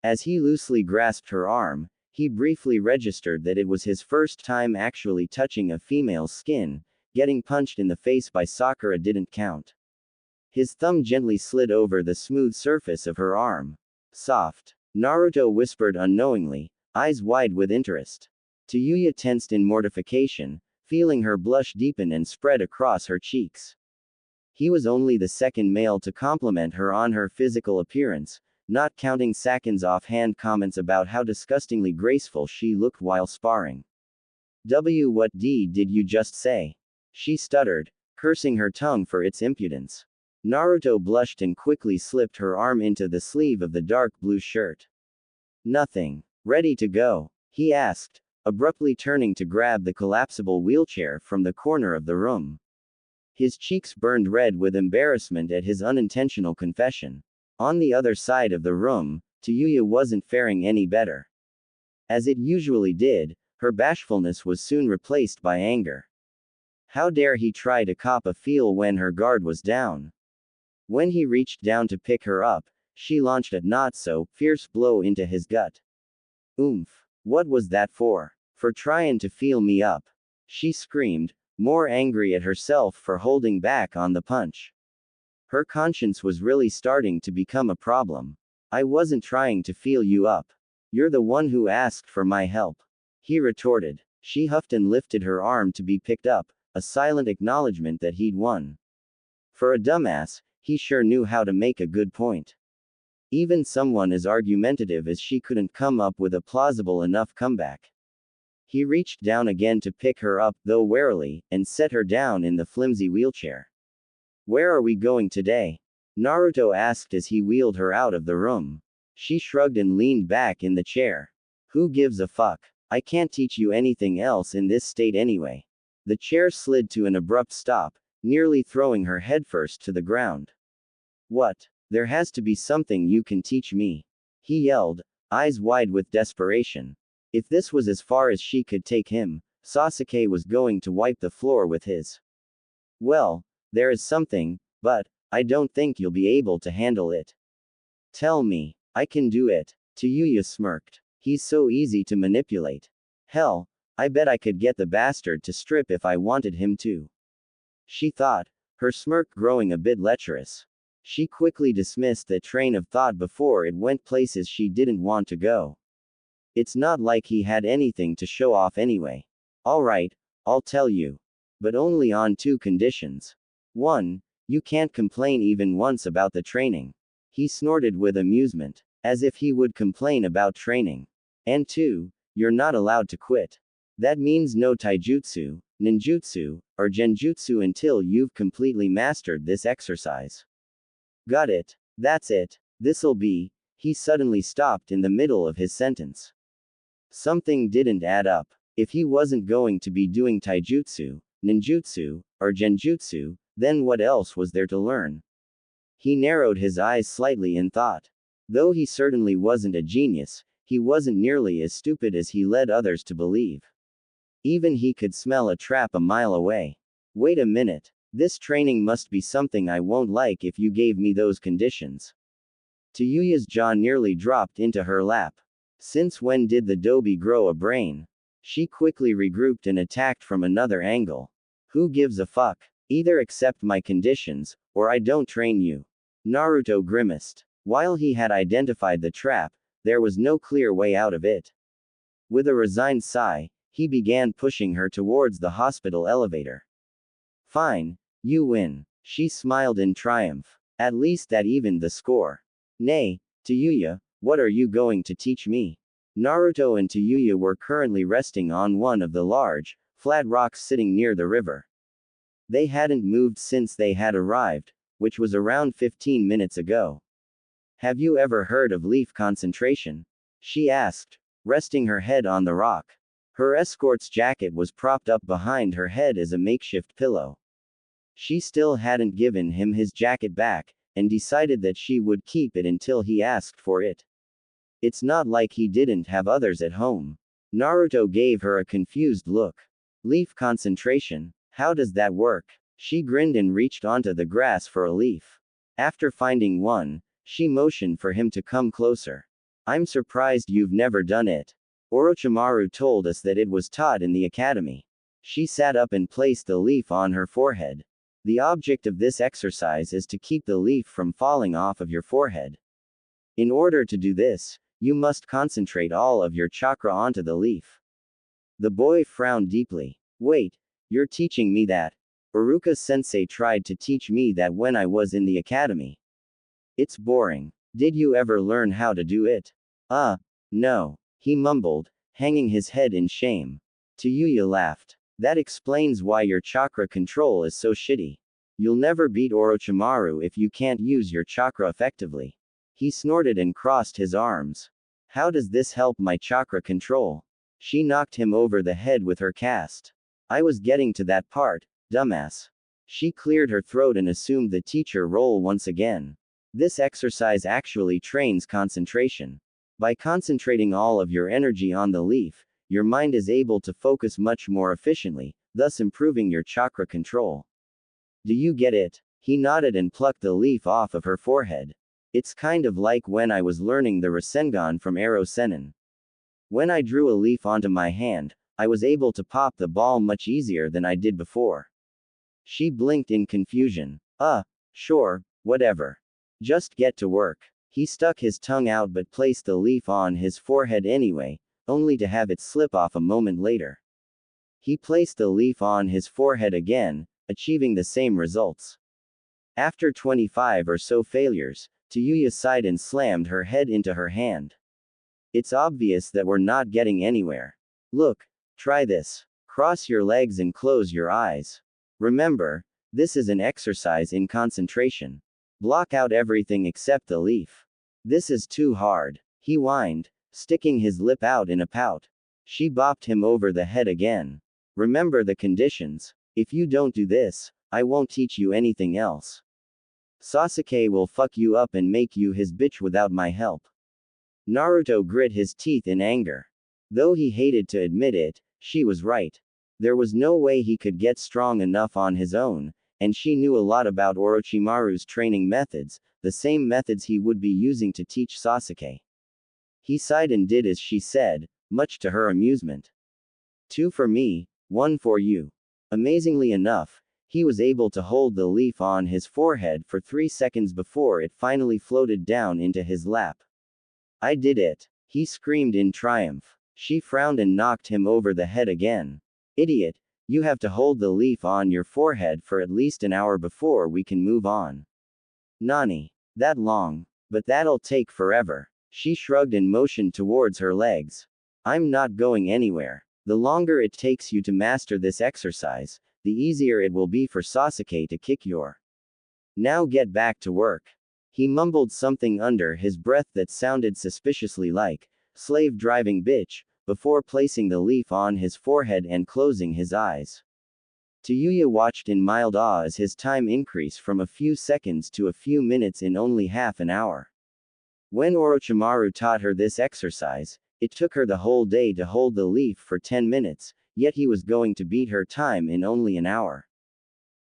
As he loosely grasped her arm, he briefly registered that it was his first time actually touching a female's skin. Getting punched in the face by Sakura didn't count. His thumb gently slid over the smooth surface of her arm. Soft. Naruto whispered unknowingly, eyes wide with interest. Tuya tensed in mortification, feeling her blush deepen and spread across her cheeks. He was only the second male to compliment her on her physical appearance, not counting Sakin's offhand comments about how disgustingly graceful she looked while sparring. What did you just say? She stuttered, cursing her tongue for its impudence. Naruto blushed and quickly slipped her arm into the sleeve of the dark blue shirt. Nothing. Ready to go? He asked, abruptly turning to grab the collapsible wheelchair from the corner of the room. His cheeks burned red with embarrassment at his unintentional confession. On the other side of the room, Tuya wasn't faring any better. As it usually did, her bashfulness was soon replaced by anger. How dare he try to cop a feel when her guard was down? When he reached down to pick her up, she launched a not-so-fierce blow into his gut. Oomph. What was that for? For trying to feel me up. She screamed, more angry at herself for holding back on the punch. Her conscience was really starting to become a problem. I wasn't trying to feel you up. You're the one who asked for my help. He retorted. She huffed and lifted her arm to be picked up, a silent acknowledgement that he'd won. For a dumbass, he sure knew how to make a good point. Even someone as argumentative as she couldn't come up with a plausible enough comeback. He reached down again to pick her up, though warily, and set her down in the flimsy wheelchair. Where are we going today? Naruto asked as he wheeled her out of the room. She shrugged and leaned back in the chair. Who gives a fuck? I can't teach you anything else in this state anyway. The chair slid to an abrupt stop, nearly throwing her headfirst to the ground. What? There has to be something you can teach me. He yelled, eyes wide with desperation. If this was as far as she could take him, Sasuke was going to wipe the floor with his. Well, there is something, but I don't think you'll be able to handle it. Tell me, I can do it. Tayuya smirked. He's so easy to manipulate. Hell, I bet I could get the bastard to strip if I wanted him to. She thought, her smirk growing a bit lecherous. She quickly dismissed that train of thought before it went places she didn't want to go. It's not like he had anything to show off anyway. Alright, I'll tell you. But only on 2 conditions. 1. You can't complain even once about the training. He snorted with amusement, as if he would complain about training. And 2. You're not allowed to quit. That means no taijutsu, ninjutsu, or genjutsu until you've completely mastered this exercise. Got it. That's it. This'll be. He suddenly stopped in the middle of his sentence. Something didn't add up. If he wasn't going to be doing taijutsu, ninjutsu, or genjutsu, then what else was there to learn? He narrowed his eyes slightly in thought. Though he certainly wasn't a genius, he wasn't nearly as stupid as he led others to believe. Even he could smell a trap a mile away. Wait a minute. This training must be something I won't like if you gave me those conditions. Tayuya's jaw nearly dropped into her lap. Since when did the Dobi grow a brain? She quickly regrouped and attacked from another angle. Who gives a fuck? Either accept my conditions, or I don't train you. Naruto grimaced. While he had identified the trap, there was no clear way out of it. With a resigned sigh, he began pushing her towards the hospital elevator. Fine, you win. She smiled in triumph. At least that evened the score. Nay, Tayuya, what are you going to teach me? Naruto and Tayuya were currently resting on one of the large, flat rocks sitting near the river. They hadn't moved since they had arrived, which was around 15 minutes ago. Have you ever heard of leaf concentration? She asked, resting her head on the rock. Her escort's jacket was propped up behind her head as a makeshift pillow. She still hadn't given him his jacket back, and decided that she would keep it until he asked for it. It's not like he didn't have others at home. Naruto gave her a confused look. Leaf concentration? How does that work? She grinned and reached onto the grass for a leaf. After finding one, she motioned for him to come closer. I'm surprised you've never done it. Orochimaru told us that it was taught in the academy. She sat up and placed the leaf on her forehead. The object of this exercise is to keep the leaf from falling off of your forehead. In order to do this, you must concentrate all of your chakra onto the leaf. The boy frowned deeply. Wait, you're teaching me that? Iruka-sensei tried to teach me that when I was in the academy. It's boring. Did you ever learn how to do it? No. He mumbled, hanging his head in shame. Tayuya laughed. That explains why your chakra control is so shitty. You'll never beat Orochimaru if you can't use your chakra effectively. He snorted and crossed his arms. How does this help my chakra control? She knocked him over the head with her cast. I was getting to that part, dumbass. She cleared her throat and assumed the teacher role once again. This exercise actually trains concentration. By concentrating all of your energy on the leaf, your mind is able to focus much more efficiently, thus improving your chakra control. Do you get it? He nodded and plucked the leaf off of her forehead. It's kind of like when I was learning the Rasengan from Arrow Sanin. When I drew a leaf onto my hand, I was able to pop the ball much easier than I did before. She blinked in confusion. Sure, whatever. Just get to work. He stuck his tongue out but placed the leaf on his forehead anyway, only to have it slip off a moment later. He placed the leaf on his forehead again, achieving the same results. After 25 or so failures, Tayuya sighed and slammed her head into her hand. It's obvious that we're not getting anywhere. Look, try this. Cross your legs and close your eyes. Remember, this is an exercise in concentration. Block out everything except the leaf. This is too hard. He whined, sticking his lip out in a pout. She bopped him over the head again. Remember the conditions. If you don't do this, I won't teach you anything else. Sasuke will fuck you up and make you his bitch without my help. Naruto grit his teeth in anger. Though he hated to admit it, she was right. There was no way he could get strong enough on his own, and she knew a lot about Orochimaru's training methods, the same methods he would be using to teach Sasuke. He sighed and did as she said, much to her amusement. 2 for me, 1 for you. Amazingly enough, he was able to hold the leaf on his forehead for 3 seconds before it finally floated down into his lap. I did it, he screamed in triumph. She frowned and knocked him over the head again. Idiot, you have to hold the leaf on your forehead for at least an hour before we can move on. Nani? That long? But that'll take forever. She shrugged and motioned towards her legs. I'm not going anywhere. The longer it takes you to master this exercise, the easier it will be for Sasuke to kick your. Now get back to work. He mumbled something under his breath that sounded suspiciously like, slave driving bitch, before placing the leaf on his forehead and closing his eyes. Tayuya watched in mild awe as his time increased from a few seconds to a few minutes in only half an hour. When Orochimaru taught her this exercise, it took her the whole day to hold the leaf for 10 minutes, yet he was going to beat her time in only an hour.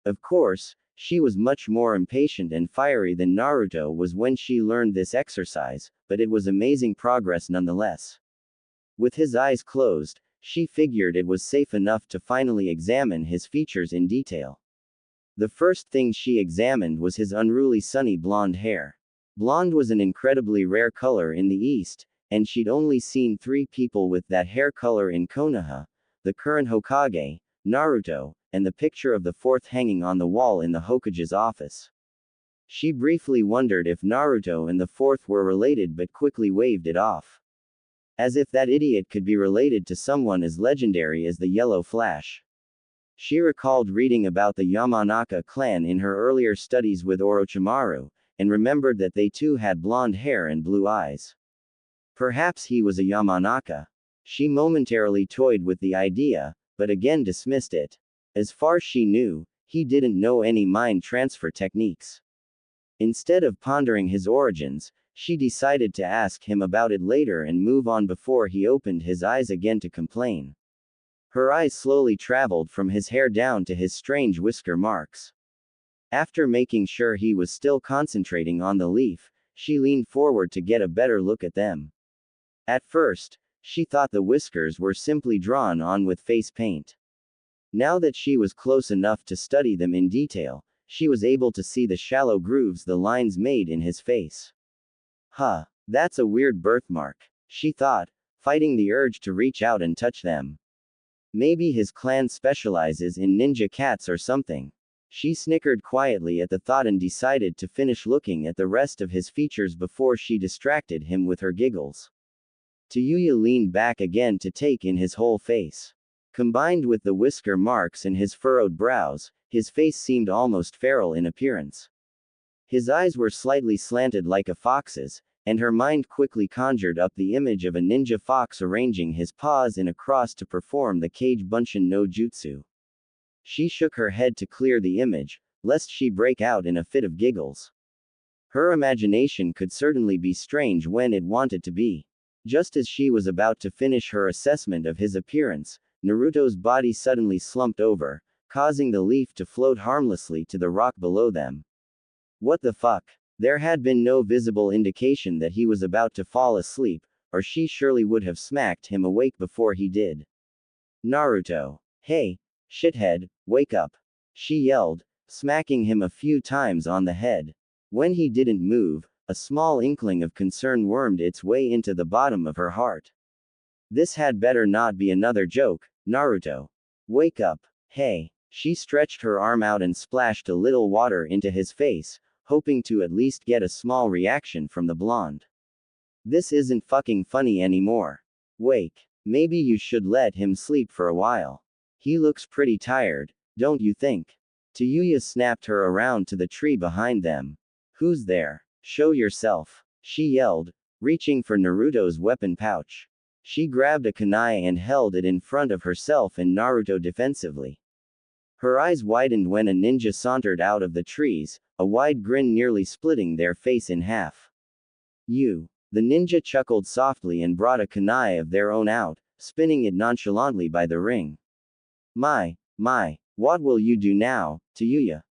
Of course, she was much more impatient and fiery than Naruto was when she learned this exercise, but it was amazing progress nonetheless. With his eyes closed, she figured it was safe enough to finally examine his features in detail. The first thing she examined was his unruly sunny blonde hair. Blonde was an incredibly rare color in the East, and she'd only seen 3 people with that hair color in Konoha, the current Hokage, Naruto, and the picture of the 4th hanging on the wall in the Hokage's office. She briefly wondered if Naruto and the 4th were related but quickly waved it off. As if that idiot could be related to someone as legendary as the Yellow Flash. She recalled reading about the Yamanaka clan in her earlier studies with Orochimaru, and remembered that they too had blonde hair and blue eyes. Perhaps he was a Yamanaka. She momentarily toyed with the idea, but again dismissed it. As far as she knew, he didn't know any mind transfer techniques. Instead of pondering his origins, she decided to ask him about it later and move on before he opened his eyes again to complain. Her eyes slowly traveled from his hair down to his strange whisker marks. After making sure he was still concentrating on the leaf, she leaned forward to get a better look at them. At first, she thought the whiskers were simply drawn on with face paint. Now that she was close enough to study them in detail, she was able to see the shallow grooves the lines made in his face. Huh, that's a weird birthmark, she thought, fighting the urge to reach out and touch them. Maybe his clan specializes in ninja cats or something. She snickered quietly at the thought and decided to finish looking at the rest of his features before she distracted him with her giggles. Tayuya leaned back again to take in his whole face. Combined with the whisker marks and his furrowed brows, his face seemed almost feral in appearance. His eyes were slightly slanted like a fox's, and her mind quickly conjured up the image of a ninja fox arranging his paws in a cross to perform the Kage Bunshin no Jutsu. She shook her head to clear the image, lest she break out in a fit of giggles. Her imagination could certainly be strange when it wanted to be. Just as she was about to finish her assessment of his appearance, Naruto's body suddenly slumped over, causing the leaf to float harmlessly to the rock below them. What the fuck? There had been no visible indication that he was about to fall asleep, or she surely would have smacked him awake before he did. Naruto. Hey, shithead, wake up. She yelled, smacking him a few times on the head. When he didn't move, a small inkling of concern wormed its way into the bottom of her heart. This had better not be another joke, Naruto. Wake up. Hey. She stretched her arm out and splashed a little water into his face, hoping to at least get a small reaction from the blonde. This isn't fucking funny anymore. Wake. Maybe you should let him sleep for a while. He looks pretty tired, don't you think? Tayuya snapped her around to the tree behind them. Who's there? Show yourself, she yelled, reaching for Naruto's weapon pouch. She grabbed a kunai and held it in front of herself and Naruto defensively. Her eyes widened when a ninja sauntered out of the trees, a wide grin nearly splitting their face in half. You. The ninja chuckled softly and brought a kunai of their own out, spinning it nonchalantly by the ring. My, what will you do now, Tayuya?